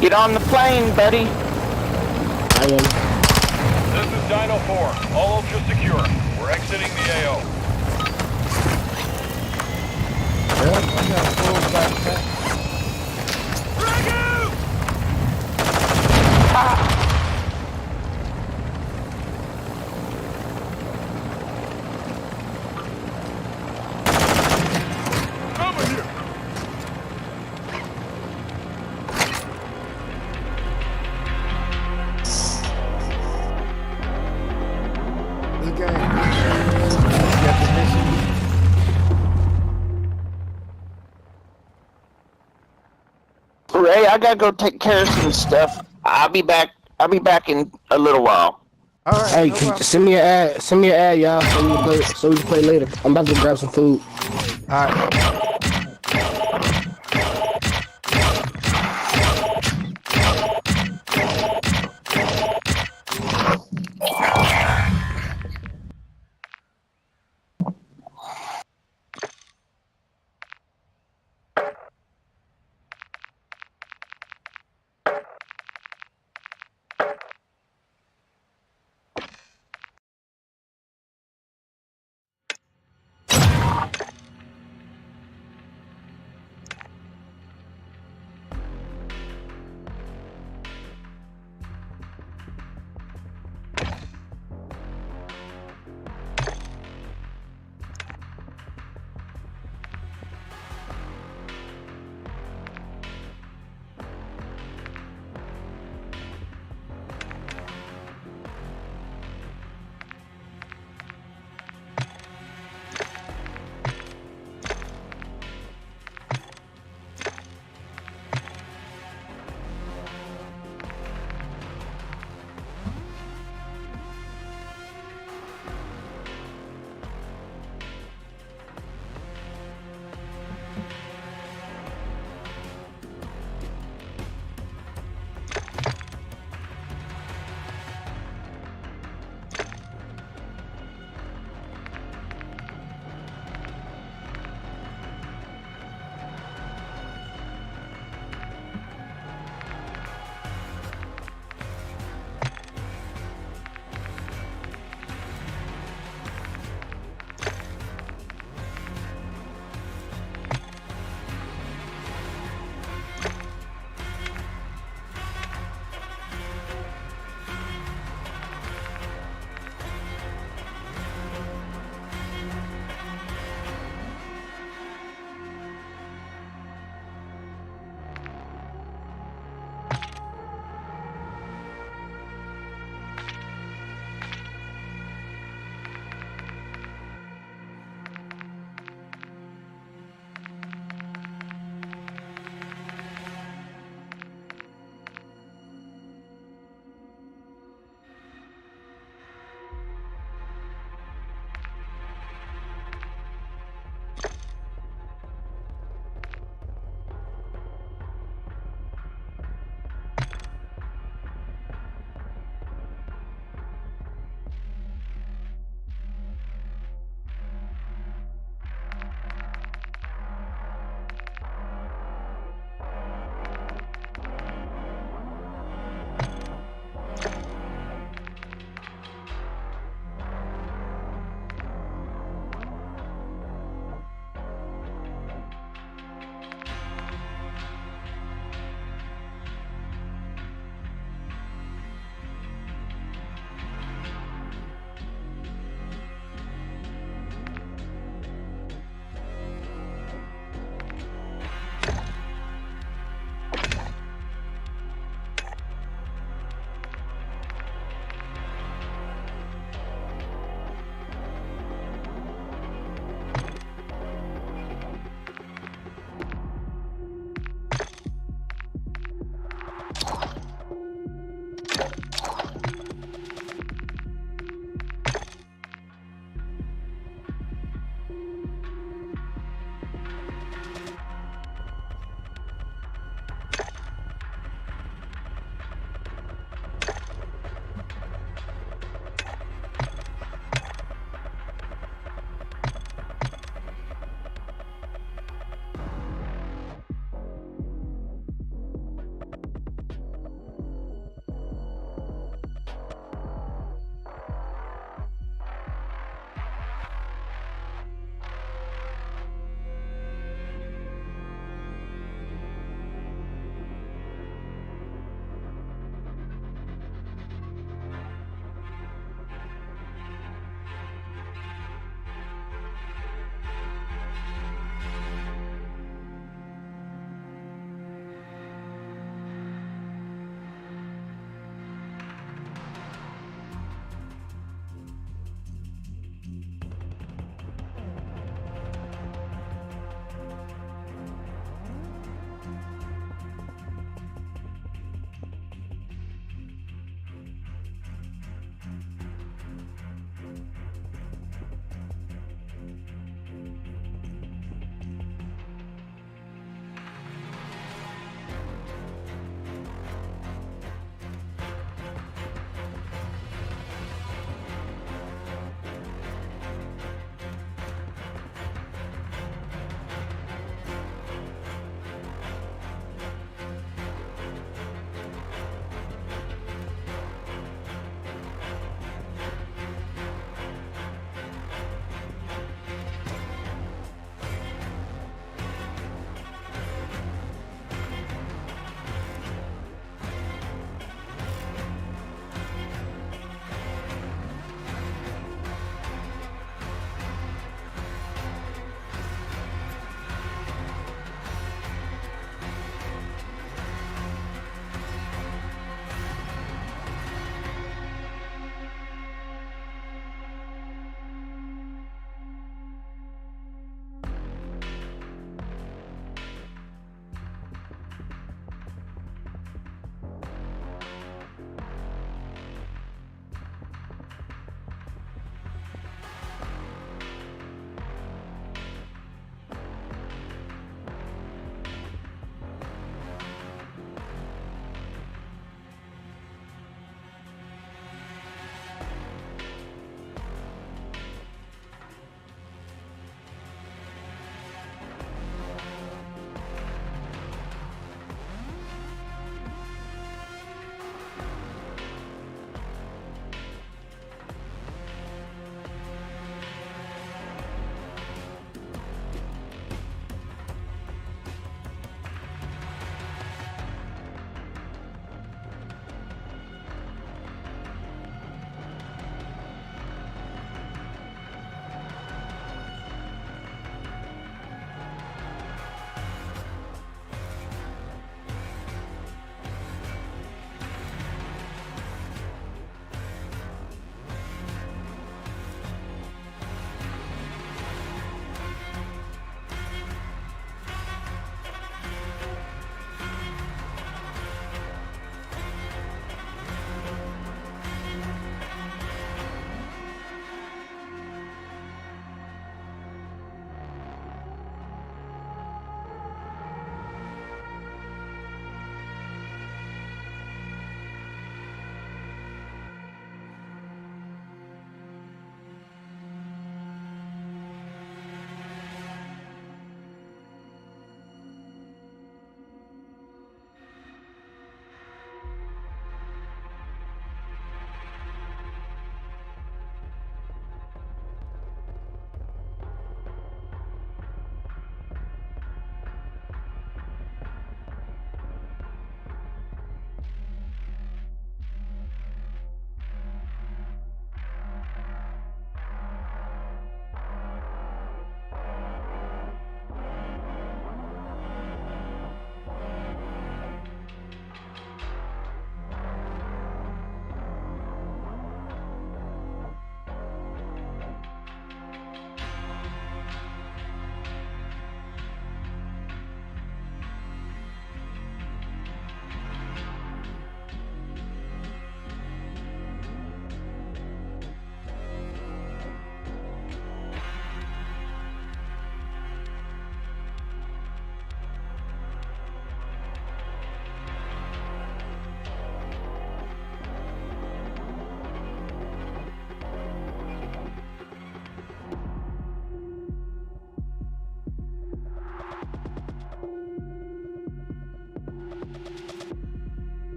Get on the plane, buddy. I am. This is Dino 4. All Ultra secure. We're exiting the AO. Yep, I got a full backpack. Over here! This game. Got the mission. Ray, I gotta go take care of some stuff. I'll be back in a little while. All right. Hey, no problem. send me an ad. Send me an ad, y'all, so we can play later. I'm about to grab some food. All right.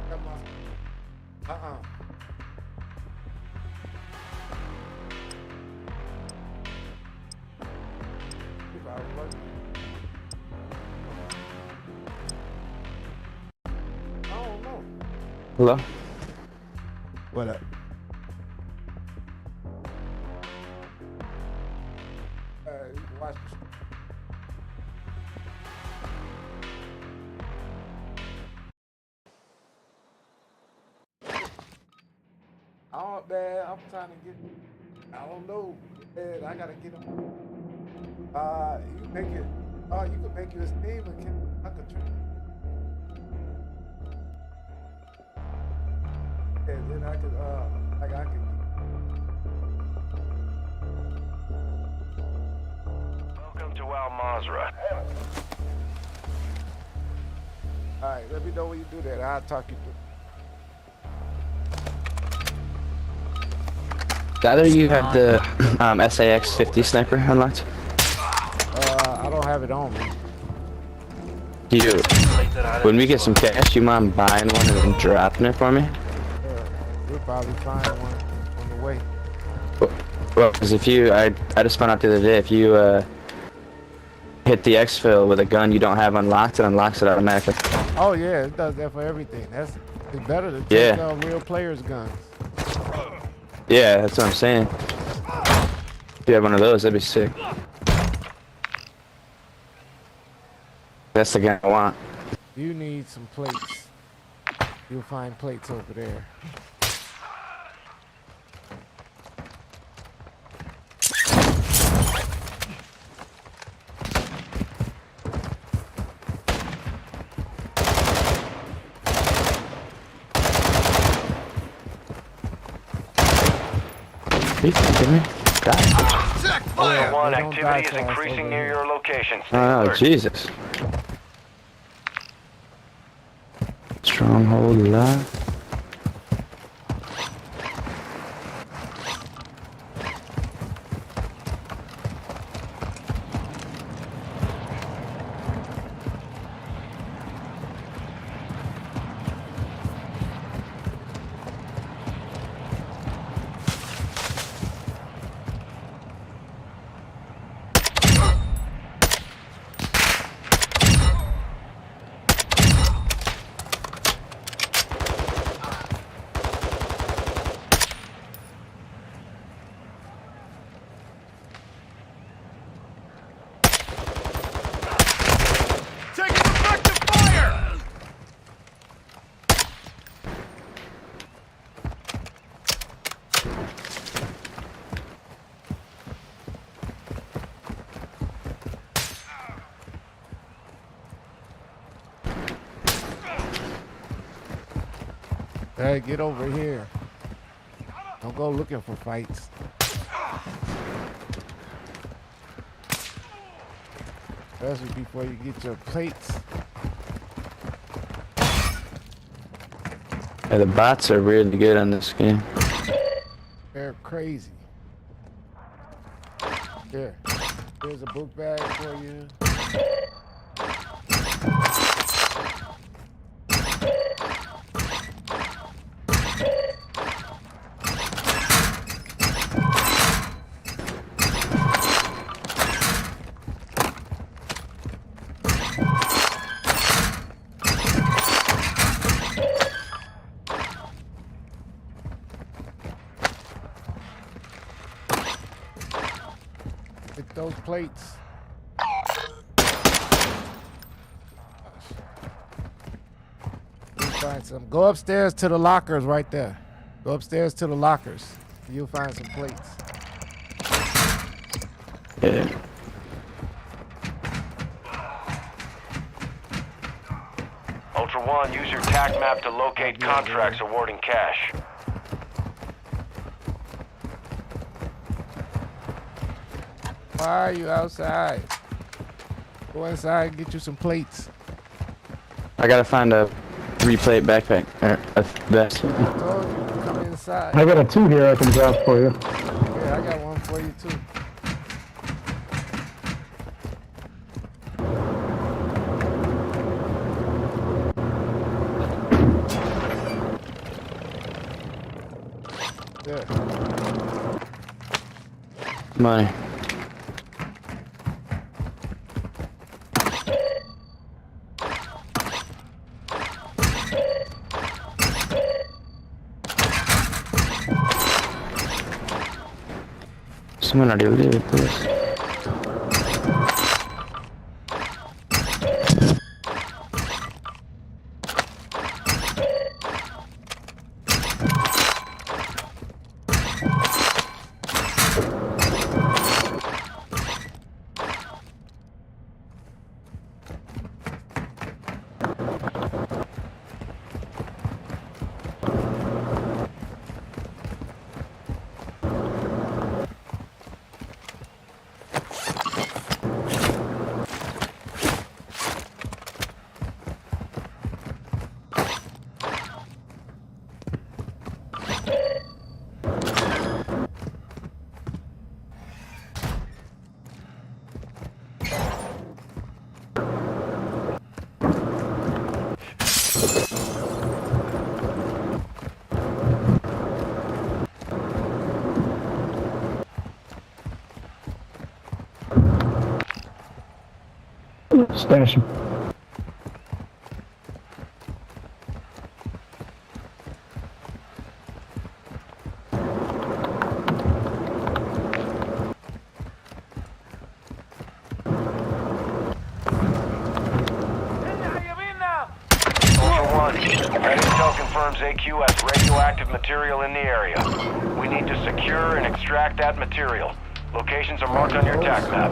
Come on. I don't know. Hello? What up? You can watch the oh man, I'm trying to get. I don't know. Man, I gotta get them. You make it. Oh, you can make you a Steam account. I could try. And then I could. Like I could. Welcome to Al Mazrah. All right, let me know when you do that. I'll talk you through. Either you have the SAX 50 sniper unlocked? I don't have it on me. Do you? When we get some cash, you mind buying one and then dropping it for me? We'll probably find one on the way. Well, because if you, I just found out the other day, if you hit the exfil with a gun you don't have unlocked, it unlocks it automatically. Oh yeah, it does that for everything. It's better to take real players' guns. Yeah, that's what I'm saying. If you have one of those, that'd be sick. That's the gun I want. You need some plates. You'll find plates over there. Are you kidding me? God. One activity is increasing near your location. Stay Oh, alert. Jesus. Stronghold alive. Hey, get over here. Don't go looking for fights. Especially before you get your plates. Yeah, the bots are really good on this game. They're crazy. Here, here's a book bag for you. Get those plates. You'll find some. Go upstairs to the lockers right there. Go upstairs to the lockers. You'll find some plates. Yeah. Ultra One, use your TAC map to locate contracts awarding cash. Why are you outside? Go inside and get you some plates. I gotta find a 3-plate backpack or a vest. I told you, come inside. I got a 2 here I can drop for you. Yeah, I got one for you too. There. Money. Someone already looted this. Stash him. Red Intel confirms AQ has radioactive material in the area. We need to secure and extract that material. Locations are marked on your attack map.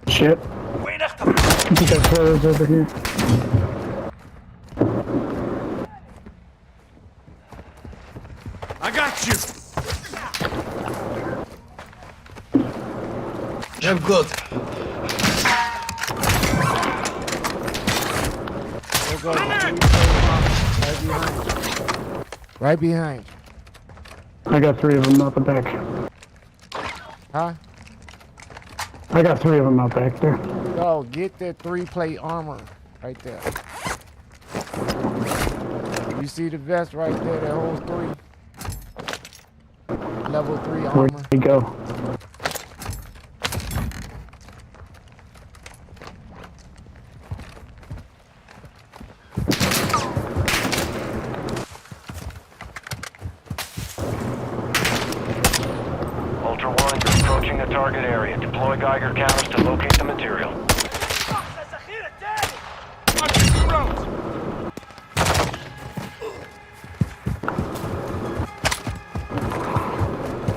Shit. I think that CRU's over here. I got you. I'm good. Go. Right behind. I got 3 of them out the back. Huh? I got 3 of them out back there. Go, get that 3-plate armor right there. You see the vest right there that holds 3? Level 3 armor. Where'd he go? a target area. Deploy Geiger counters to locate the material.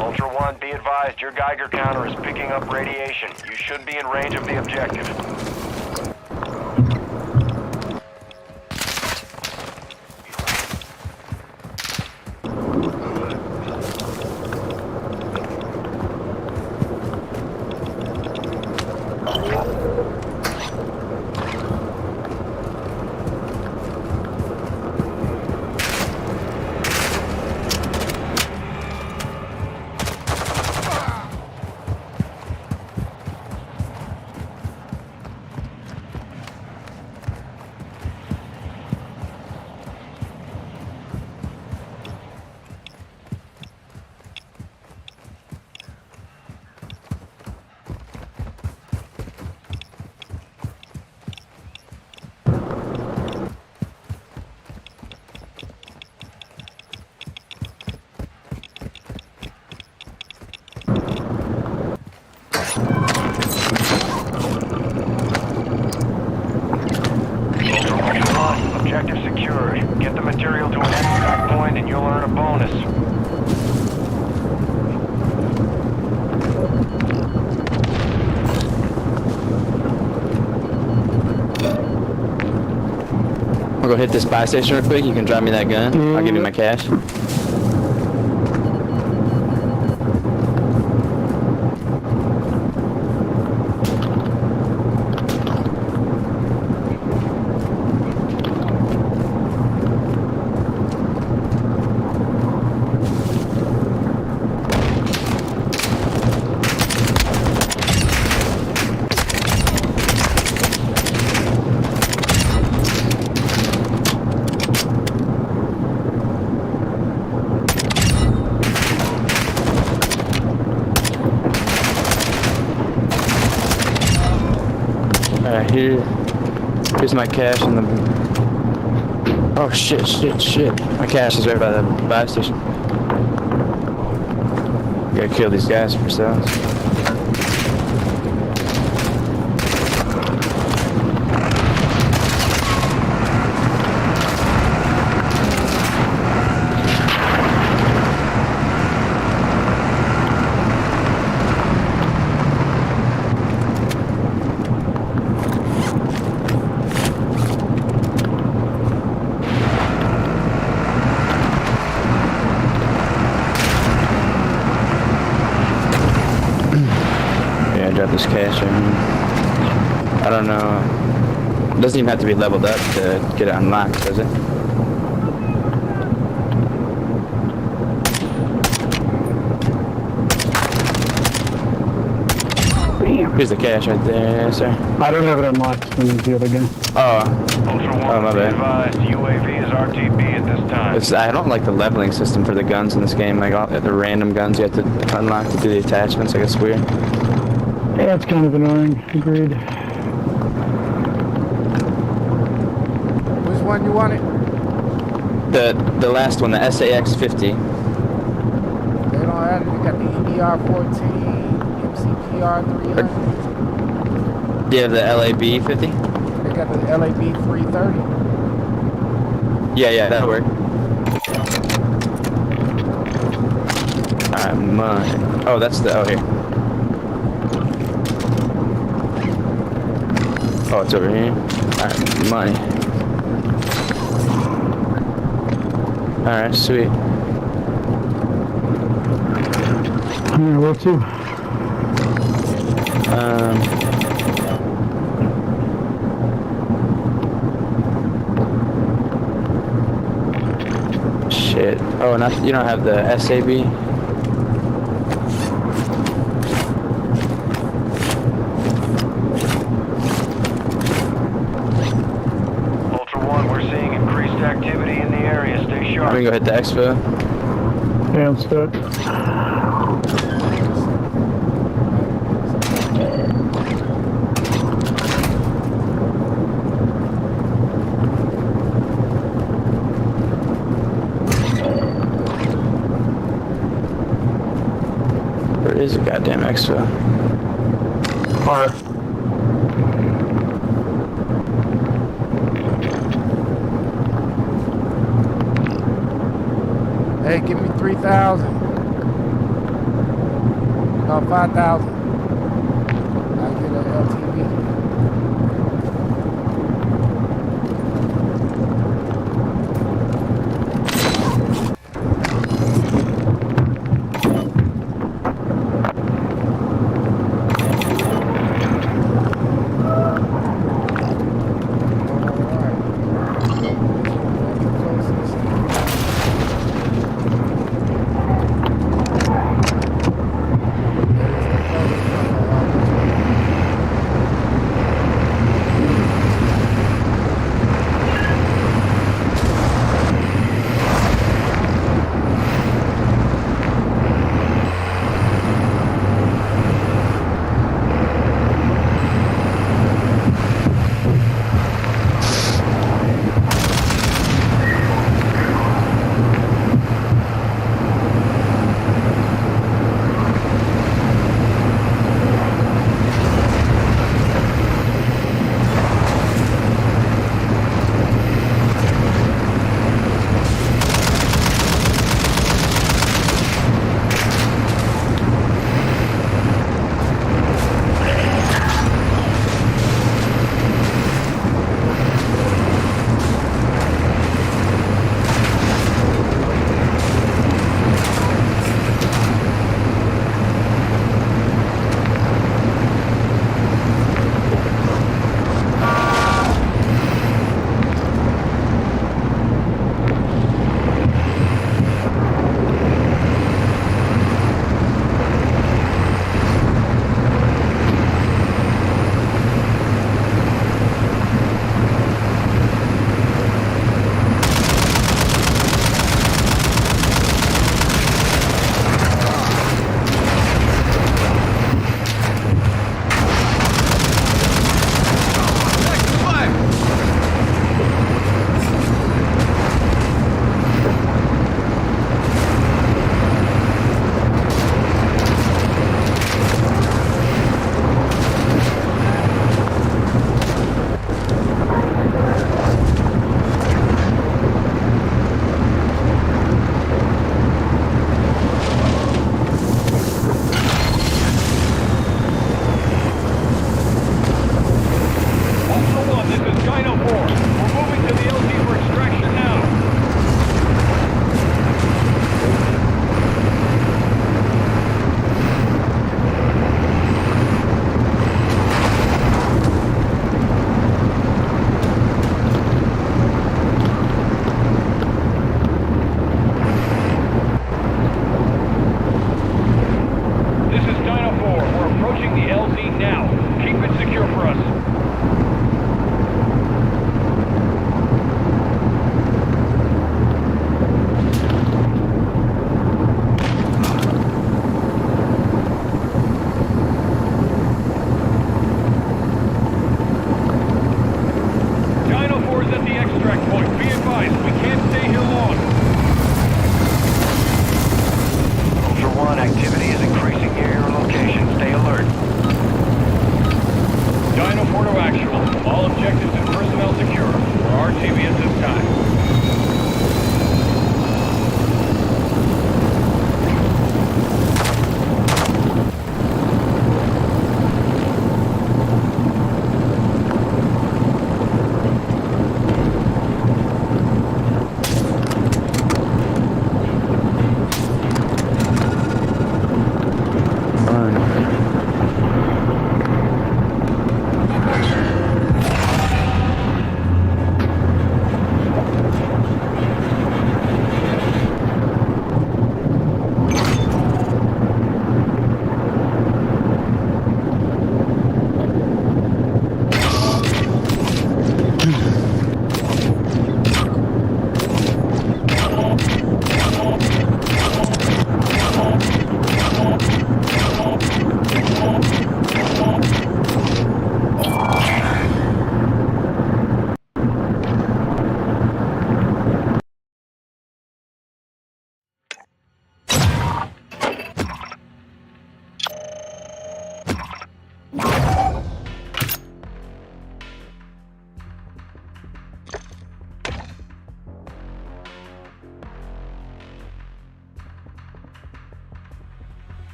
Ultra One, be advised, your Geiger counter is picking up radiation. You should be in range of the objective. Objective secured. Get the material to an extract point and you'll earn a bonus. I'll go hit this buy station real quick. You can drop me that gun. I'll give you my cash. Alright, here's my cash in the... Oh shit. My cash is right by the buy station. Gotta kill these guys for sales. Drop this cash in. I don't know. It doesn't even have to be leveled up to get it unlocked, does it? Here's the cash right there, sir. I don't have it unlocked from the other game. Oh, my bad. UAV is RTB at this time. I don't like the leveling system for the guns in this game. Like all the random guns you have to unlock to do the attachments. Like it's weird. Yeah, it's kind of annoying. Agreed. Which one you wanted? The last one, the SAX 50. They don't have it. They got the EBR 14, MCPR 300. Do you have the LAB 50? They got the LAB 330. Yeah, that'll work. Alright, mine. Oh, that's the... Oh, here. Oh, it's over here. Alright, money. Alright, sweet. Alright, where to? Shit. Oh, you don't have the SAB? Activity in the area. Stay sharp. I'm gonna go hit the expo. Yeah, let's do it. Where is it? God goddamn exfil. Alright. Hey, give me 3,000. No, 5,000. I'll get an LTV.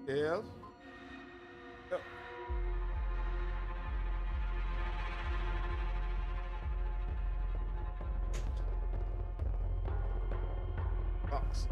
Yes. Yep. Box.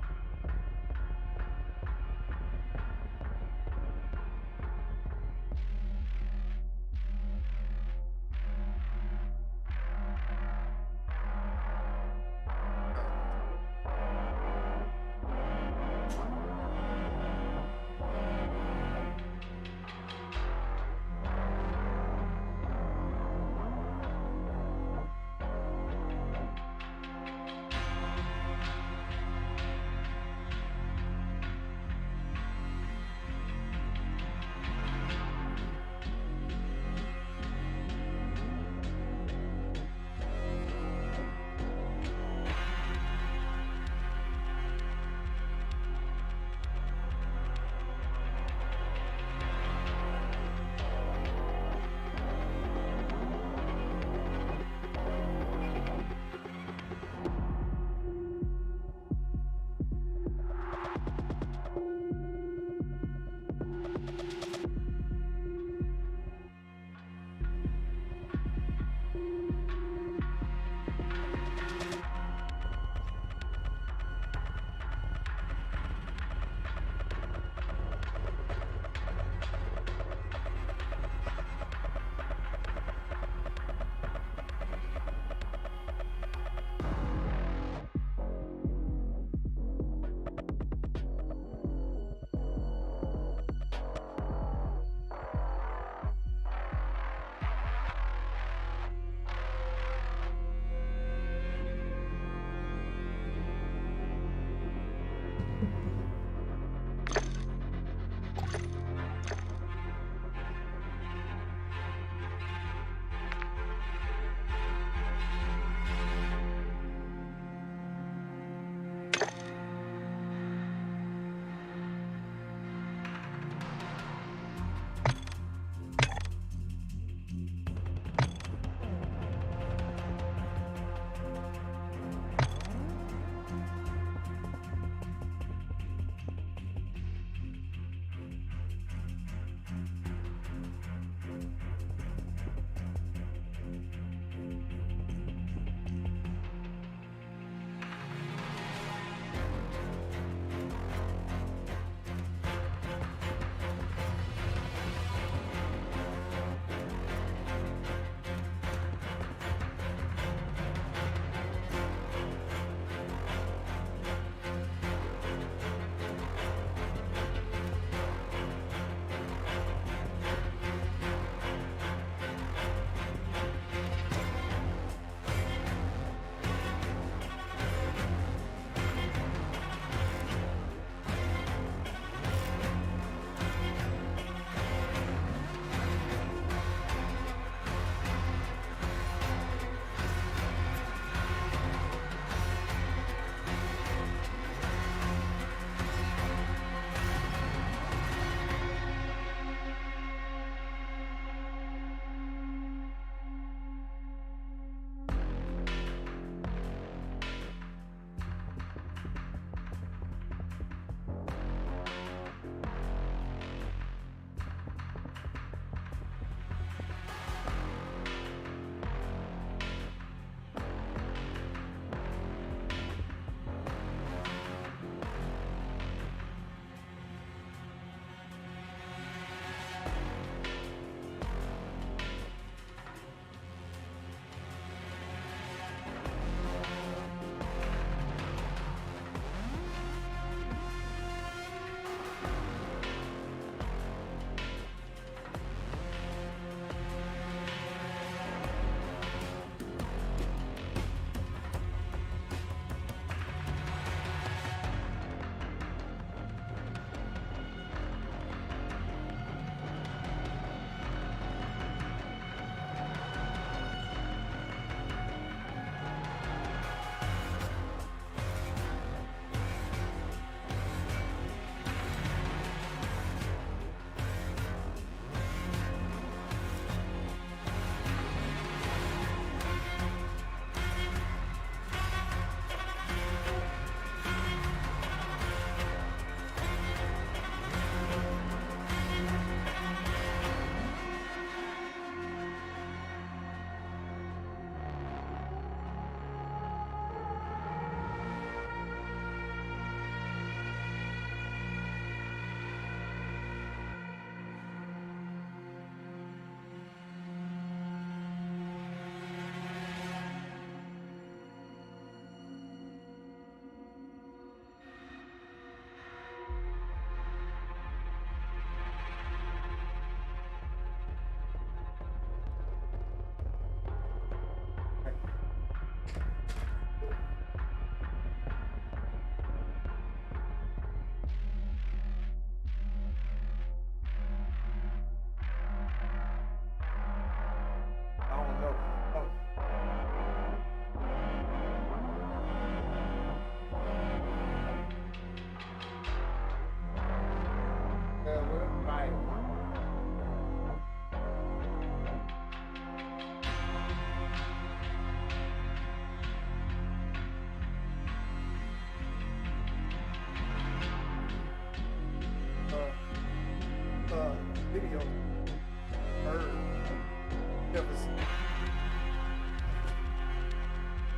Never seen.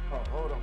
Oh, hold on.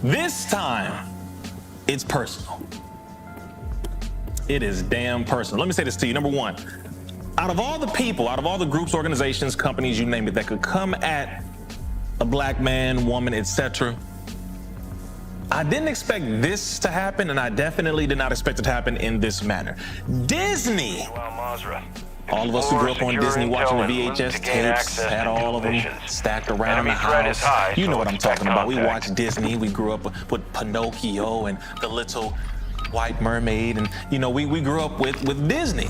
This time, it's personal. It is damn personal. Let me say this to you. Number one, out of all the people, out of all the groups, organizations, companies, you name it, that could come at a black man, woman, etc., I didn't expect this to happen, and I definitely did not expect it to happen in this manner. Disney. All of us who grew up on Disney watching the VHS tapes had all of them stacked around the house. You know what I'm talking about. We watched Disney. We grew up with Pinocchio and the Little White Mermaid, and you know, we grew up with Disney.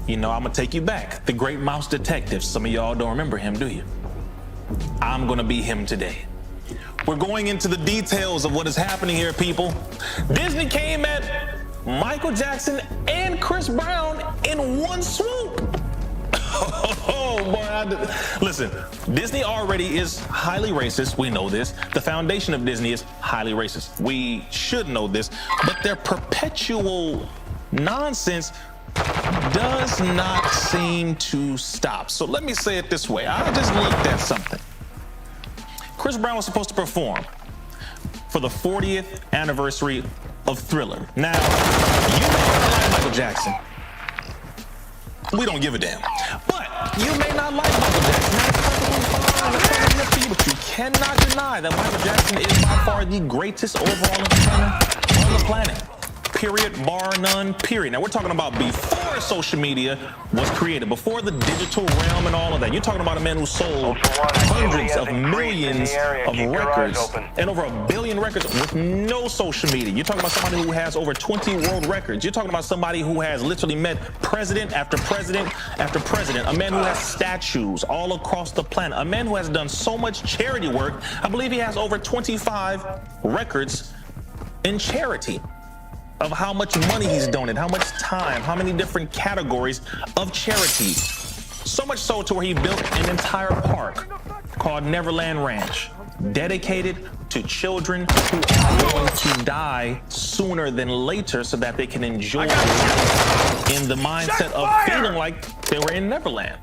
You know, I'm gonna take you back. The Great Mouse Detective. Some of y'all don't remember him, do you? I'm gonna be him today. We're going into the details of what is happening here, people. Disney came at Michael Jackson and Chris Brown in one swoop. Oh boy, listen, Disney already is highly racist. We know this. The foundation of Disney is highly racist. We should know this, but their perpetual nonsense does not seem to stop. So let me say it this way. I just looked at something. Chris Brown was supposed to perform for the 40th anniversary of Thriller. Now, you may not like Michael Jackson. We don't give a damn. But you may not like Michael Jackson. That's perfectly fine. It's totally up to you. But you cannot deny that Michael Jackson is by far the greatest overall entertainer on the planet. Period, bar none, period. Now, we're talking about before social media was created, before the digital realm and all of that. You're talking about a man who sold hundreds of millions of records and over 1 billion records with no social media. You're talking about somebody who has over 20 world records. You're talking about somebody who has literally met president after president after president, a man who has statues all across the planet, a man who has done so much charity work. I believe he has over 25 records in charity, of how much money he's donated, how much time, how many different categories of charity. So much so to where he built an entire park called Neverland Ranch, dedicated to children who are going to die sooner than later so that they can enjoy in the mindset of feeling like they were in Neverland.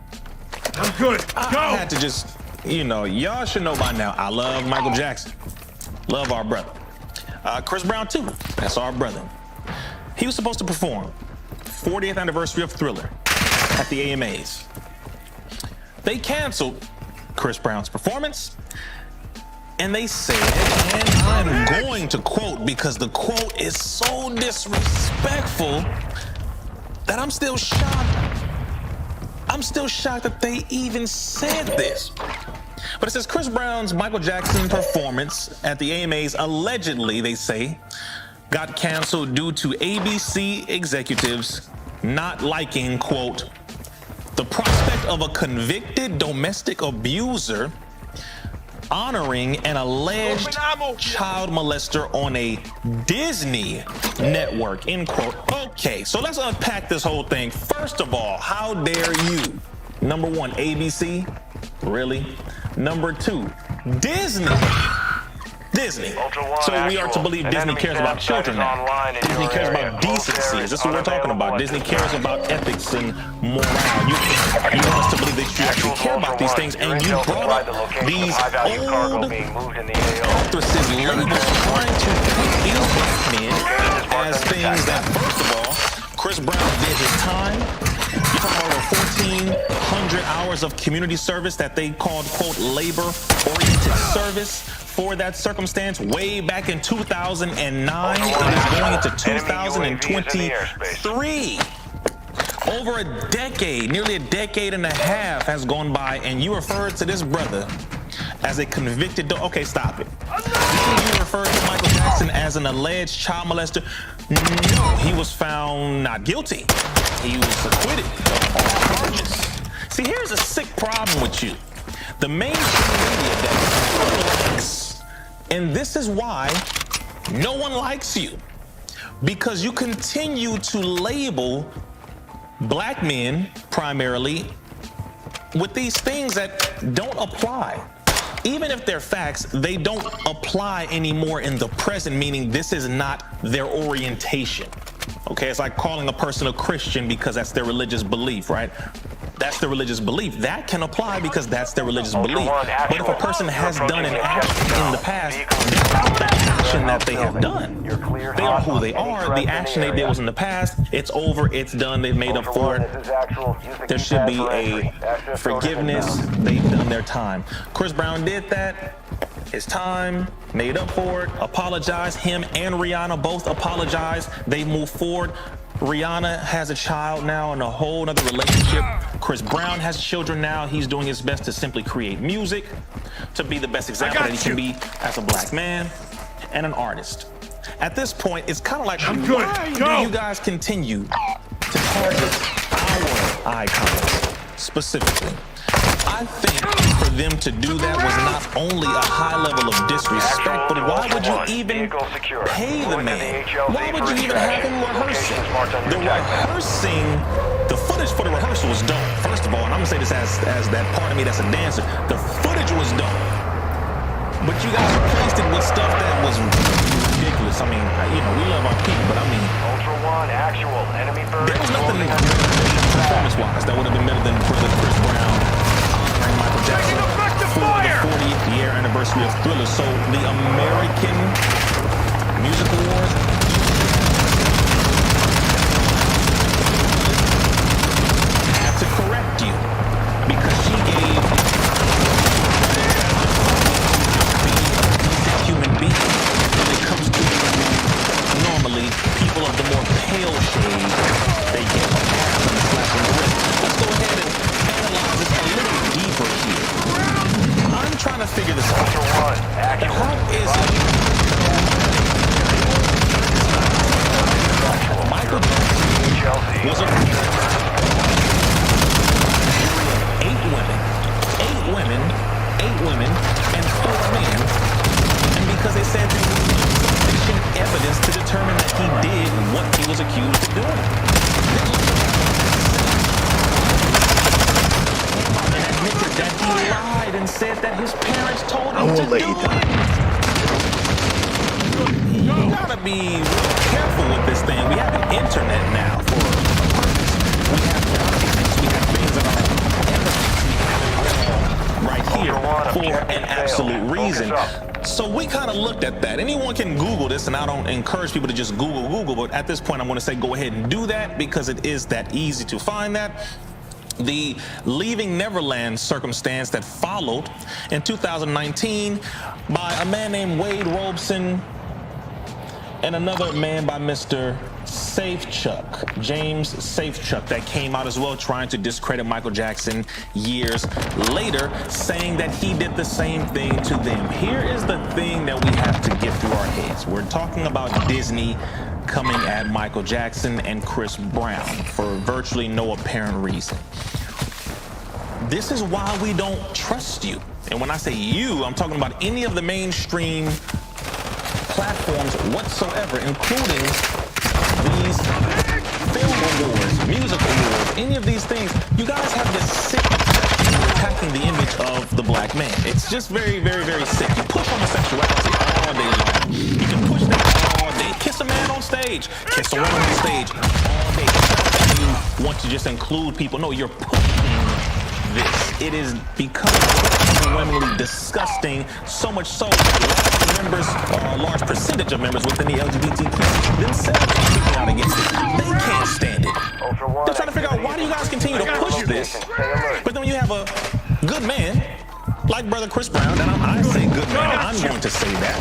I'm good. Go! I had to just, you know, y'all should know by now, I love Michael Jackson. Love our brother. Chris Brown too, that's our brother. He was supposed to perform 40th anniversary of Thriller at the AMAs. They canceled Chris Brown's performance, and they said, and I'm going to quote because the quote is so disrespectful that I'm still shocked. I'm still shocked that they even said this. But it says Chris Brown's Michael Jackson performance at the AMAs allegedly, they say, got canceled due to ABC executives not liking, quote, the prospect of a convicted domestic abuser honoring an alleged child molester on a Disney network, end quote. Okay, so let's unpack this whole thing. First of all, how dare you? Number one, ABC, really? Number two, Disney. So we are to believe Disney cares about children now. Disney cares about decency. Is this what we're talking about? Disney cares about ethics and morale. You want us to believe that you actually care about these things, and you brought up these old actresses labels trying to put these black men as things that, first of all, Chris Brown did his time. You're talking about over 1,400 hours of community service that they called, quote, labor-oriented service for that circumstance way back in 2009 and is going into 2023. Over a decade, nearly a decade and a half has gone by, and you referred to this brother as a convicted, okay, stop it. You referred to Michael Jackson as an alleged child molester. No, he was found not guilty. He was acquitted of all charges. See, here's a sick problem with you. The mainstream media that likes, and this is why no one likes you, because you continue to label black men primarily with these things that don't apply. Even if they're facts, they don't apply anymore in the present, meaning this is not their orientation. Okay, it's like calling a person a Christian because that's their religious belief, right? That's their religious belief. That can apply because that's their religious belief. But if a person has done an action in the past, that's the action that they have done. They are who they are. The action they did was in the past. It's over. It's done. They've made up for it. There should be a forgiveness. They've done their time. Chris Brown did that. His time, made up for it, apologized. Him and Rihanna both apologized. They move forward. Rihanna has a child now in a whole other relationship. Chris Brown has children now. He's doing his best to simply create music, to be the best example that he can be as a black man and an artist. At this point, it's kind of like, why do you guys continue to target our icons specifically? I think for them to do that was not only a high level of disrespect, but why would you even pay the man? Why would you even have him rehearsing? The rehearsing, the footage for the rehearsal was dope. First of all, and I'm gonna say this as that part of me that's a dancer, the footage was dope. But you guys replaced it with stuff that was ridiculous. I mean, you know, we love our people, but I mean, Ultra One, actual enemy bird. There was nothing performance-wise that would have been better than Brother Chris Brown honoring Michael Jackson for the 40th year anniversary of Thriller. So the American Music Awards had to correct you because she gave human being when it comes to normally people of the more pale shade, they get a pass on the slap on the wrist. Let's go ahead and analyze this a little deeper here. I'm trying to figure this out. And how is it Michael Jackson was a eight women, and 4 men, and because they said there was sufficient evidence to determine that he did what he was accused of doing. And admitted that he lied and said that his parents told him to do it. You gotta be real careful with this thing. We have an internet now for a purpose. We have documents, we have things that are right here for an absolute reason. So we kind of looked at that. Anyone can Google this, and I don't encourage people to just Google, but at this point I'm going to say go ahead and do that because it is that easy to find that. The Leaving Neverland circumstance that followed in 2019 by a man named Wade Robeson and another man by Mr. Safechuck, James Safechuck, that came out as well trying to discredit Michael Jackson years later, saying that he did the same thing to them. Here is the thing that we have to get through our heads. We're talking about Disney coming at Michael Jackson and Chris Brown for virtually no apparent reason. This is why we don't trust you. And when I say you, I'm talking about any of the mainstream platforms whatsoever, including these film awards, music awards, any of these things. You guys have this sick obsession with attacking the image of the black man. It's just very, very, very sick. You push homosexuality all day long. You can push that all day. Kiss a man on stage, kiss a woman on stage all day. You want to just include people. No, you're pushing this. It is becoming overwhelmingly disgusting, so much so that members, or a large percentage of members within the LGBTQ themselves are speaking out against it. They can't stand it. They're trying to figure out, why do you guys continue to push this? But then when you have a good man like Brother Chris Brown, and I say good man, and I'm going to say that.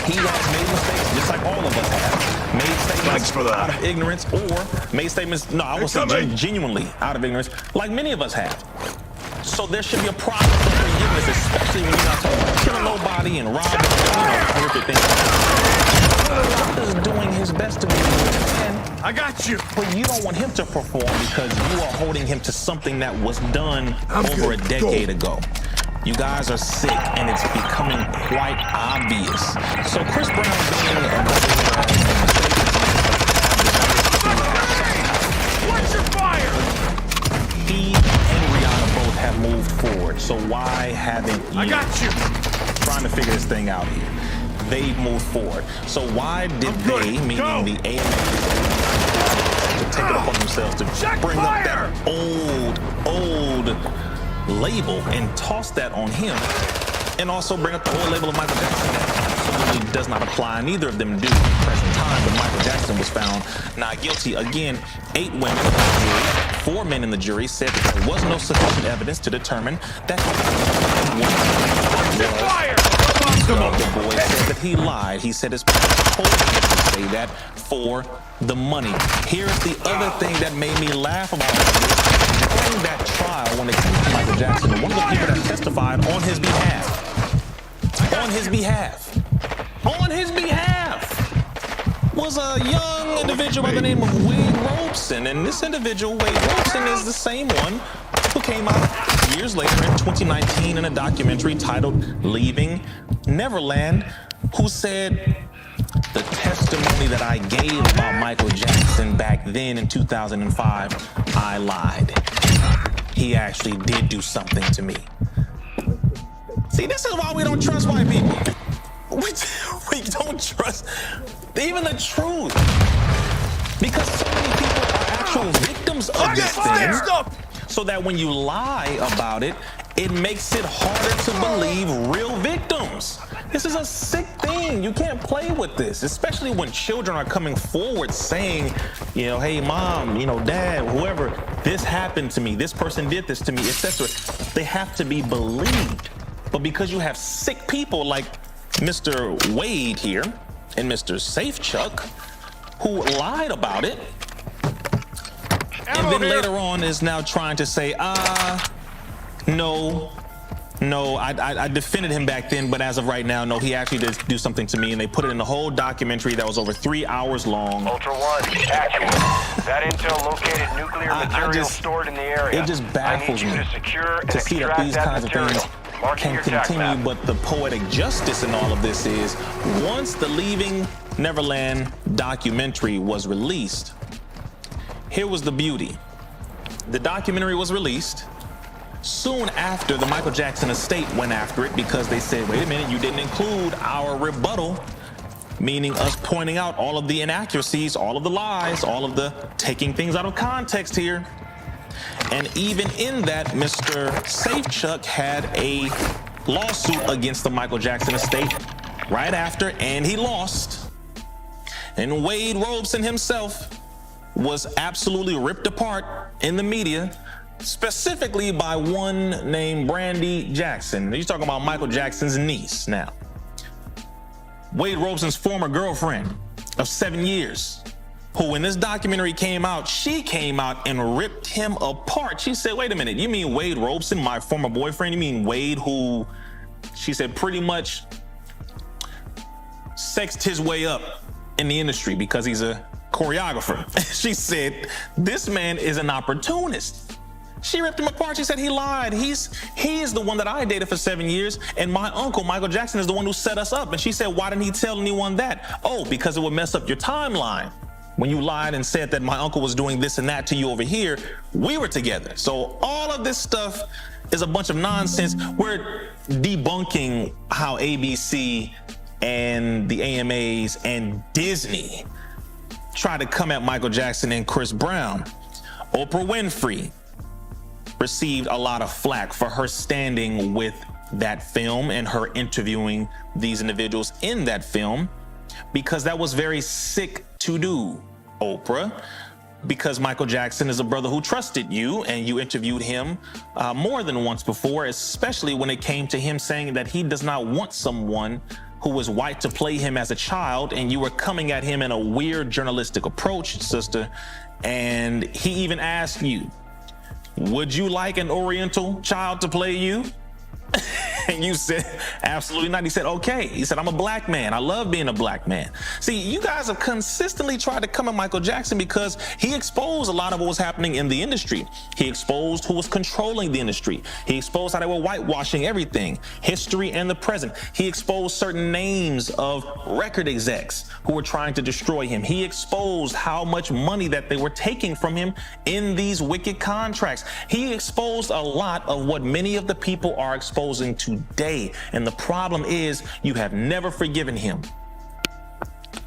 He has made mistakes, just like all of us have. Made statements out of ignorance, or made statements, no, I won't say genuinely out of ignorance, like many of us have. So there should be a process of forgiveness, especially when you're not talking about killing nobody and robbing, horrific things. Is doing his best to be and I got you. But you don't want him to perform because you are holding him to something that was done over a decade ago. You guys are sick, and it's becoming quite obvious. So Chris Brown What's your fire? He and Rihanna both have moved forward. So why haven't you? I got you. Trying to figure this thing out here. They've moved forward. So why did they, meaning the AMA, to take it upon themselves to bring up that old label and toss that on him, and also bring up the whole label of Michael Jackson that absolutely does not apply. Neither of them do at the present time, but Michael Jackson was found not guilty. Again, 8 women in the jury, 4 men in the jury said that there was no sufficient evidence to determine that the boy said that he lied. He said his parents told him to say that for the money. Here's the other thing that made me laugh about this. During that trial, when it came to Michael Jackson, one of the people that testified on his behalf was a young individual by the name of Wade Robeson. And this individual, Wade Robeson, is the same one who came out years later in 2019 in a documentary titled Leaving Neverland, who said, the testimony that I gave about Michael Jackson back then in 2005, I lied. He actually did do something to me. See, this is why we don't trust white people. We don't trust even the truth. Because so many people are actual victims of this thing. So that when you lie about it, it makes it harder to believe real victims. This is a sick thing. You can't play with this, especially when children are coming forward saying, you know, hey, mom, you know, dad, whoever, this happened to me. This person did this to me, etc. They have to be believed. But because you have sick people like Mr. Wade here and Mr. Safechuck, who lied about it, and then later on is now trying to say, no, I defended him back then, but as of right now, no, he actually did do something to me, and they put it in the whole documentary that was over 3 hours long. Ultra One, actual. That intel located nuclear material stored in the area. It just baffles me to see that these kinds of things can continue, but the poetic justice in all of this is, once the Leaving Neverland documentary was released, here was the beauty. The documentary was released. Soon after, the Michael Jackson estate went after it because they said, wait a minute, you didn't include our rebuttal, meaning us pointing out all of the inaccuracies, all of the lies, all of the taking things out of context here. And even in that, Mr. Safechuck had a lawsuit against the Michael Jackson estate right after, and he lost. And Wade Robeson himself was absolutely ripped apart in the media, specifically by one named Brandy Jackson. He's talking about Michael Jackson's niece now. Wade Robeson's former girlfriend of 7 years, who when this documentary came out, she came out and ripped him apart. She said, wait a minute, you mean Wade Robeson, my former boyfriend? You mean Wade who, she said, pretty much sexed his way up in the industry because he's a choreographer. She said, this man is an opportunist. She ripped him apart. She said he lied. He is the one that I dated for 7 years, and my uncle, Michael Jackson, is the one who set us up. And she said, why didn't he tell anyone that? Oh, because it would mess up your timeline. When you lied and said that my uncle was doing this and that to you over here, we were together. So all of this stuff is a bunch of nonsense. We're debunking how ABC and the AMAs and Disney try to come at Michael Jackson and Chris Brown. Oprah Winfrey received a lot of flack for her standing with that film and her interviewing these individuals in that film, because that was very sick to do, Oprah, because Michael Jackson is a brother who trusted you, and you interviewed him more than once before, especially when it came to him saying that he does not want someone who was white to play him as a child, and you were coming at him in a weird journalistic approach, sister. And he even asked you, would you like an Oriental child to play you? And you said, absolutely not. He said, okay. He said, I'm a black man. I love being a black man. See, you guys have consistently tried to come at Michael Jackson because he exposed a lot of what was happening in the industry. He exposed who was controlling the industry. He exposed how they were whitewashing everything, history and the present. He exposed certain names of record execs who were trying to destroy him. He exposed how much money that they were taking from him in these wicked contracts. He exposed a lot of what many of the people are exposing today. And the problem is you have never forgiven him.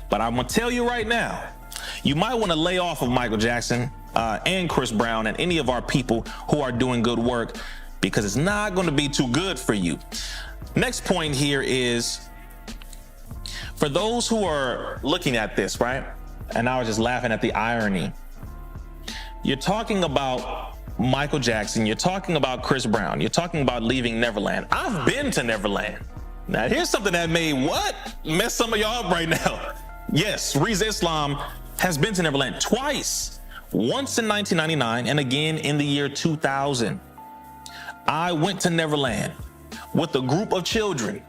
But I'm gonna tell you right now, you might want to lay off of Michael Jackson and Chris Brown and any of our people who are doing good work, because it's not going to be too good for you. Next point here is, for those who are looking at this, right? And I was just laughing at the irony. You're talking about Michael Jackson. You're talking about Chris Brown. You're talking about leaving Neverland. I've been to Neverland. Now, here's something that may mess some of y'all up right now. Yes, Riza Islam has been to Neverland twice. Once in 1999 and again in the year 2000. I went to Neverland with a group of children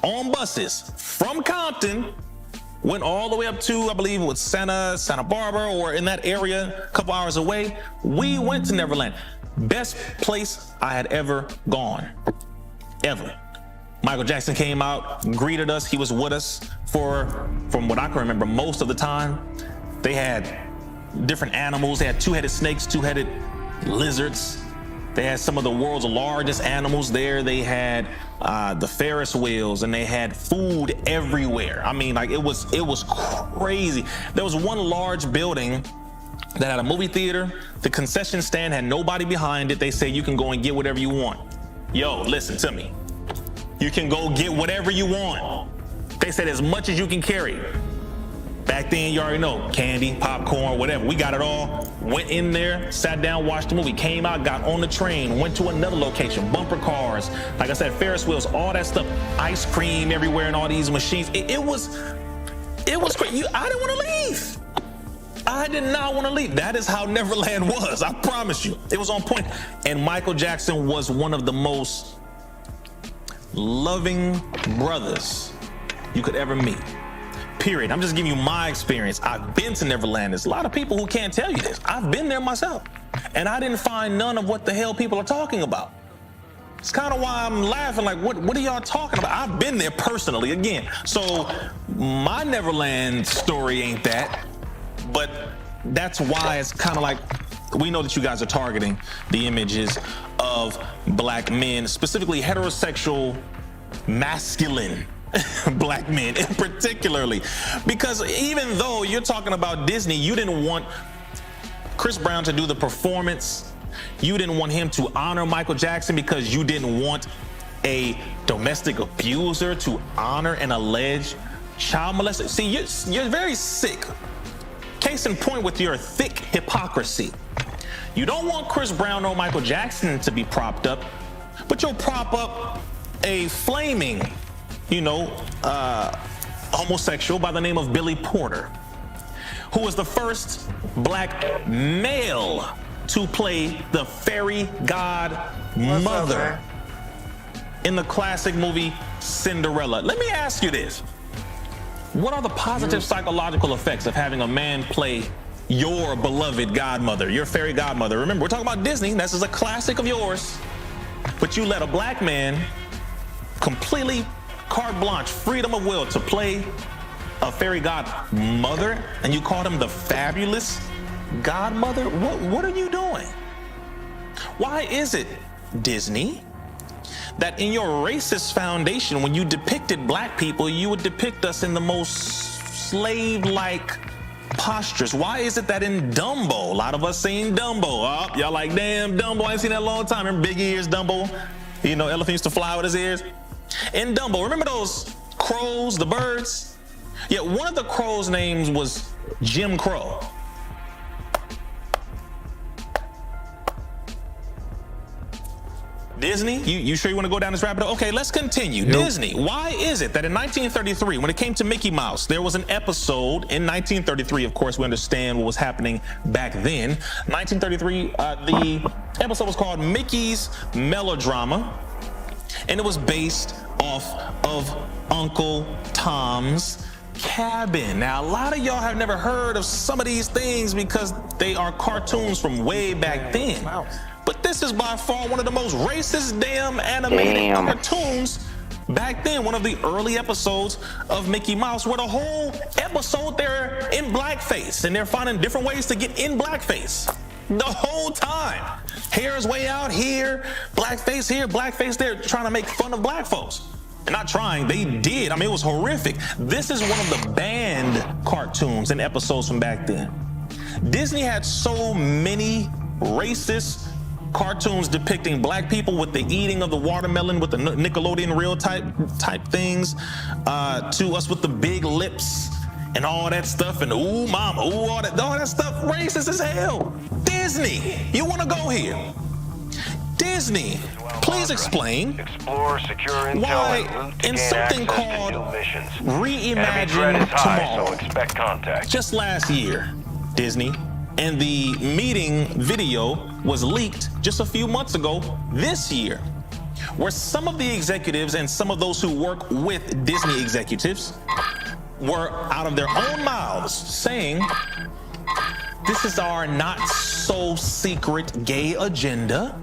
on buses from Compton, went all the way up to, I believe it was Santa Barbara, or in that area, a couple hours away. We went to Neverland. Best place I had ever gone, ever. Michael Jackson came out, greeted us. He was with us from what I can remember, most of the time. They had different animals. They had two-headed snakes, two-headed lizards. They had some of the world's largest animals there. They had the Ferris wheels, and they had food everywhere. I mean, like, it was crazy. There was one large building that had a movie theater. The concession stand had nobody behind it. They say you can go and get whatever you want. Yo, listen to me. You can go get whatever you want. They said as much as you can carry. Back then, you already know, candy, popcorn, whatever. We got it all. Went in there, sat down, watched the movie, came out, got on the train, went to another location, bumper cars, like I said, Ferris wheels, all that stuff, ice cream everywhere and all these machines. It was crazy. I didn't want to leave. I did not want to leave. That is how Neverland was. I promise you. It was on point. And Michael Jackson was one of the most loving brothers you could ever meet. Period. I'm just giving you my experience. I've been to Neverland. There's a lot of people who can't tell you this. I've been there myself, and I didn't find none of what the hell people are talking about. It's kind of why I'm laughing, like, what are y'all talking about? I've been there personally, again. So my Neverland story ain't that, but that's why it's kind of like, we know that you guys are targeting the images of black men, specifically heterosexual, masculine black men in particularly, because even though you're talking about Disney, you didn't want Chris Brown to do the performance. You didn't want him to honor Michael Jackson because you didn't want a domestic abuser to honor an alleged child molester. See, you're very sick. Case in point with your thick hypocrisy. You don't want Chris Brown or Michael Jackson to be propped up, but you'll prop up a flaming, homosexual by the name of Billy Porter, who was the first black male to play the fairy godmother in the classic movie Cinderella. Let me ask you this. What are the positive psychological effects of having a man play your beloved godmother, your fairy godmother? Remember, we're talking about Disney. This is a classic of yours. But you let a black man completely carte blanche, freedom of will to play a fairy godmother, and you called him the fabulous godmother? What are you doing? Why is it, Disney, that in your racist foundation, when you depicted black people, you would depict us in the most slave-like postures? Why is it that in Dumbo, a lot of us seen Dumbo, y'all like, damn, Dumbo, I ain't seen that in a long time. Remember big ears, Dumbo? Elephant used to fly with his ears. In Dumbo, remember those crows, the birds? Yeah, one of the crows' names was Jim Crow. Disney, you sure you want to go down this rabbit hole? Okay, let's continue. Nope. Disney, why is it that in 1933, when it came to Mickey Mouse, there was an episode in 1933, of course, we understand what was happening back then. 1933, the episode was called Mickey's Melodrama, and it was based off of Uncle Tom's Cabin. Now, a lot of y'all have never heard of some of these things because they are cartoons from way back then. But this is by far one of the most racist damn animated cartoons back then. One of the early episodes of Mickey Mouse, where the whole episode they're in blackface and they're finding different ways to get in blackface the whole time. Hair is way out here, blackface here, blackface there, trying to make fun of black folks. And not trying, they did. I mean, it was horrific. This is one of the banned cartoons and episodes from back then. Disney had so many racist cartoons depicting black people with the eating of the watermelon with the Nickelodeon real type things, to us with the big lips and all that stuff, and ooh mama, ooh, all that stuff racist as hell. Disney, you want to go here? Disney, please explain Explore, secure intel, why and loot to in gain something access to called new missions. Reimagine Enemy threat is high, Tomorrow, so expect contact. just last year, Disney, and the meeting video was leaked just a few months ago this year, where some of the executives and some of those who work with Disney executives were out of their own mouths saying, this is our not so secret gay agenda,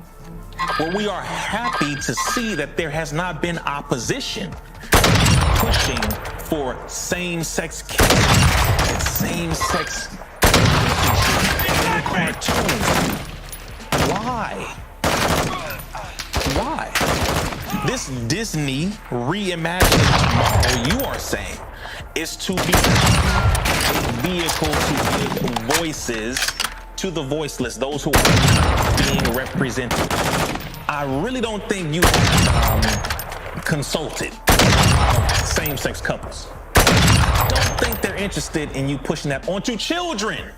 where we are happy to see that there has not been opposition pushing for same-sex kissing and same-sex in cartoons. Why? Why? This Disney reimagining tomorrow, you are saying, is to become a vehicle to give voices to the voiceless, those who are not being represented. I really don't think you consulted same-sex couples. I don't think they're interested in you pushing that onto children.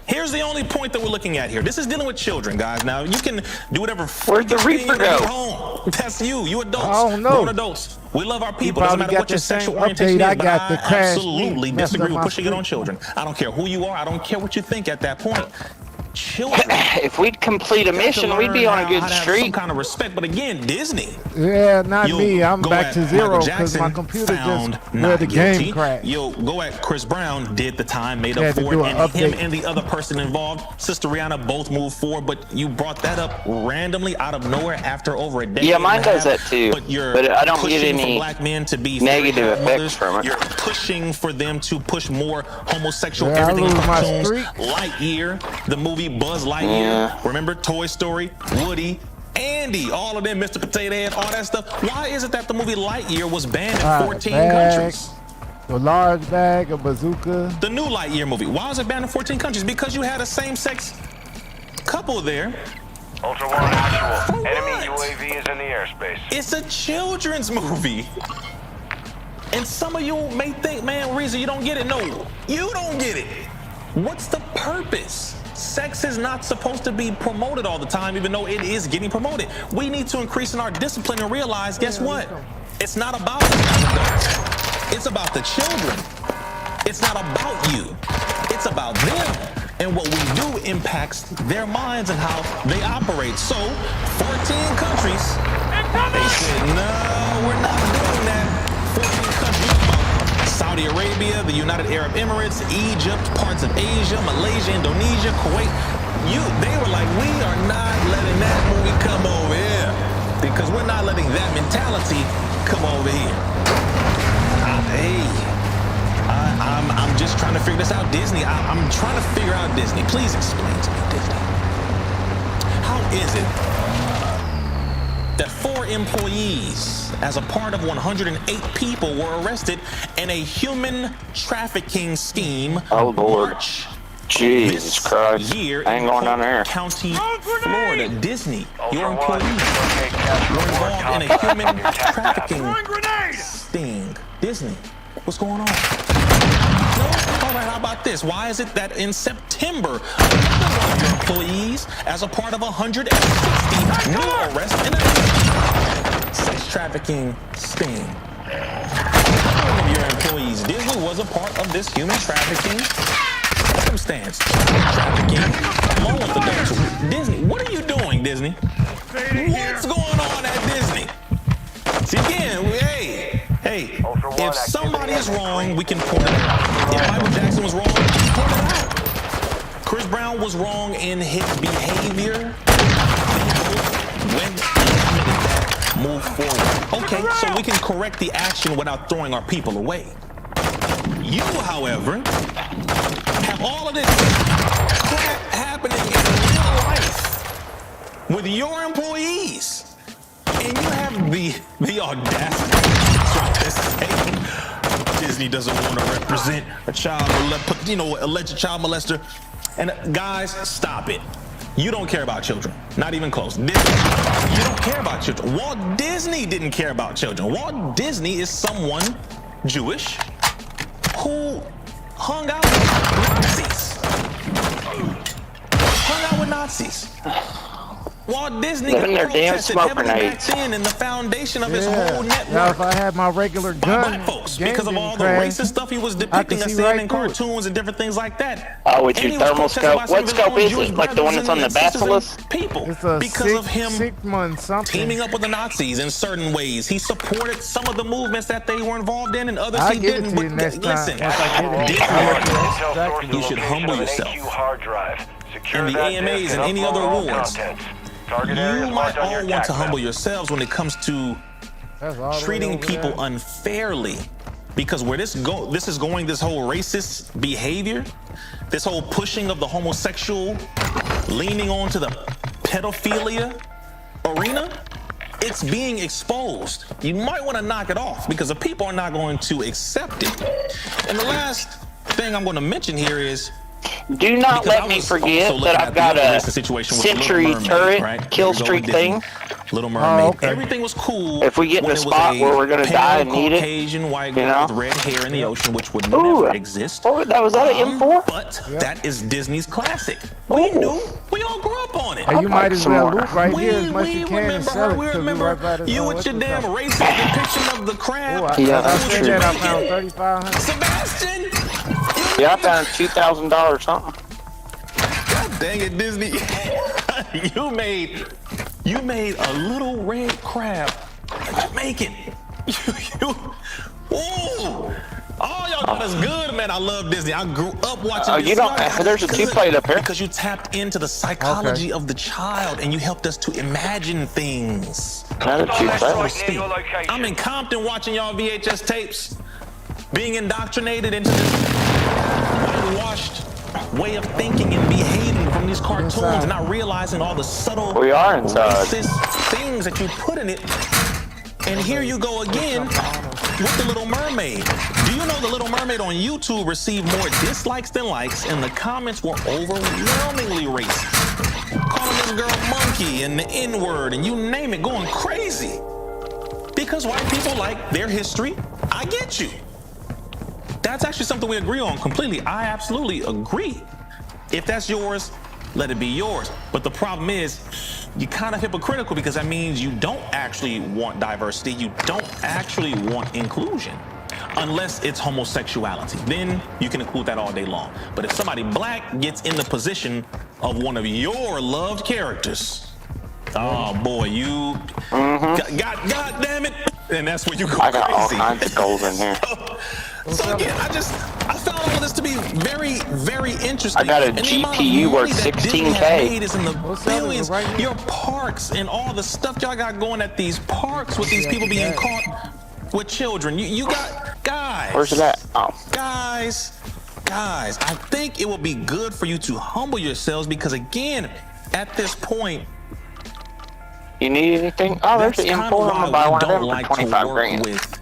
Here's the only point that we're looking at here. This is dealing with children, guys. Now, you can do whatever. Where'd the Reaper go? Home. That's you adults. I don't know. Grown adults. We love our people. Doesn't matter what your sexual orientation is, but I absolutely disagree with pushing it on children. I don't care who you are. I don't care what you think at that point. Children. If we'd complete a mission, we'd be on a good streak. Some kind of respect, but again, Disney. Yeah, not me. I'm back to zero because my computer just where the game crashed. Yo, go at Chris Brown, did the time, made up for it, and him and the other person involved, Sister Rihanna, both moved forward, but you brought that up randomly out of nowhere after over a decade. Yeah, mine does that too. But I don't get pushing any for black men to be negative effects from it. You're pushing for them to push more homosexual everything in cartoons. Lightyear, the movie Buzz Lightyear. Yeah. Remember Toy Story, Woody, Andy, all of them, Mr. Potato Head, all that stuff. Why is it that the movie Lightyear was banned in 14 countries? The large bag, a bazooka. The new Lightyear movie. Why was it banned in 14 countries? Because you had a same-sex couple there. Ultra One actual. Enemy UAV is in the airspace. It's a children's movie. And some of you may think, man, Reason, you don't get it. No, you don't get it. What's the purpose? Sex is not supposed to be promoted all the time, even though it is getting promoted. We need to increase in our discipline and realize, guess what? It's not about us. It's about the children. It's not about you. It's about them. And what we do impacts their minds and how they operate. So, 14 countries, they said, no, we're not doing that. 14 countries. Saudi Arabia, the United Arab Emirates, Egypt, parts of Asia, Malaysia, Indonesia, Kuwait. They were like, we are not letting that movie come over here because we're not letting that mentality come over here. I'm just trying to figure this out, Disney. I'm trying to figure out Disney. Please explain to me, Disney. How is it that 4 employees, as a part of 108 people, were arrested in a human trafficking scheme? Oh Lord, March Jesus Christ! Year I ain't going down there. County, Florida. Disney, your employees were involved in a human trafficking sting. Disney, what's going on? No? All right, how about this? Why is it that in September, another one of your employees, as a part of 160 new arrests in a sex trafficking sting? One of your employees, Disney, was a part of this human trafficking circumstance. Trafficking along with adults. Disney, what are you doing, Disney? What's going on at Disney? See, again, hey, if somebody is wrong, we can point it out. If Michael Jackson was wrong, we can point it out. Chris Brown was wrong in his behavior. When he move forward. Okay, so we can correct the action without throwing our people away. You, however, have all of this crap happening in real life with your employees. And you have the audacity to say Disney doesn't want to represent a child, alleged child molester. And guys, stop it. You don't care about children. Not even close. Disney, you don't care about children. Walt Disney didn't care about children. Walt Disney is someone Jewish who hung out with Nazis. Hung out with Nazis. Walt Disney Living their damn protested smoke heavily back grenades. then in the foundation of his whole Now, network. if I had my regular By gun, black folks, game because of didn't all the crash, racist stuff he was I depicting could us see in right in through it. cartoons and different things like that. Oh, with And your he was thermal protested by scope. some What of his scope own is Jewish it? Like the one brothers that's on the and sisters and basilisk? people. It's a Because of him Sigmund something. teaming up with the Nazis in certain ways. He supported some of the movements that they were involved in, and others I'll he give it didn't. to you But next time. listen, Once I get it. Disney, Intel sources the you should location humble of an yourself. AQ hard drive. Secure And the that AMAs disk and any upload other all awards. contents. Target areas You marked might on your all want to attack humble map. yourselves when it comes to That's all the way treating over people there. unfairly, because where this is going, this whole racist behavior, this whole pushing of the homosexual, leaning onto the pedophilia arena, it's being exposed. You might want to knock it off because the people are not going to accept it. And the last thing I'm going to mention here is, Do not because I let me was forget also that looking I've at got the other a racist situation with the Little century Mermaid, turret right? kill Here we go streak with Disney. thing. Little Mermaid. Oh, okay. Everything was cool. If we get in when a it was spot where we're gonna pale die and need it, Caucasian white you girl know? with red hair in the ocean, which would Ooh. never exist. Oh, was that an M4? But that is Disney's classic. We knew. We all grew up on it. Hey, you might as some well more. loot right here as much as We you can and remember sell her. it. We 'cause remember right by the, you with what's your it damn called? racist depiction of the crab. Oh, Yeah, I that's said true. that I found 3,500. Sebastian! Yeah, I found $2,000 something. God dang it, Disney. you made a little red crab. Make it. Ooh. Oh, y'all got us good, man. I love Disney. I grew up watching this. You don't. Y'all got There's a us two good plate up here. because you tapped into the psychology of the child and you helped us to imagine things. Another two plate. Near your location. I'm in Compton watching y'all VHS tapes, being indoctrinated into this whitewashed way of thinking and behaving from these cartoons, and not realizing all the subtle We are inside. racist things that you put in it. And here you go again with the Little Mermaid. Do you know the Little Mermaid on YouTube received more dislikes than likes, and the comments were overwhelmingly racist, calling this girl monkey and the N-word and you name it, going crazy because white people like their history. I get you. That's actually something we agree on completely. I absolutely agree. If that's yours, let it be yours. But the problem is, you're kind of hypocritical because that means you don't actually want diversity. You don't actually want inclusion. Unless it's homosexuality. Then you can include that all day long. But if somebody black gets in the position of one of your loved characters, oh boy, you God damn it. And that's where you go I got all crazy. kinds of gold in here. So again, I found all of this to be very, very interesting. I got a And the amount of GPU worth money that Disney has 16K. made is in the billions. right here. Your parks and all the stuff y'all got going at these parks with these people being caught with children. You got guys. Where's it at? Oh. Guys, I think it will be good for you to humble yourselves because again, at this point, You need anything? Oh, there's that's the kind M4. of I'm gonna why buy we one of don't them like for to 25 work grand. with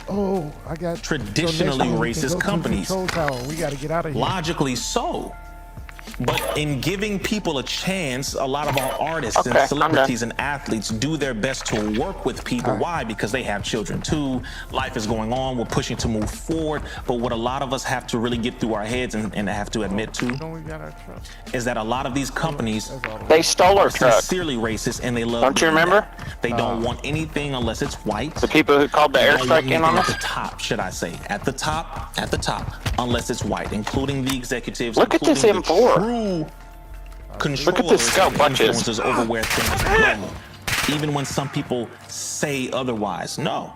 Oh, I got traditionally so next time we can racist go to the companies. control tower. We got to get out of here. Logically so. But in giving people a chance, a lot of our artists Okay, and I'm celebrities and athletes do their best to work with people. Why? Because they have children too. Life is going on. We're pushing to move forward. But what a lot of us have to really get through our heads and have to admit to Don't we got our truck? is that a lot of these companies They stole our are truck. sincerely racist and they love Don't you doing remember? that. They don't want anything unless it's white. The people who called the They don't want airstrike in on anything us? at the top, should I say. At the top, unless it's white, including the executives. Look at this including the M4. true controllers Look at this scope, and watch this. influencers over where things go. Even when some people say otherwise. No.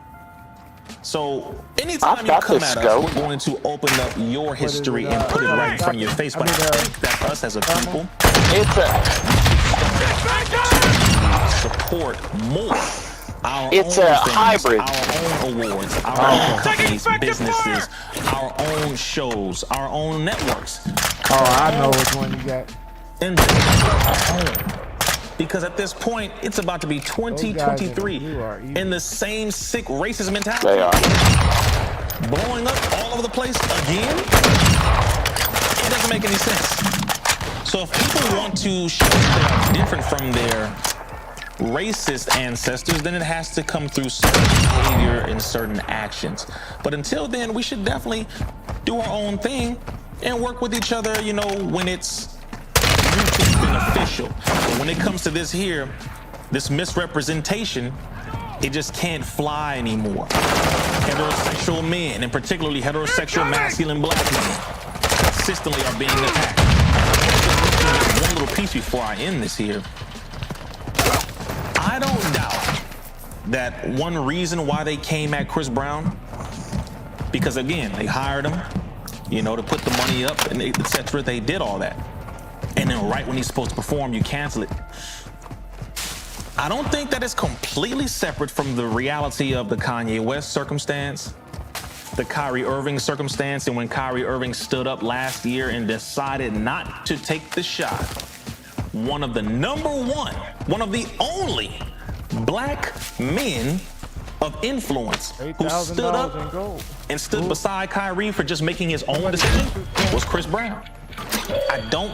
So anytime I've you got come this at us, scope. we're going to open up your history it, and put it right in front of your I face. But mean, I think that us as a people It's a support more our It's own a things, hybrid. our own awards, our own companies, businesses, our own shows, our own networks. Oh, I know which one you got. And because at this point, it's about to be 2023, you are evil. and the same sick racist mentality They are. blowing up all over the place again. It doesn't make any sense. So if people want to show that they're different from their racist ancestors, then it has to come through certain behavior and certain actions. But until then, we should definitely do our own thing and work with each other, you know, when it's mutually beneficial. But when it comes to this here, this misrepresentation, it just can't fly anymore. Heterosexual men, and particularly heterosexual masculine black men, consistently are being attacked. One little piece before I end this here. I don't doubt that one reason why they came at Chris Brown, because again, they hired him, you know, to put the money up and etc. They did all that. And then right when he's supposed to perform, you cancel it. I don't think that it's completely separate from the reality of the Kanye West circumstance, the Kyrie Irving circumstance, and when Kyrie Irving stood up last year and decided not to take the shot. One of the one of the only black men of influence who stood up and stood beside Kyrie for just making his own decision was Chris Brown. I don't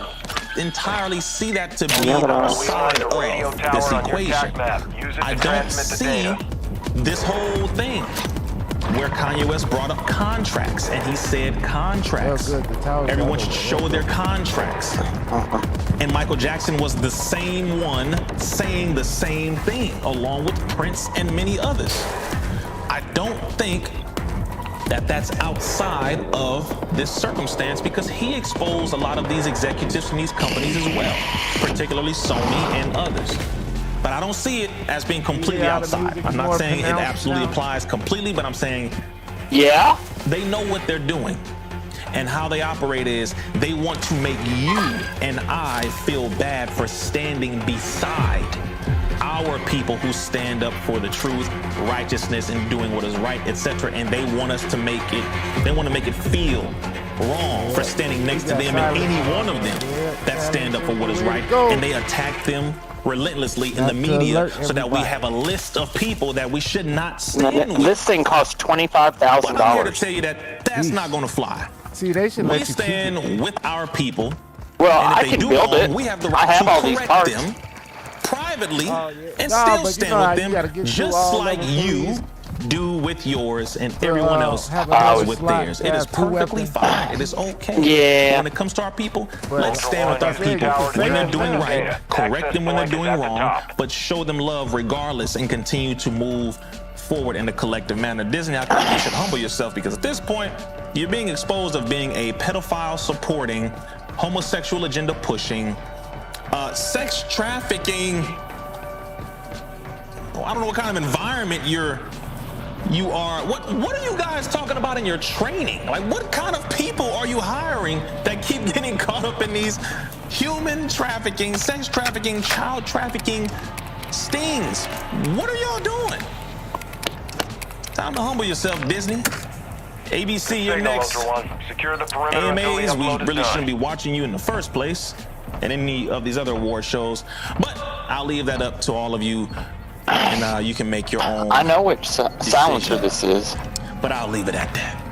entirely see that to be outside of this equation. I don't see this whole thing where Kanye West brought up contracts and he said contracts. Everyone should show their contracts. And Michael Jackson was the same one saying the same thing, along with Prince and many others. I don't think that that's outside of this circumstance, because he exposed a lot of these executives from these companies as well, particularly Sony and others. But I don't see it as being completely outside. I'm not saying it absolutely applies completely, but I'm saying, yeah, they know what they're doing. And how they operate is they want to make you and I feel bad for standing beside our people who stand up for the truth, righteousness, and doing what is right, etc. And they want us to make it, they want to make it feel wrong for standing next to them and any one of them that stand up for what is right. And they attack them relentlessly in the media so that we have a list of people that we should not stand with. This thing costs $25,000. But I'm here to tell you that that's not going to fly. See, they should we stand with our people. Well, and if I they can do build wrong, it. we have the I right have all to these correct parts. them privately and still stand with them, just like you do with yours and everyone else does with theirs. It is perfectly fine. It is okay. Yeah. When it comes to our people, let's stand with our people. When they're doing right, correct them when they're doing wrong, but show them love regardless and continue to move forward in a collective manner. Disney, I think you should humble yourself, because at this point, you're being exposed of being a pedophile supporting, homosexual agenda pushing, sex trafficking. I don't know what kind of environment you are. What are you guys talking about in your training? Like, what kind of people are you hiring that keep getting caught up in these human trafficking, sex trafficking, child trafficking stings? What are y'all doing? Time to humble yourself, Disney. ABC, you're next. Secure the perimeter. AMAs, we really shouldn't be watching you in the first place, and any of these other award shows. But I'll leave that up to all of you, and you can make your own. I know which silencer this is. But I'll leave it at that.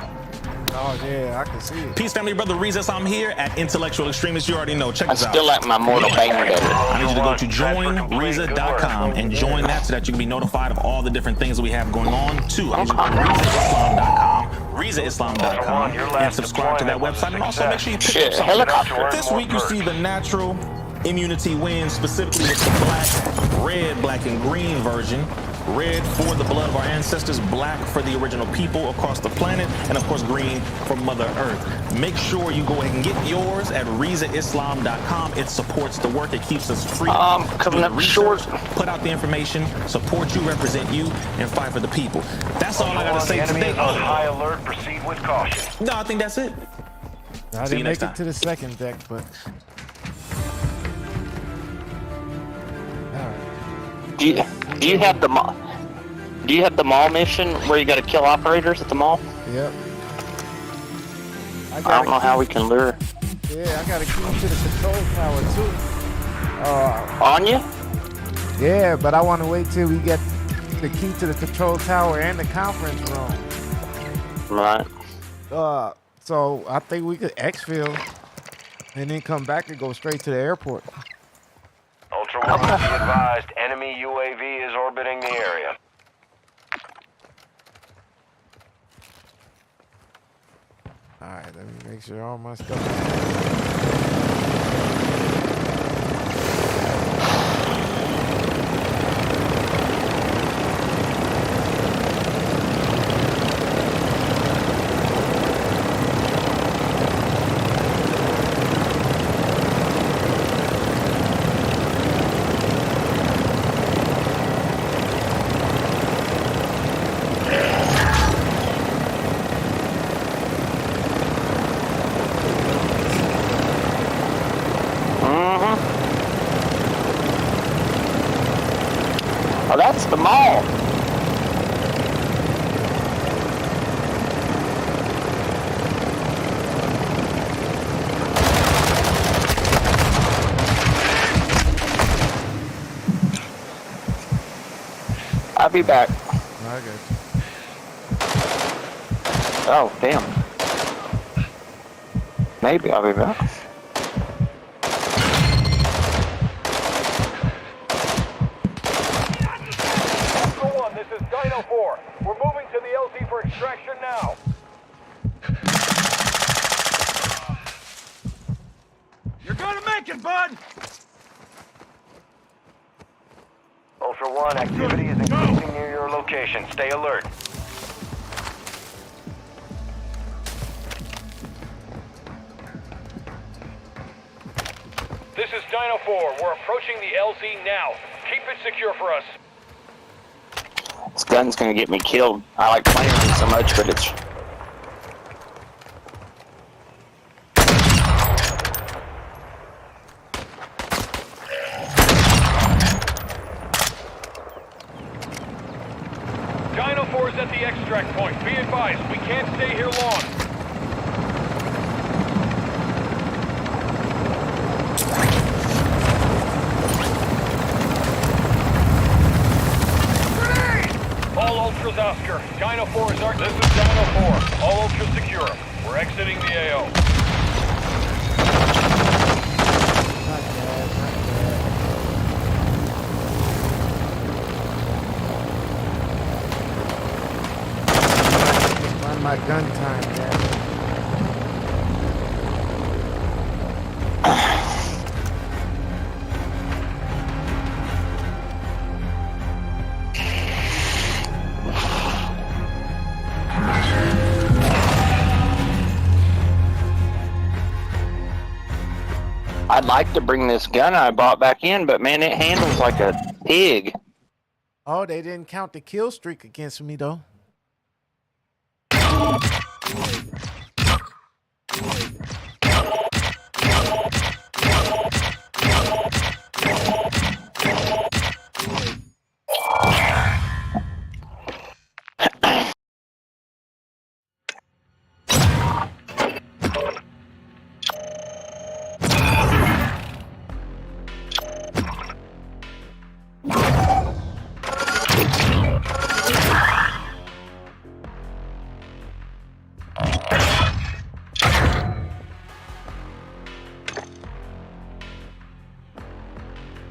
Oh yeah, I can see it. Peace, family, brother Rezes. I'm here at Intellectual Extremist. You already know. Check this out. I still like my Mortal Banger better. I need you to go to joinreza.com and join that so that you can be notified of all the different things that we have going on too. I need you to go to rezaislam.com and subscribe to that website, and also make sure you pick up something. This week you see the natural immunity wins, specifically with the black, red, black, and green version. Red for the blood of our ancestors, black for the original people across the planet, and of course green for Mother Earth. Make sure you go ahead and get yours at rezaislam.com. It supports the work. It keeps us free. Coming up short. Put out the information, support you, represent you, and fight for the people. That's all I got to say today. On high alert, proceed with caution. No, I think that's it. I didn't make it to the second deck, but Do you have the mall? Do you have the mall mission where you got to kill operators at the mall? Yep. I don't know how we can lure. Yeah, I got a key to the control tower too. On you? Yeah, but I want to wait till we get the key to the control tower and the conference room. Right. So I think we could exfil. and then come back and go straight to the airport. Ultra One, be advised, enemy UAV is orbiting the area. All right, let me make sure all my stuff. Oh, that's the mall. I'll be back. I got you. Oh, damn. Maybe I'll be back. This is Dino 4. We're moving to the LZ for extraction now. You're gonna make it, bud! Ultra One, activity is increasing near your location. Stay alert. This is Dino 4. We're approaching the LZ now. Keep it secure for us. This gun's gonna get me killed. I like playing with it so much, but it's... Dino 4 is at the extract point. Be advised, we can't stay here long. All Ultras Oscar. Dino 4 is our... This is Dino 4. All Ultras secure. We're exiting the AO. Not bad, not bad. Find my gun time, man. I'd like to bring this gun I bought back in, but man, it handles like a pig. Oh, they didn't count the kill streak against me, though.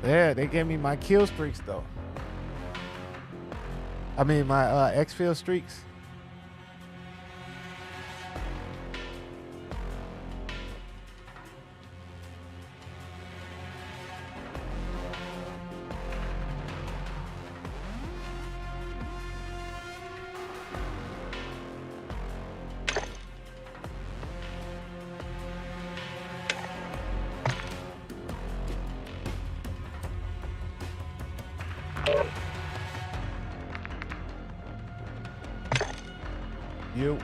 Yeah, they gave me my kill streaks though. I mean my exfil streaks. You.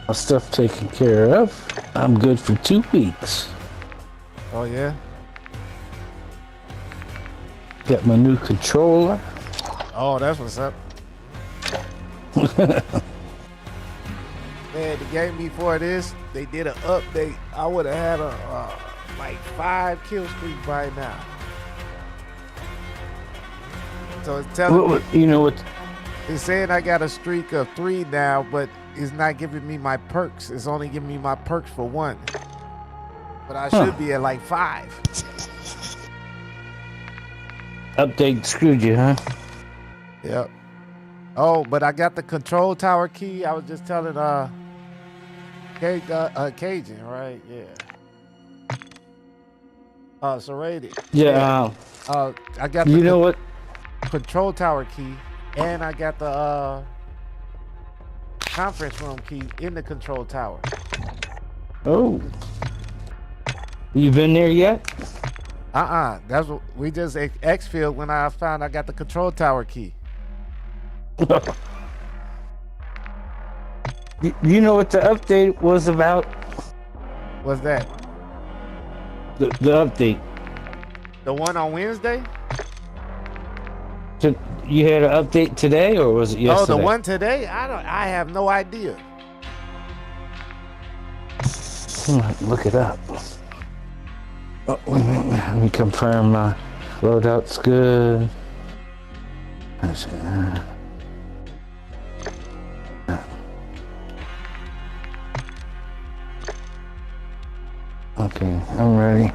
My stuff taken care of. I'm good for 2 weeks. Oh yeah. Got my new controller. Oh, that's what's up. Man, the game before this, they did an update. I would have had a like 5 kill streak by now. So it's telling me, You know what? it's saying I got a streak of 3 now, but it's not giving me my perks. It's only giving me my perks for 1. But I should be at like 5. Update screwed you, huh? Yep. Oh, but I got the control tower key. I was just telling Cajun, right? Yeah. Serrated. Yeah. I got You know what? control tower key, and I got the conference room key in the control tower. Oh. You been there yet? That's what we just exfilled when I found I got the control tower key. You know what the update was about? What's that? The update. The one on Wednesday? You had an update today, or was it yesterday? Oh, the one today? I have no idea. Look it up. Oh, wait a minute. Let me confirm my loadout's good. Okay, I'm ready.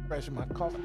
Fresh my coffee.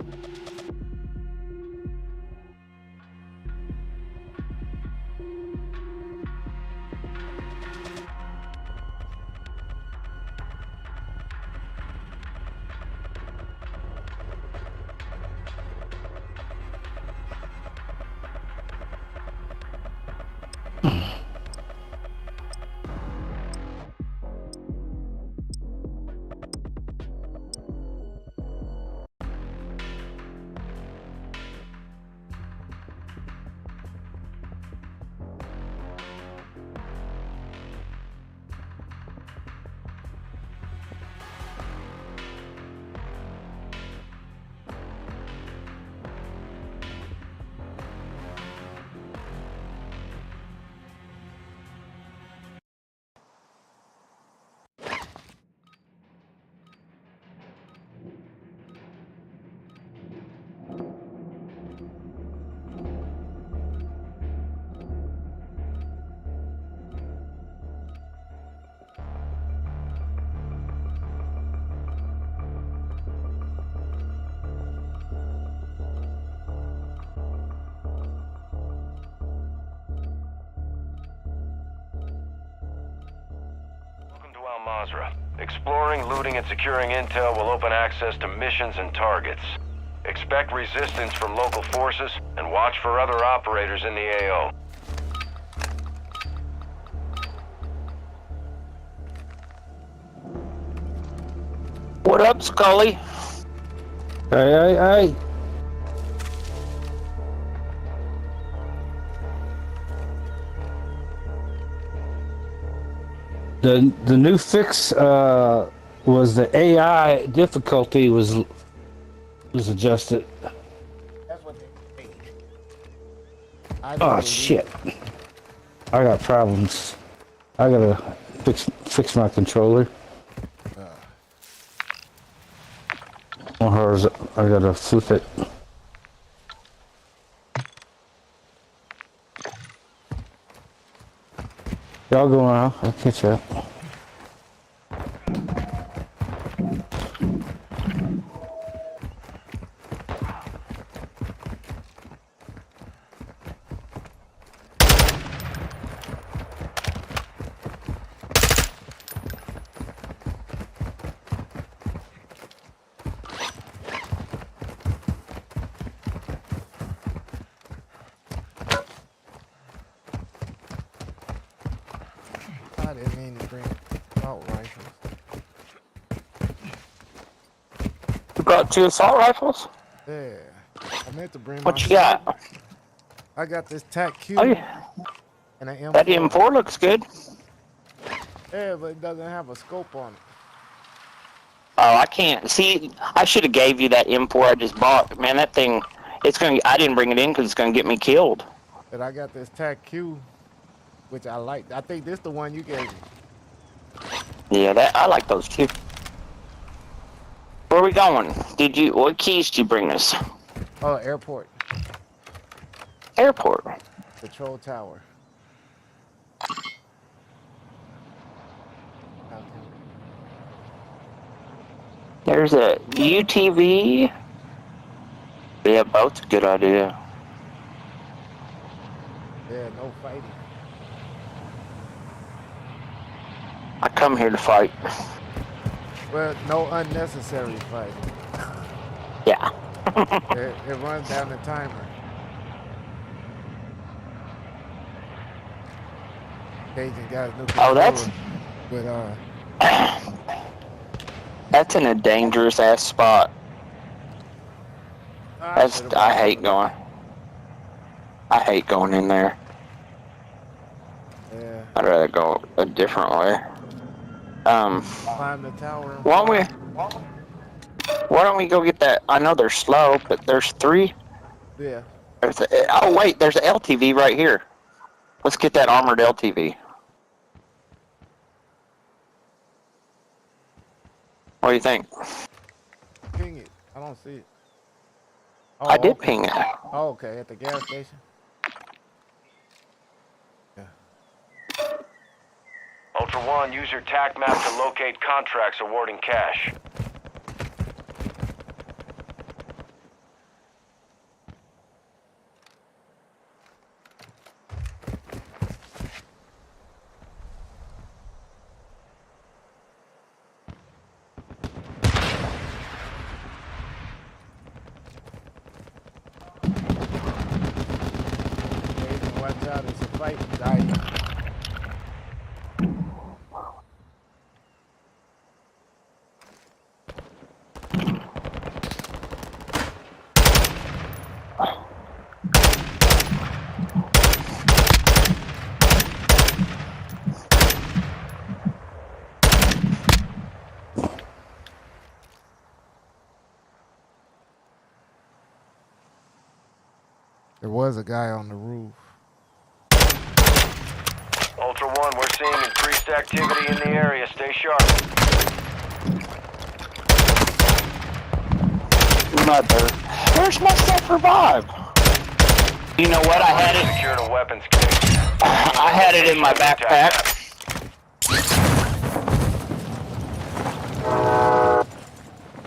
Exploring, looting, and securing intel will open access to missions and targets. Expect resistance from local forces and watch for other operators in the AO. What up, Scully? Hey. The new fix was the AI difficulty was adjusted. That's what they made. Oh shit! I got problems. I gotta fix my controller. Or I gotta flip it. Y'all go on. I'll catch up. I didn't mean to bring assault rifles. You brought 2 assault rifles? Yeah. I meant to bring What you got? I got this TAC-Q Oh, yeah. and an M4. That M4 looks good. Yeah, but it doesn't have a scope on it. Oh, I can't. See, I should have gave you that M4 I just bought. Man, that thing, I didn't bring it in because it's going to get me killed. But I got this TAC-Q, which I like. I think this is the one you gave me. Yeah, I like those too. Where are we going? What keys did you bring us? Oh, airport. Airport. Control tower. There's a UTV. Yeah, boat's a good idea. Yeah, no fighting. I come here to fight. Well, no unnecessary fighting. Yeah. It runs down the timer. Agent guys Oh, that's that's in a dangerous ass spot. I hate going. I hate going in there. Yeah. I'd rather go a different way. Climb the tower. Why don't we go get that? I know they're slow, but there's 3. Yeah. Oh wait, there's an LTV right here. Let's get that armored LTV. What do you think? Ping it. I don't see it. Oh, I did okay. ping it. Oh, okay, at the gas station. Yeah. Ultra One, use your TAC map to locate contracts awarding cash. Watch out, it's a fight. Die. There was a guy on the roof. Ultra One, we're seeing increased activity in the area. Stay sharp. Mother. Where's my self-revive? You know what? I had it. Secured a weapons case. I had it in my backpack.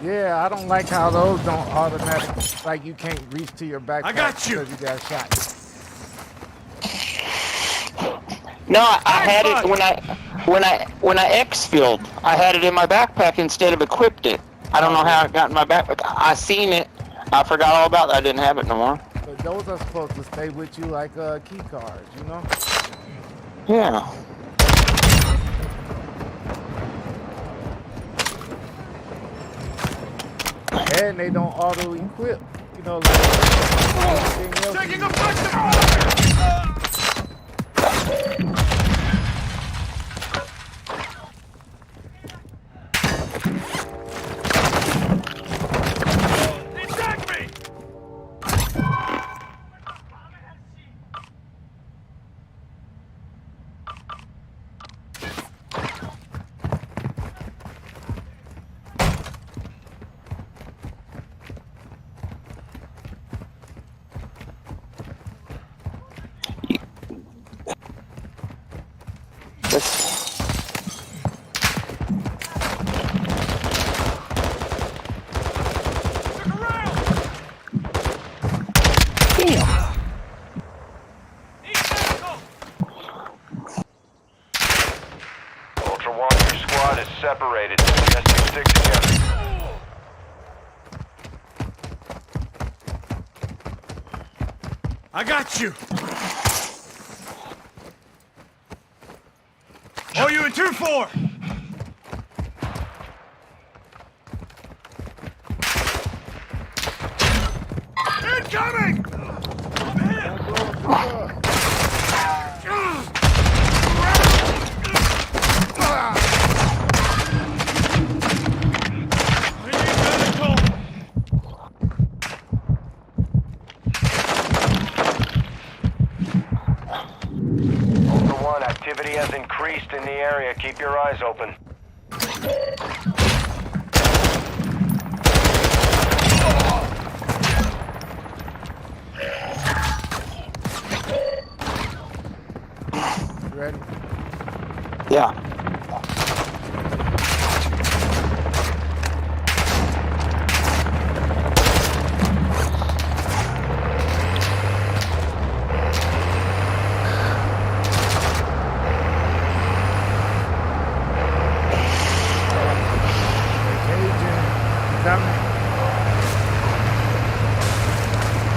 Yeah, I don't like how those don't automatic, like you can't reach to your backpack. I got you. Because you got shot. No, I had it when I exfilled. I had it in my backpack instead of equipped it. I don't know how it got in my backpack. I seen it. I forgot all about that. I didn't have it no more. But those are supposed to stay with you like key cards, you know? Yeah. And they don't auto-equip, you know, like anything else. Taking effective fire! Attack me! Ultra One, your squad is separated. Best you stick together. I got you. Oh, you in 2-4. Incoming! Ultra One, activity has increased in the area. Keep your eyes open. You ready? Yeah.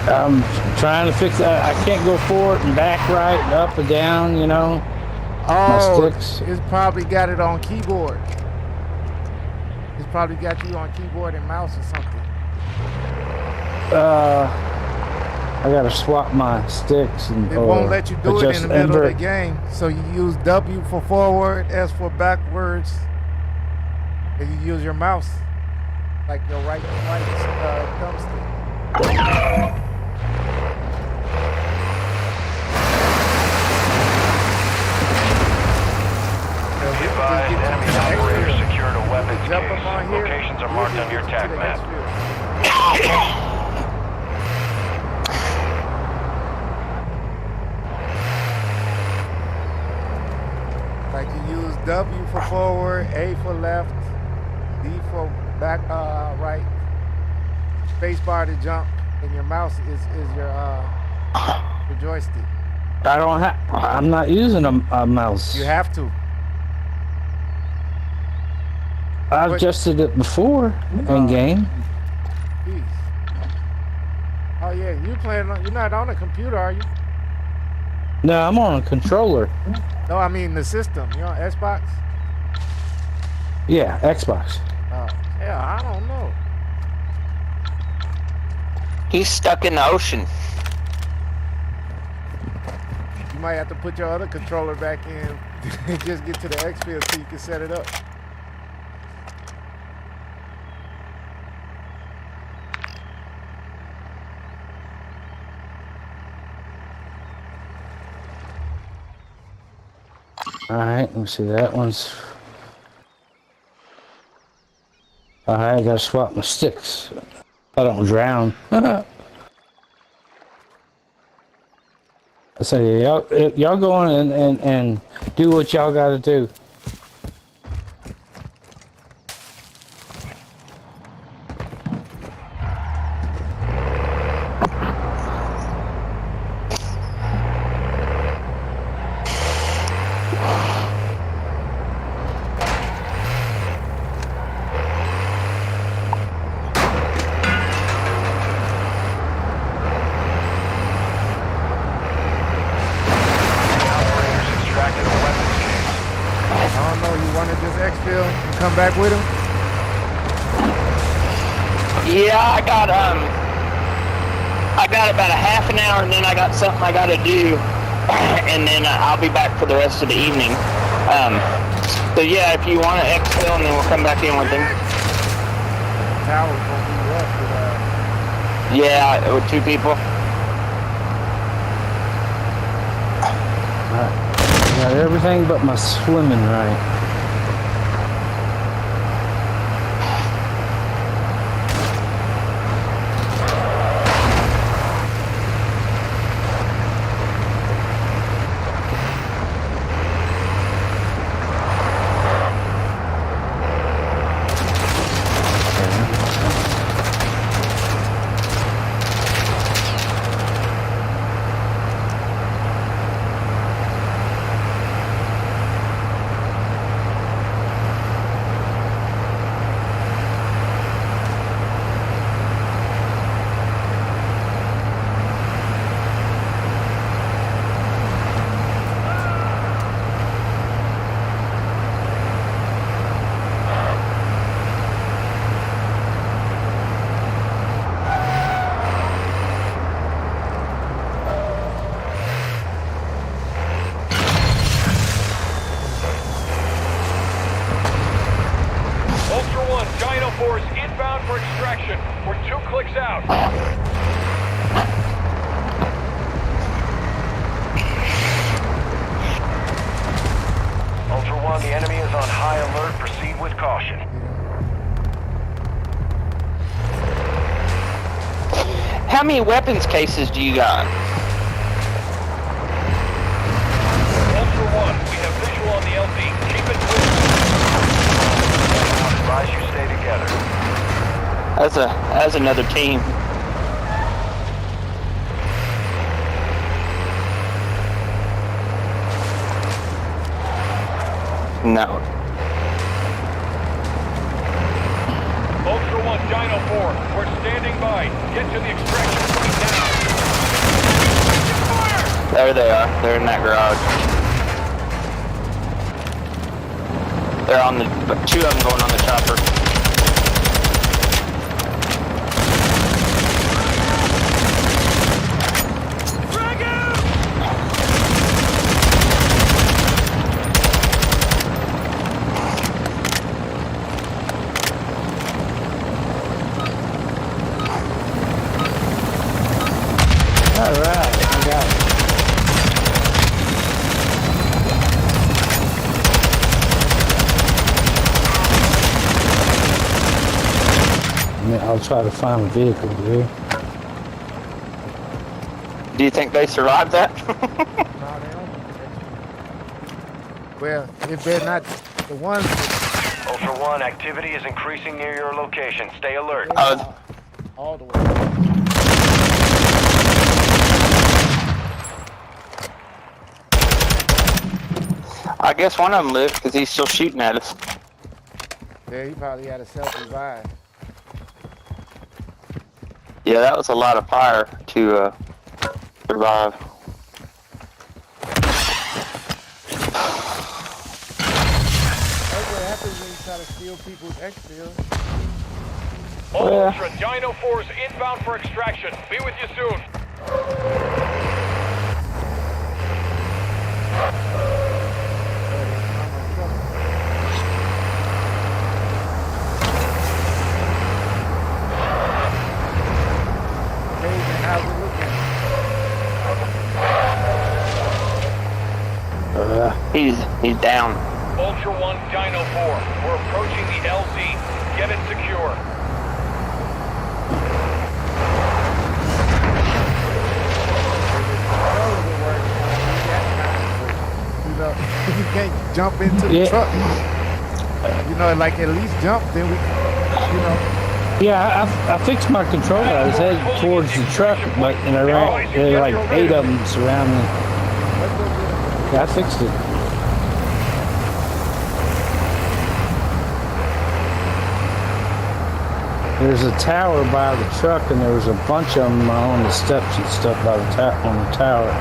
I'm trying to fix that. I can't go forward and back right and up and down, you know. Oh, My sticks. it's probably got it on keyboard. It's probably got you on keyboard and mouse or something. I gotta swap my sticks and It won't let you do it in the middle of the game. So you use W for forward, S for backwards, and you use your mouse like your right thumbstick. Enemy operators secured a weapons case. Locations are marked on your TAC map. Like you use W for forward, A for left, D for back, right, space bar to jump, and your mouse is your joystick. I don't have. I'm not using a mouse. You have to. I adjusted it before in game. Geez. Oh yeah, you're not on a computer, are you? No, I'm on a controller. No, I mean the system. You're on Xbox? Yeah, Xbox. Oh, yeah, I don't know. He's stuck in the ocean. You might have to put your other controller back in and just get to the X-Field so you can set it up. Alright, let me see, that one's... Alright, I gotta swap my sticks. I don't drown. I say, y'all go on and do what y'all gotta do. Back with him? Yeah, I got about a half an hour, and then I got something I got to do, and then I'll be back for the rest of the evening. So yeah, if you want to exfil, and then we'll come back in with him. Tower's gonna be rough with yeah, with 2 people. Got everything but my swimming right. caution. How many weapons cases do you got? Ultra One, we have visual on the LZ. Keep it moving. I advise you stay together. That's another team. No. Ultra One, Dino 4, we're standing by. Get to the extraction point now. Fire! There they are. They're in that garage. They're on the... Two of them going on the chopper. Alright, I got it. I'll try to find a vehicle here. Do you think they survived that? Well, if they're not the ones. Ultra One, activity is increasing near your location. Stay alert. All the way. I guess one of them lived because he's still shooting at us. Yeah, he probably had a self-revive. Yeah, that was a lot of fire to survive. That's what happens when you try to steal people's exfil. Ultra, Dino 4's inbound for extraction. Be with you soon. He's down. Ultra One, Dino 4. We're approaching the LZ. Get it secure. You know, if you can't jump into the truck, you know, like at least jump, then we, you know. Yeah, I fixed my controller. I was headed towards the truck, but and there were like 8 of them surrounding. Yeah, I fixed it. There's a tower by the truck, and there was a bunch of them on the steps and stuff by the on the tower.